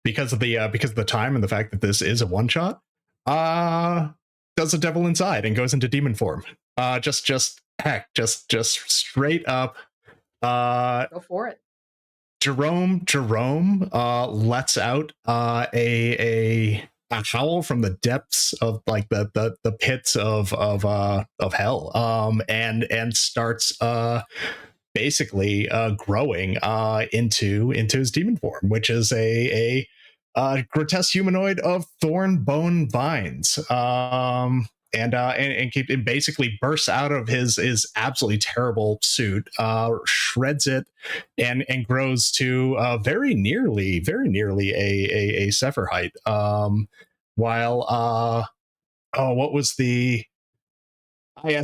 because of the time and the fact that this is a one shot, does a devil inside and goes into demon form. Just heck, just straight up. Go for it. Jerome lets out a howl from the depths of like the pits of hell, and starts basically growing into his demon form, which is a grotesque humanoid of thorn bone vines. And basically bursts out of his absolutely terrible suit, shreds it, and grows to very nearly a Sefer height. While oh, what was the yeah,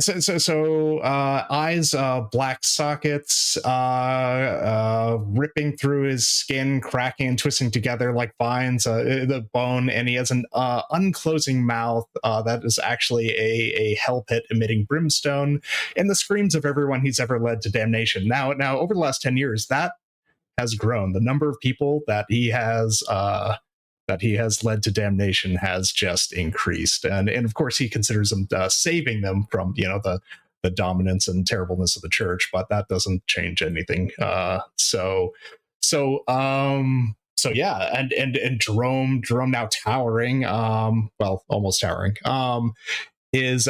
eyes, black sockets, ripping through his skin, cracking and twisting together like vines, the bone, and he has an unclosing mouth that is actually a hell pit emitting brimstone, and the screams of everyone he's ever led to damnation. Now, over the last 10 years, that has grown. The number of people that he has led to damnation has just increased, and of course he considers them saving them from the dominance and terribleness of the church, but that doesn't change anything. So yeah, and Jerome now towering, well, almost towering, is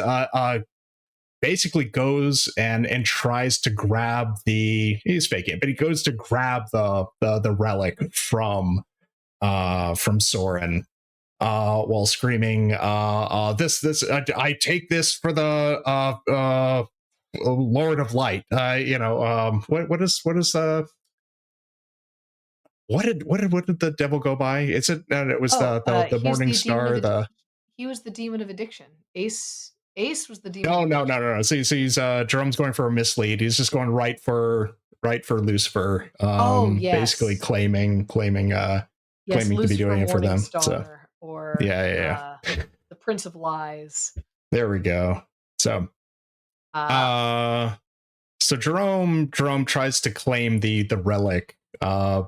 basically goes and tries to grab he's faking it, but he goes to grab the relic from Soren, while screaming, I take this for the Lord of Light. What did the devil go by? It was Oh, the he's Morning the demon of Star. The he was the demon of addiction. Ace was the demon no of no addiction. no no no. So he's Jerome's going for a mislead. He's just going right for Lucifer. Oh, Basically yes. Yes, claiming to be Lucifer doing it for them. So Morningstar or, yeah. the Prince of Lies. There we go. So Uh, uh so Jerome tries to claim the relic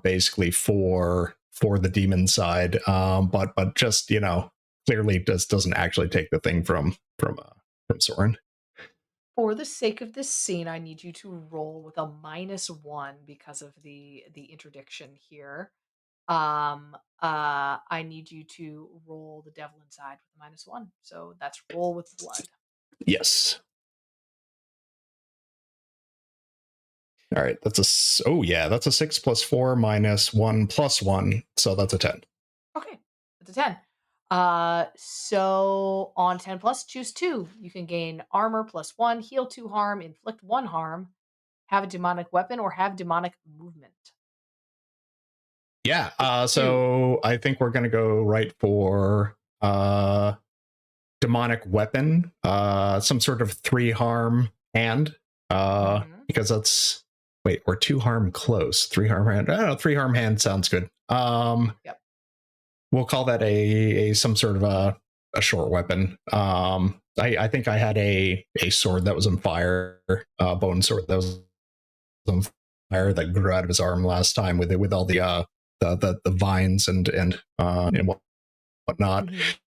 basically for the demon side, but just clearly doesn't actually take the thing from Soren. for the sake of this scene, I need you to roll with a -1 because of the interdiction here. I need you to roll the devil inside with a -1. So that's roll with blood. Yes. All right, oh yeah, that's a 6 plus 4 minus 1 plus 1, so that's a 10. Okay, that's a 10. So on 10 plus, choose 2. You can gain armor +1, heal 2 harm, inflict 1 harm, have a demonic weapon, or have demonic movement. Yeah, Pick 2. so I think we're gonna go right for demonic weapon, some sort of 3 harm hand, Mhm. because that's wait, or 2 harm close, 3 harm hand. I don't know, 3 harm hand sounds good. Yep. We'll call that a some sort of a short weapon. I think I had a sword that was on fire, bone sword that was on fire that grew out of his arm last time with all the vines and whatnot. Mhm.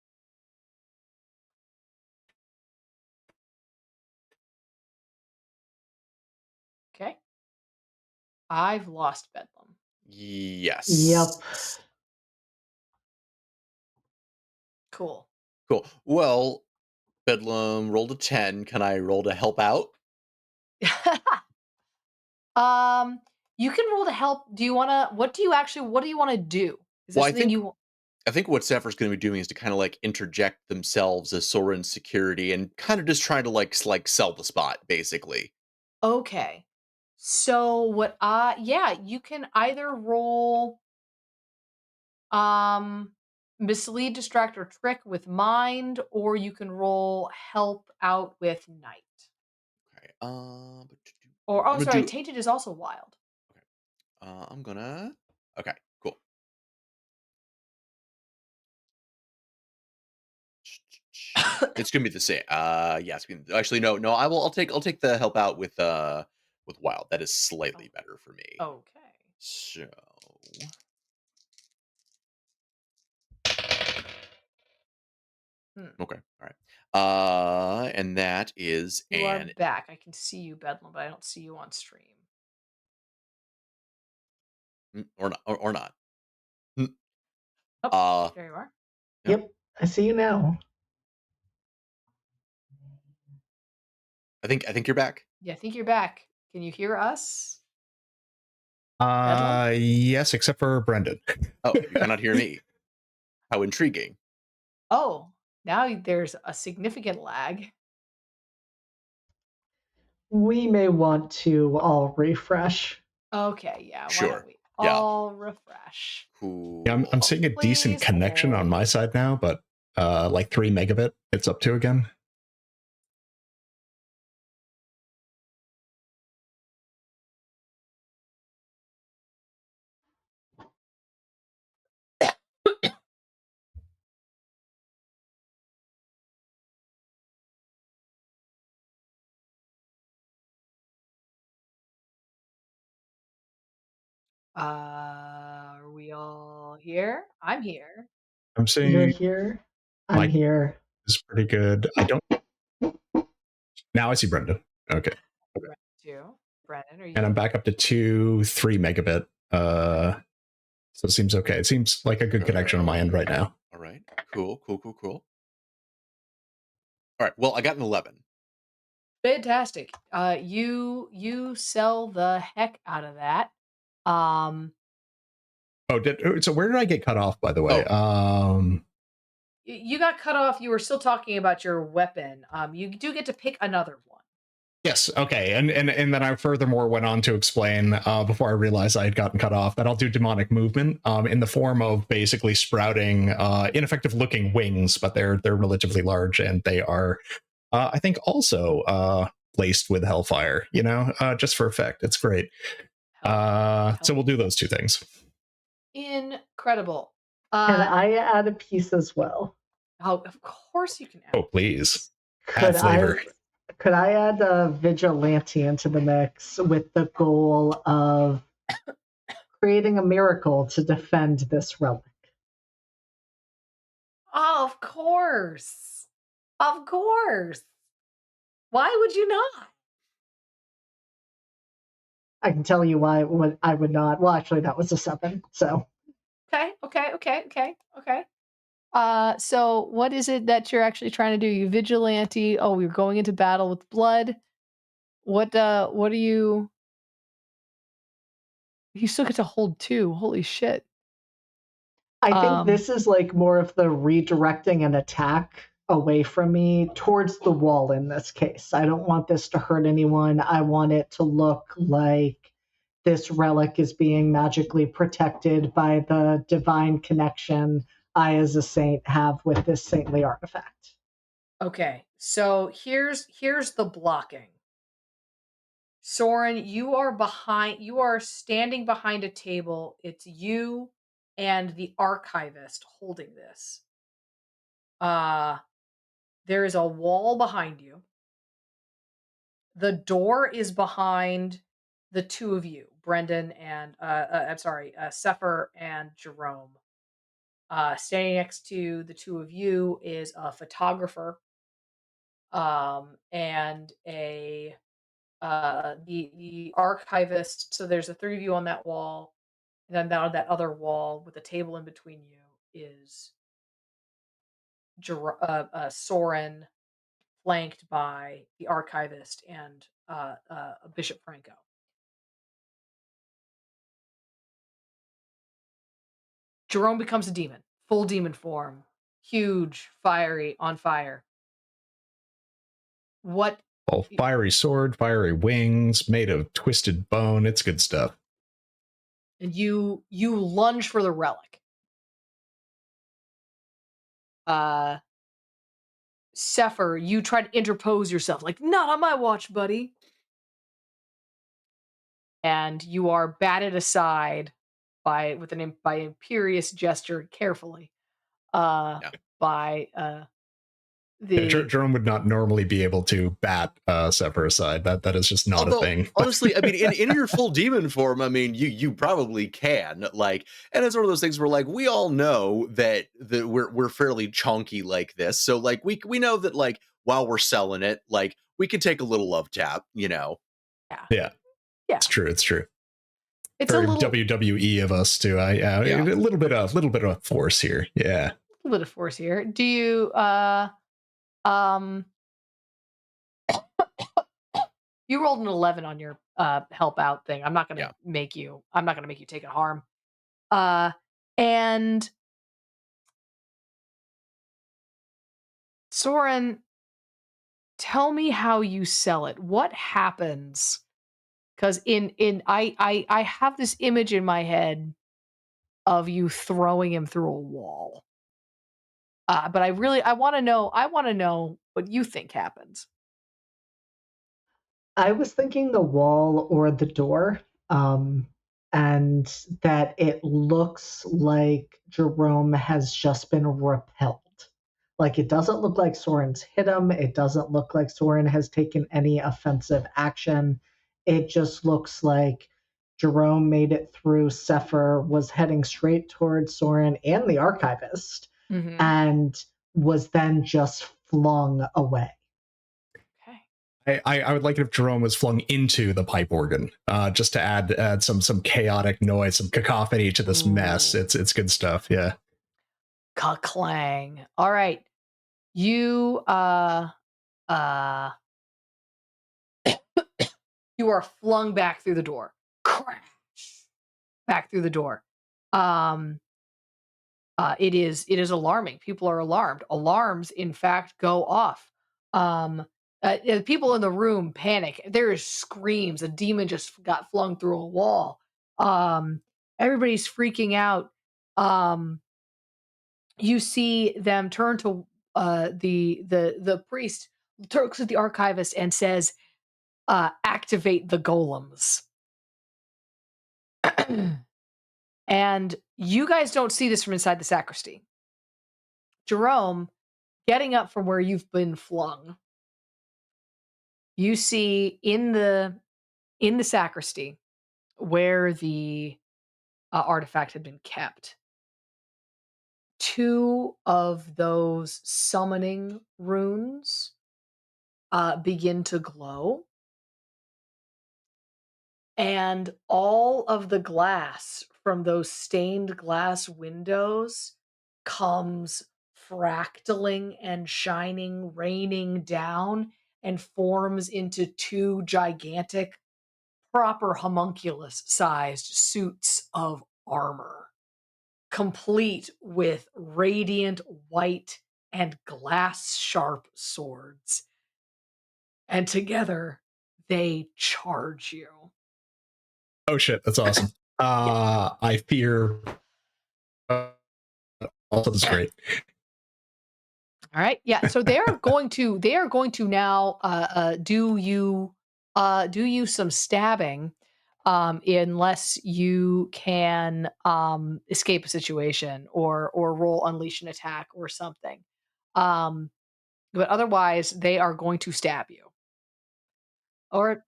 Okay. I've lost Bedlam. Yes. Yep. Cool. Cool. Well, Bedlam rolled a 10. Can I roll to help out? Um, you can roll to help. Do you wanna what do you wanna do? Is there Well, something you I think what Zephyr's going to be doing is to kind of like interject themselves as Soren's security and kind of just trying to like sell the spot, basically. Okay. So what yeah, you can either roll um mislead, distract, or trick with mind, or you can roll help out with night. Okay. Or I'm oh, gonna sorry, do. tainted is also wild. Okay. I'm gonna. Okay. Cool. It's gonna be the same. Yeah. Actually, no, no. I'll take the help out with wild. That is slightly better for me. Okay. So. Hmm. Okay. All right. And that is You are back. I can see you, Bedlam, but I don't see you on stream. or not or not. Mm, Oh, Uh. there you are. Yeah. Yep, I see you now. I think you're back. Yeah, I think you're back. Can you hear us? Bedlam? Yes, except for Brendan. Oh, you cannot hear me. How intriguing. Oh, now there's a significant lag. We may want to all refresh. Okay, yeah. Why don't Sure. we Yeah. all refresh? Yeah, I'm Cool. seeing a decent Please connection on hold. my side now, but like 3 megabit it's up to again. Are we all here? I'm here. I'm You're seeing here. I'm my here. is pretty good. I don't now I see Brendan. Okay. Brent too. Brennan, are And I'm you? back up to 3 megabit. So it seems okay. It seems like a good connection on my end right now. All right. Cool. All right. Well, I got an 11. Fantastic. You sell the heck out of that. Um Oh, so where did I get cut off, by the way? Oh. you got cut off. You were still talking about your weapon. You do get to pick another one. Yes, okay. And then I furthermore went on to explain, before I realized I had gotten cut off, that I'll do demonic movement in the form of basically sprouting ineffective looking wings, but they're relatively large, and they are I think also laced with hellfire, just for effect. It's great. So we'll do those two things. Incredible. Can I add a piece as well? Oh, of course you can add. Oh, please. Could Add flavor. could I add a vigilante into the mix with the goal of creating a miracle to defend this relic? Oh, of course. Of course. Why would you not? I can tell you why I would not. Well, actually, that was a 7. So Okay. So what is it that you're actually trying to do? You vigilante. Oh, we're going into battle with blood. What are you still get to hold 2. Holy shit. I think this is like more of the redirecting an attack away from me towards the wall in this case. I don't want this to hurt anyone. I want it to look like this relic is being magically protected by the divine connection I, as a saint, have with this saintly artifact. Okay. So here's the blocking. Soren, you are standing behind a table. It's you and the archivist holding this. Uh there is a wall behind you. The door is behind the two of you, Brendan and I'm sorry, Sefer and Jerome. Standing next to the two of you is a photographer, and a the archivist. So there's the three of you on that wall, and then on that other wall with a table in between you is Soren, flanked by the archivist and Bishop Franco. Jerome becomes a demon, full demon form, huge, fiery, on fire. What? Oh, fiery sword, fiery wings, made of twisted bone. It's good stuff. And you lunge for the relic. uh Sefer, you try to interpose yourself, like, not on my watch, buddy. And you are batted aside by imperious gesture, carefully, uh, Yeah. by Yeah, the Jerome would not normally be able to bat Sever aside. That is just not a Although, thing. honestly, I mean, in your full demon form, I mean, you probably can. Like, and it's one of those things where, like, we all know that we're fairly chonky like this, so like we know that, like, while we're selling it, like, we can take a little love tap, you know. yeah, Yeah, yeah. it's true. It's true. It's a Very little WWE of us too. A Yeah. little bit of force here. Yeah. bit of force here. Do you um you rolled an 11 on your help out thing. Yeah. I'm not gonna make you take a harm. Uh and Soren, tell me how you sell it. What happens? Because in I have this image in my head of you throwing him through a wall. But I wanna know what you think happens. I was thinking the wall or the door, and that it looks like Jerome has just been repelled. Like, it doesn't look like Soren's hit him. It doesn't look like Soren has taken any offensive action. It just looks like Jerome made it through Sefer, was heading straight towards Soren and the archivist, Mhm. and was then just flung away. Okay. I would like it if Jerome was flung into the pipe organ, just to add some chaotic noise, some cacophony to this mess. Ooh. It's good stuff. Yeah. Ka-clang. Alright. You, uh you are flung back through the door. Crash! Back through the door. Um, it is alarming. People are alarmed. Alarms, in fact, go off. Um, people in the room panic. There is screams. A demon just got flung through a wall. Um, everybody's freaking out. Um, you see them turn to the priest, looks at the archivist, and says, "Activate the golems." And you guys don't see this from inside the sacristy. Jerome, getting up from where you've been flung, you see in the sacristy where the artifact had been kept, two of those summoning runes begin to glow, and all of the glass from those stained glass windows comes fractaling and shining, raining down, and forms into two gigantic, proper homunculus sized suits of armor, complete with radiant white and glass sharp swords. And together they charge you. Oh shit, that's awesome. I fear. Also, this is great. All right. Yeah. So they are going to now do you some stabbing, unless you can escape a situation or roll unleash an attack or something. Um, but otherwise, they are going to stab you. Or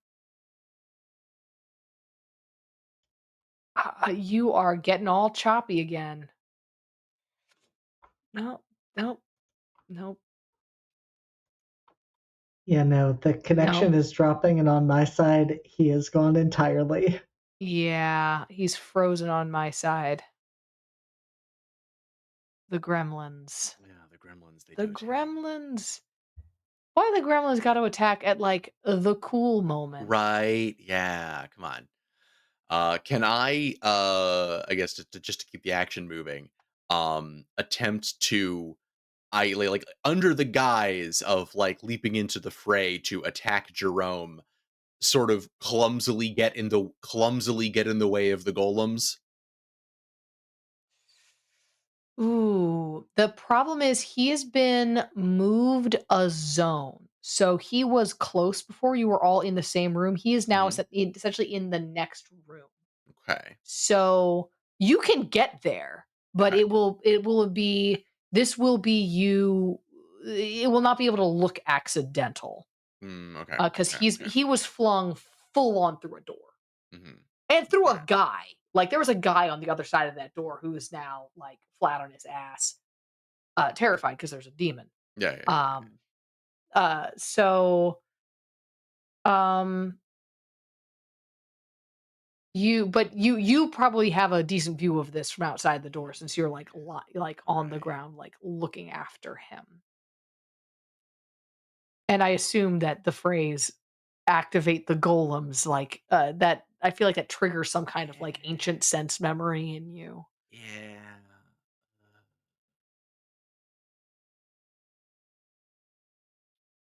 you are getting all choppy again. No, no, no, Yeah, no, the no. connection is dropping, and on my side, he is gone entirely. Yeah, he's frozen on my side. The gremlins. Yeah, the gremlins, they The do attack. gremlins. Why the gremlins got to attack at like the cool moment? Right, yeah, come on. Can I guess just to keep the action moving, attempt to like under the guise of like leaping into the fray to attack Jerome, sort of clumsily get in the way of the golems? Ooh, the problem is he has been moved a zone. So he was close before you were all in the same room. He is now Mhm. essentially in the next room. Okay. So you can get there, but Okay. it will be this will be you it will not be able to look accidental Okay. because Okay. Okay. he was flung full on through a door Mhm. and through Okay. a guy. Like there was a guy on the other side of that door who is now like flat on his ass, terrified because there's a demon. Yeah. Yeah. Yeah. Um, so um, you probably have a decent view of this from outside the door since you're like on the Right. ground, like looking after him. And I assume that the phrase "activate the golems" like that. I feel like that triggers some kind of like ancient sense memory in you. Yeah.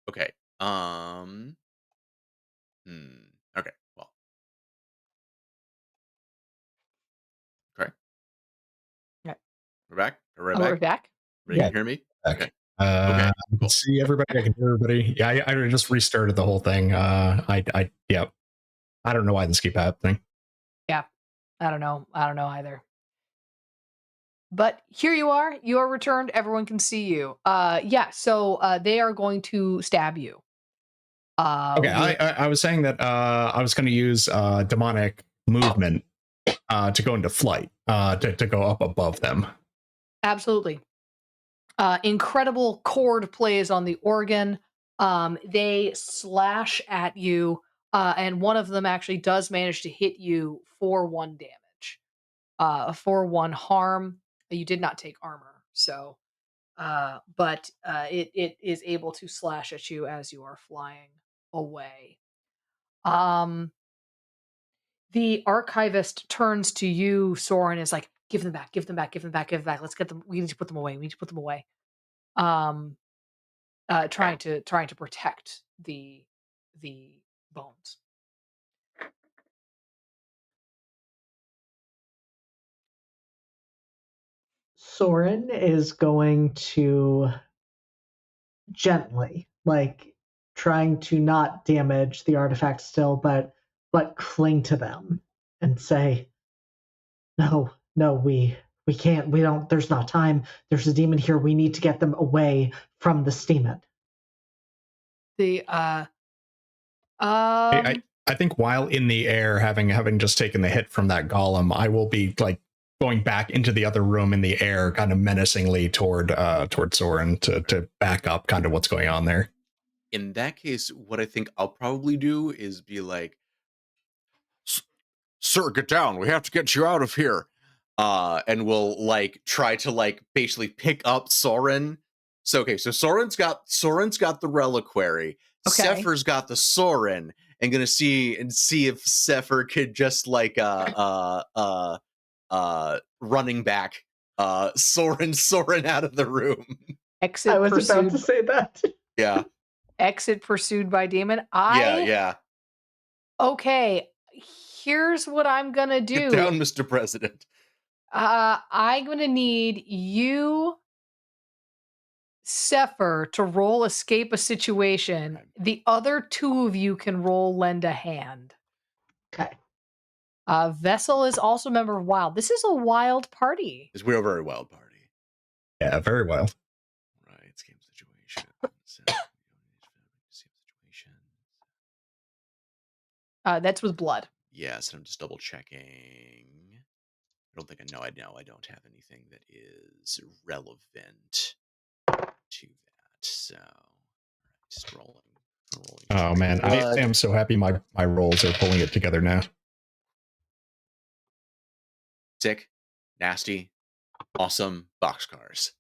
Okay. Okay. Well. Okay. Yeah. We're back. We're right Oh, we're back. back. Everybody Yeah, can hear me. back. Okay. Okay. I can Cool. see everybody. I can hear everybody. Yeah, I just restarted the whole thing. Yeah, I don't know why this keep happening. Yeah. I don't know. I don't know either. But here you are. You are returned. Everyone can see you. Yeah. So they are going to stab you. Okay, With I was saying that I was going to use demonic movement to go into flight, to go up above them. absolutely incredible chord plays on the organ. They slash at you, and one of them actually does manage to hit you for 1 damage, for 1 harm. You did not take armor, so but it is able to slash at you as you are flying away. Um, the archivist turns to you, Soren, is like, "Give them back, give them back, give them back, give them back. Let's get them. We need to put them away. We need to put them away." Um, trying to protect the bones. Soren is going to gently, like trying to not damage the artifact still, but cling to them and say, "No, no, we can't. We don't. There's not time. There's a demon here. We need to get them away from this demon." The I, um I think while in the air, having just taken the hit from that golem, I will be like going back into the other room in the air, kind of menacingly toward Soren to back up kind of what's going on there. In that case, what I think I'll probably do is be like, "Sir, get down. We have to get you out of here." And we'll like try to like basically pick up Soren. So okay, so Soren's got the reliquary. okay. Sefer's got the Soren, and gonna see if Sefer could just like running back Soren out of the room. I Exit was about to pursued say that. Yeah. exit pursued by demon. Yeah, I yeah. Okay, here's what I'm going to Get do. down, Mr. President. I'm going to need you, Sefer, to roll escape a situation. Okay. The other two of you can roll lend a hand. Okay. Vessel is also a member of Wild. This is a wild party. Because we're a very wild party. Yeah, very well. Right. Escape situation. Situation. That's with blood. Yes, I'm just double checking. I don't think I know. I don't have anything that is relevant to that. So, just rolling Oh man, I blood. am so happy my rolls are pulling it together now. Sick, nasty, awesome boxcars.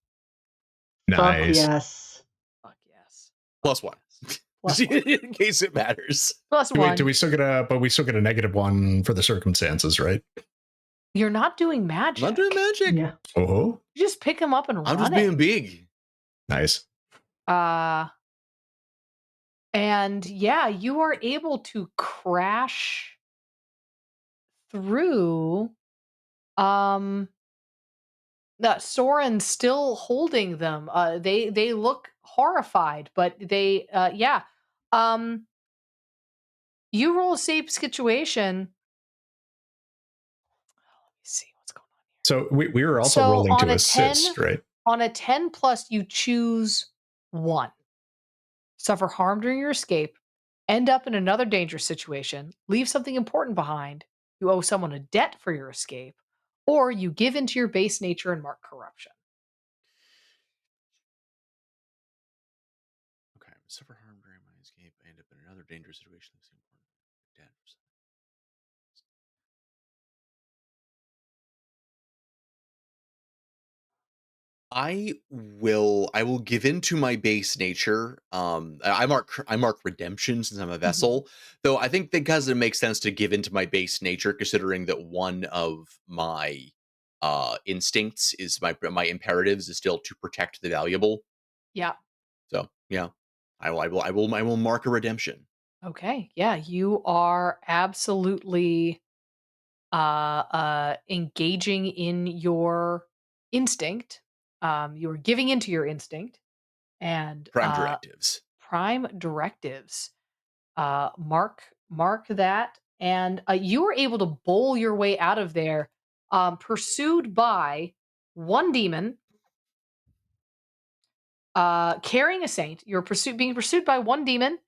Fuck Nice. yes. Fuck yes. Plus one. Plus one. In case it matters. Plus Do one. we still get but we still get a -1 for the circumstances, right? You're not doing I'm magic. not doing magic. Yeah. Oh, You just pick him up and I'm run just it. being big. nice. And yeah, you are able to crash through um Soren's still holding them. They look horrified, but yeah. Um, you roll a safe situation. Let me see what's going on here. So we were also So rolling to assist, right? on a 10 plus, you choose one. Suffer harm during your escape, end up in another dangerous situation, leave something important behind, you owe someone a debt for your escape, or you give into your base nature and mark corruption. Okay. Suffer harm during my escape. I end up in another dangerous situation. That's important. Dead. I will give in to my base nature. I mark redemption since I'm a Mhm. vessel. Though I think because it makes sense to give into my base nature, considering that one of my instincts is my imperatives is still to protect the valuable. Yeah. So yeah. I will mark a redemption. Okay. Yeah. You are absolutely engaging in your instinct. You're giving into your instinct and Prime directives. prime directives. Mark that, and you were able to bowl your way out of there, pursued by one demon, carrying a saint. You're being pursued by one demon,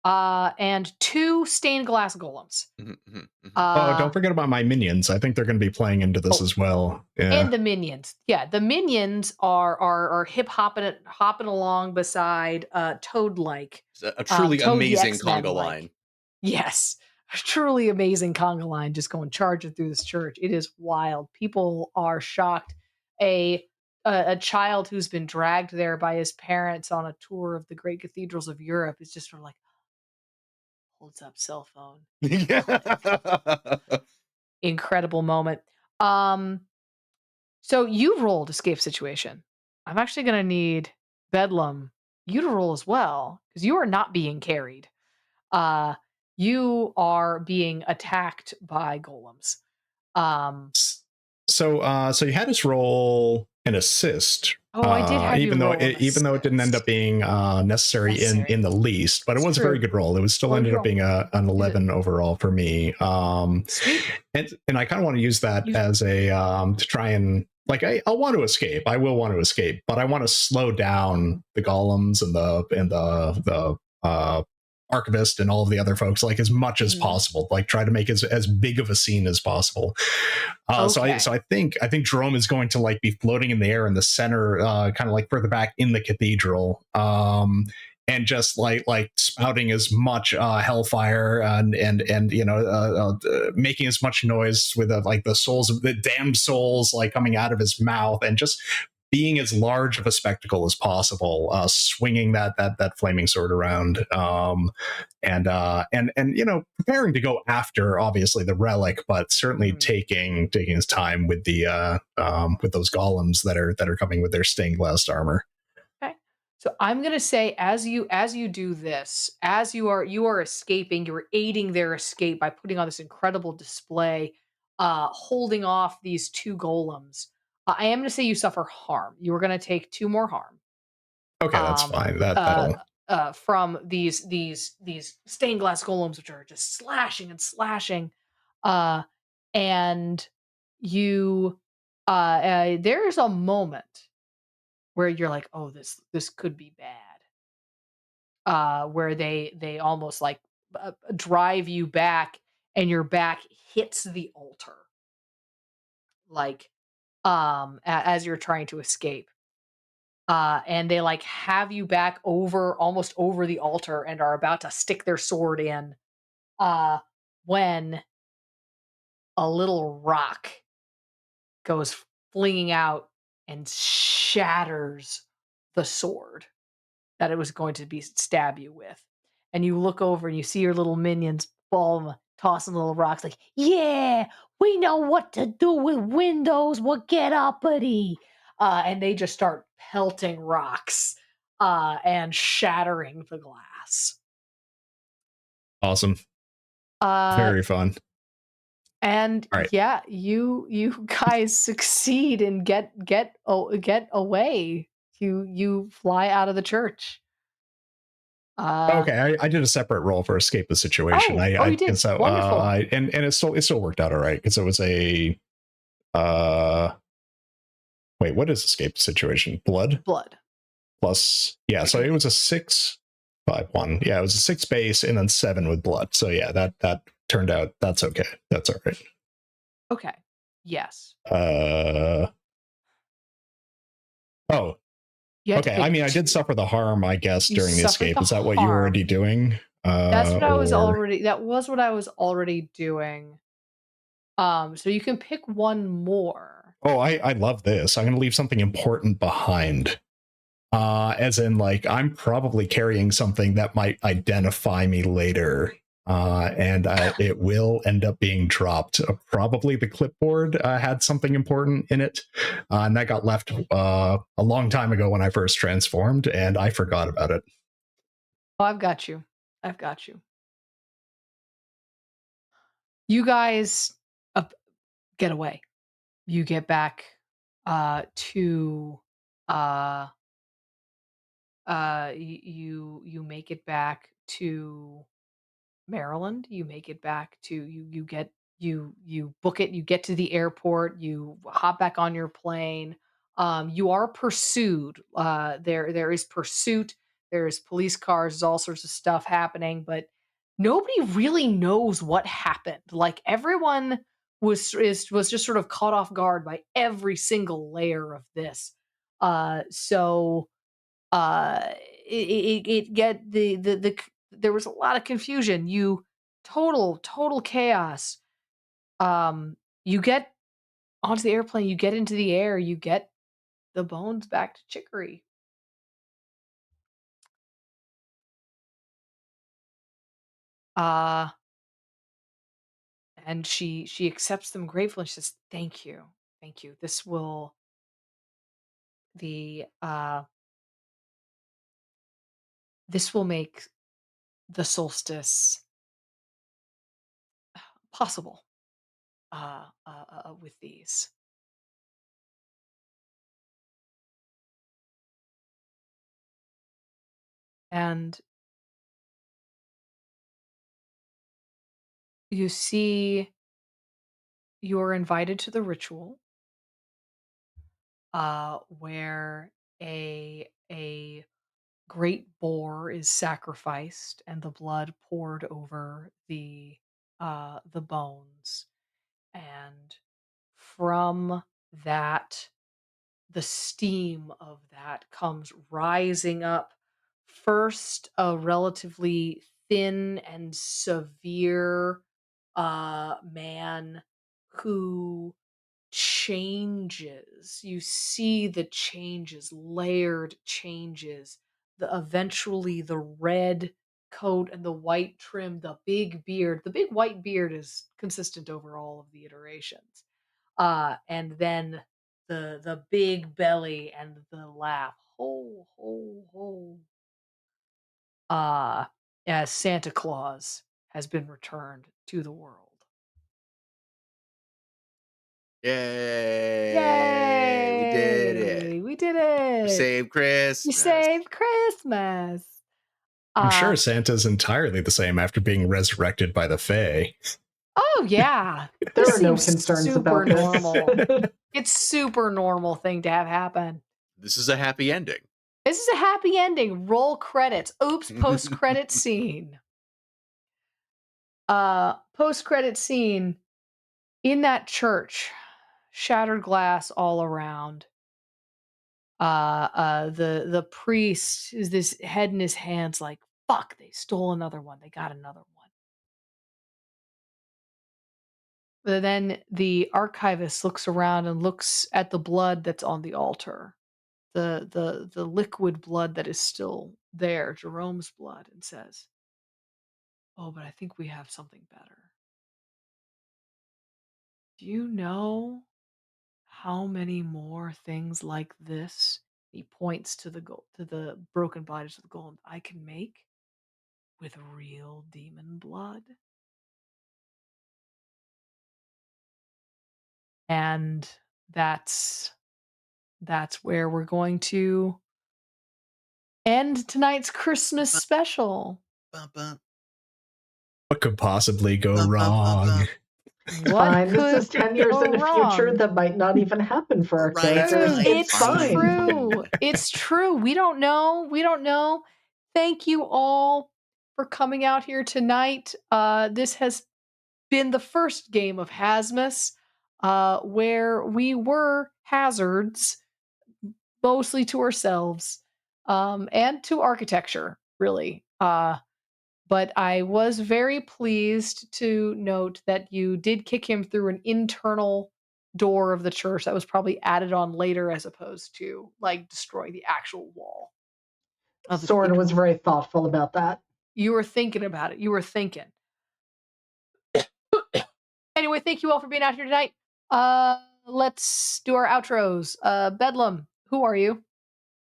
and two stained glass golems. Mhm, mhm, mhm. Oh, Uh, don't forget about my minions. I think they're going to be playing into this oh, as well. Yeah. and the minions. Yeah, the minions are hip hopping along beside Toad like, A truly Toad the amazing X Men conga like. line. Yes. A truly amazing conga line just going charging through this church. It is wild. People are shocked. A child who's been dragged there by his parents on a tour of the great cathedrals of Europe is just sort of like holds up cell phone. Incredible moment. Um, so you rolled escape situation. I'm actually gonna need Bedlam you to roll as well, because you are not being carried. Uh, you are being attacked by golems. Um, So you had us roll an assist, oh, I did have you even though roll an it didn't end up assist. being necessary Necessary. in the least, but it It's was a very true. good roll. It was still Well, ended you up roll. being an Is it 11 overall for me. sweet? And I kind of want to use that You as a to try and like I want to escape. I will want to escape, but I want to slow down the golems and the archivist and all of the other folks like as much as mhm. possible. Like try to make as big of a scene as possible. So I Okay. think Jerome is going to like be floating in the air in the center, kind of like further back in the cathedral. And just like spouting as much hellfire and making as much noise with like the souls of the damned souls like coming out of his mouth and just being as large of a spectacle as possible, swinging that flaming sword around, and preparing to go after obviously the relic, but certainly Mhm. taking his time with the with those golems that are coming with their stained glass armor. Okay. So I'm gonna say as you do this, as you are escaping, you're aiding their escape by putting on this incredible display, holding off these two golems. I am gonna say you suffer harm. You are gonna take two more harm. Okay, that's Um, fine. uh, That'll from these stained glass golems, which are just slashing and slashing, uh, and you there's a moment where you're like, "Oh, this could be bad." Where they almost like drive you back, and your back hits the altar, like as you're trying to escape. And they like have you back over almost over the altar and are about to stick their sword in, uh, when a little rock goes flinging out and shatters the sword that it was going to be stab you with. And you look over and you see your little minions fall tossing little rocks like, yeah, we know what to do with windows. Well, get up, buddy. And they just start pelting rocks and shattering the glass. awesome. Uh, Very fun. And All right. yeah, you guys succeed and get away. You fly out of the church. Uh Okay, I did a separate roll for escape the situation. oh, you And did. so Wonderful. and it still worked out all right because it was a uh wait, what is escape the situation? Blood Blood. plus yeah, so it was a 6-5-1. Yeah, it was a 6 base and then 7 with blood. So yeah, that turned out that's okay. That's all right. Okay. Yes. Uh oh, You had to okay. I pick mean, I did 2. suffer the harm, I guess, You during the suffered escape. the Is that what you were already harm. doing? Or That was what I was already doing. So you can pick one more. oh, I love this. I'm going to leave something important behind. As in, like, I'm probably carrying something that might identify me later. And it will end up being dropped. Probably the clipboard had something important in it. And that got left a long time ago when I first transformed, and I forgot about it. Oh, I've got you. I've got you. You guys up get away. You get back to uh you make it back to Maryland. You make it back to you get you book it, you get to the airport, you hop back on your plane. You are pursued. There is pursuit, there's police cars, there's all sorts of stuff happening, but nobody really knows what happened. Like everyone was just sort of caught off guard by every single layer of this. So it get there was a lot of confusion. You total chaos. You get onto the airplane, you get into the air, you get the bones back to Chicory. Uh and she accepts them gratefully. She says, "Thank you. Thank you. The this will make the solstice possible with these." And you see you're invited to the ritual where a great boar is sacrificed and the blood poured over the bones, and from that the steam of that comes rising up, first a relatively thin and severe man who changes. You see the changes, layered changes. The eventually the red coat and the white trim, the big beard. The big white beard is consistent over all of the iterations. And then the big belly and the laugh. Ho ho ho. Uh as Santa Claus has been returned to the world. Yay! We did it. Yay! We did We it. saved You Christmas. saved Christmas. I'm sure Uh, Santa's entirely the same after being resurrected by the Fae. oh yeah. There This are no seems concerns super about this. normal. It's super normal thing to have happen. This is a happy ending. This is a happy ending. Roll credits. Oops, post credit scene. Post credit scene in that church. Shattered glass all around. The priest is this head in his hands like, fuck, they stole another one. They got another one. But then the archivist looks around and looks at the blood that's on the altar, the liquid blood that is still there, Jerome's blood, and says, "Oh, but I think we have something better. Do you know how many more things like this?" He points to the broken bodies of the golem. "I can make with real demon blood." and that's where we're going to end tonight's Christmas Bum, special. bum, bum, What could possibly go bum, bum, bum, wrong? bum. What Fine, this could is 10 years in go the future wrong? that might not even happen for our Right, characters. True. right, It's It's fine. true. It's true. We don't know. We don't know. Thank you all for coming out here tonight. This has been the first game of Hasmus, where we were hazards, mostly to ourselves, and to architecture, really. But I was very pleased to note that you did kick him through an internal door of the church that was probably added on later as opposed to like destroying the actual wall of the Soren was cathedral. very thoughtful about that. You were thinking about it. You were thinking. Anyway, thank you all for being out here tonight. Let's do our outros. Bedlam, who are you?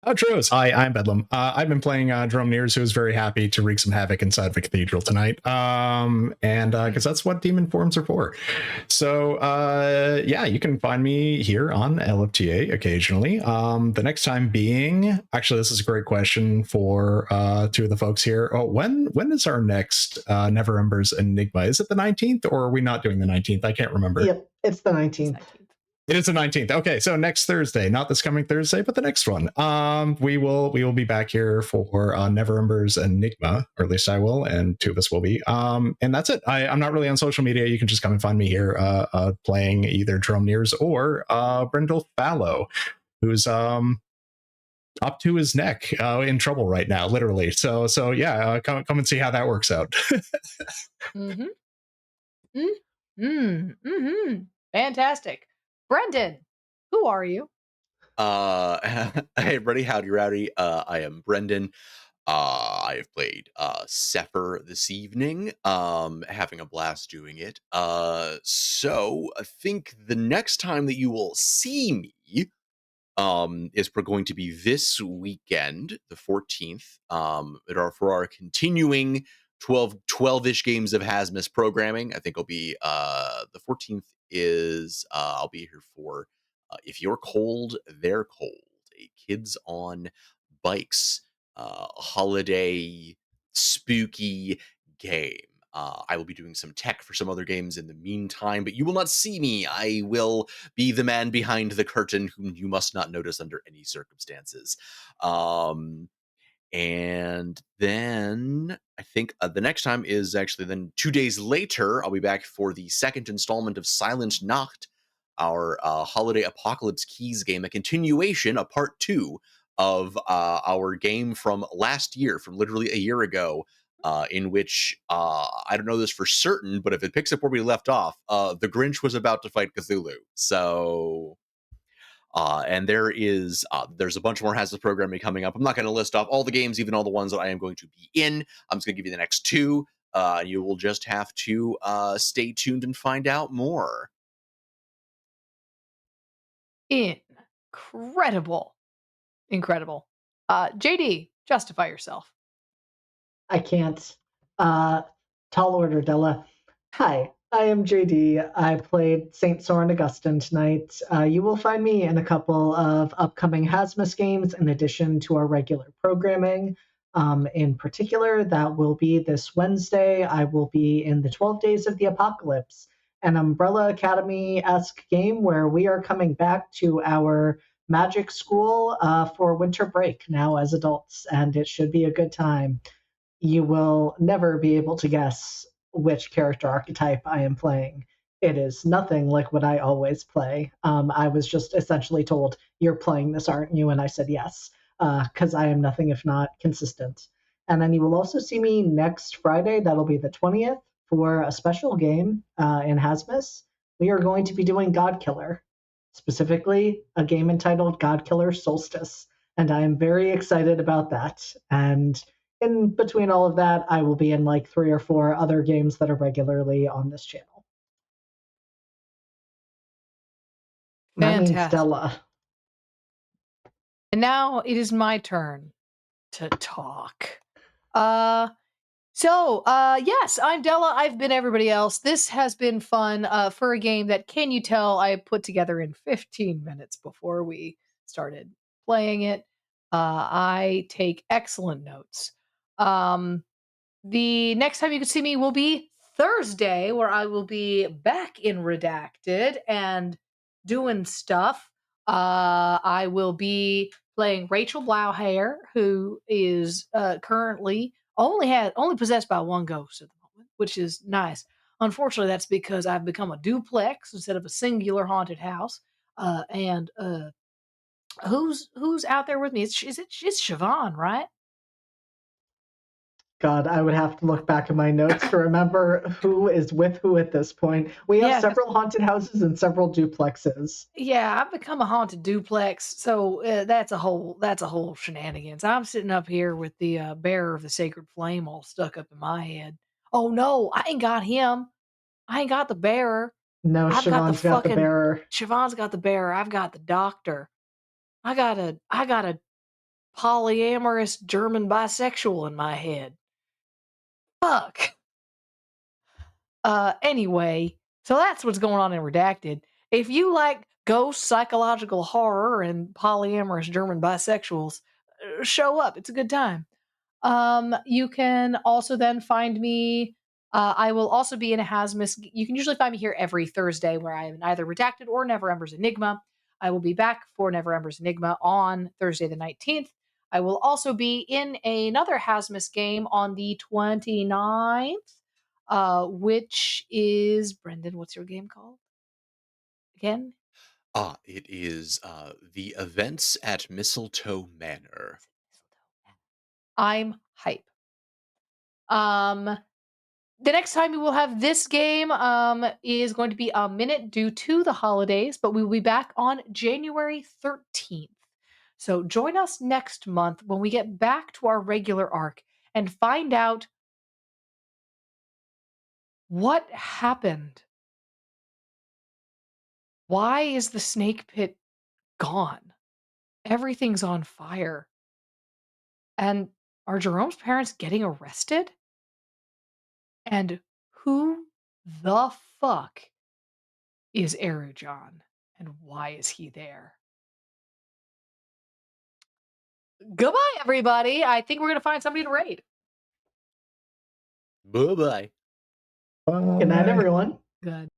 Outros. Hi, I'm Bedlam. I've been playing Dromneers, who is very happy to wreak some havoc inside of a cathedral tonight. And because that's what demon forms are for. So yeah, you can find me here on LFTA occasionally. The next time being, actually, this is a great question for two of the folks here. Oh, when is our next Never Embers Enigma? Is it the 19th, or are we not doing the 19th? I can't remember. Yep, it's the It's 19th. 19th. It is the 19th. Okay, so next Thursday, not this coming Thursday, but the next one. We will be back here for Never Embers Enigma, or at least I will, and two of us will be. And that's it. I'm not really on social media. You can just come and find me here playing either Dromneers or Brindle Fallow, who's up to his neck in trouble right now, literally. So yeah, come and see how that works out. Mm-hmm. Mm-hmm. Fantastic. Brendan, who are you? Hey everybody, howdy rowdy. I am Brendan. I have played Sefer this evening. Having a blast doing it. So I think the next time that you will see me is going to be this weekend, the 14th. For our continuing 12-ish games of Hasmus programming. I think it'll be the 14th is I'll be here for If You're Cold, They're Cold, a kids on bikes holiday spooky game. I will be doing some tech for some other games in the meantime, but you will not see me. I will be the man behind the curtain whom you must not notice under any circumstances. And then I think the next time is actually then 2 days later. I'll be back for the second installment of Silent Nacht, our holiday apocalypse keys game, a continuation, a part 2 of our game from last year, from literally a year ago, in which I don't know this for certain, but if it picks up where we left off, the Grinch was about to fight Cthulhu. So and there's a bunch more Hasbro programming coming up. I'm not going to list off all the games, even all the ones that I am going to be in. I'm just going to give you the next 2. You will just have to stay tuned and find out more. Incredible. JD, justify yourself. I can't. Tall order, Della. Hi, I am JD. I played St. Soren Augustine tonight. You will find me in a couple of upcoming Hasmus games in addition to our regular programming. In particular, that will be this Wednesday. I will be in the 12 Days of the Apocalypse, an Umbrella Academy-esque game where we are coming back to our magic school for winter break now as adults, and it should be a good time. You will never be able to guess which character archetype I am playing. It is nothing like what I always play. I was just essentially told, "You're playing this, aren't you?" And I said yes, because I am nothing if not consistent. And then you will also see me next Friday. That'll be the 20th for a special game in Hasmus. We are going to be doing God Killer, specifically a game entitled God Killer Solstice. And I am very excited about that. And in between all of that, I will be in like 3 or 4 other games that are regularly on this channel. That means Fantastic. Stella. And now it is my turn to talk. So, yes, I'm Della. I've been everybody else. This has been fun for a game that, can you tell, I put together in 15 minutes before we started playing it. I take excellent notes. Um, the next time you can see me will be Thursday, where I will be back in Redacted and doing stuff. I will be playing Rachel Blauhair, who is currently only possessed by one ghost at the moment, which is nice. Unfortunately, that's because I've become a duplex instead of a singular haunted house. And who's out there with me? It's Siobhan, right? God, I would have to look back at my notes to remember who is with who at this point. We have Yeah, 'cause several haunted houses and several duplexes. yeah, I've become a haunted duplex, so that's a whole shenanigans. I'm sitting up here with the bearer of the sacred flame all stuck up in my head. Oh no, I ain't got him. I ain't got the bearer. No, I've got the Siobhan's got the fucking bearer. Siobhan's got the bearer. I've got the doctor. I got a polyamorous German bisexual in my head. Fuck. Anyway, so that's what's going on in Redacted. If you like ghost psychological horror and polyamorous German bisexuals, show up. It's a good time. You can also then find me. I will also be in a Hasmus. You can usually find me here every Thursday, where I am in either Redacted or Never Embers Enigma. I will be back for Never Embers Enigma on Thursday the 19th. I will also be in another Hasmus game on the 29th, which is Brendan. What's your game called again? It is the events at Mistletoe Manor. I'm hype. Um, The next time we will have this game is going to be a minute due to the holidays, but we will be back on January 13th. So join us next month when we get back to our regular arc and find out what happened. Why is the snake pit gone? Everything's on fire. And are Jerome's parents getting arrested? And who the fuck is John? And why is he there? Goodbye, everybody. I think we're gonna find somebody to raid. Bye bye. Good night, Bye. everyone. Good.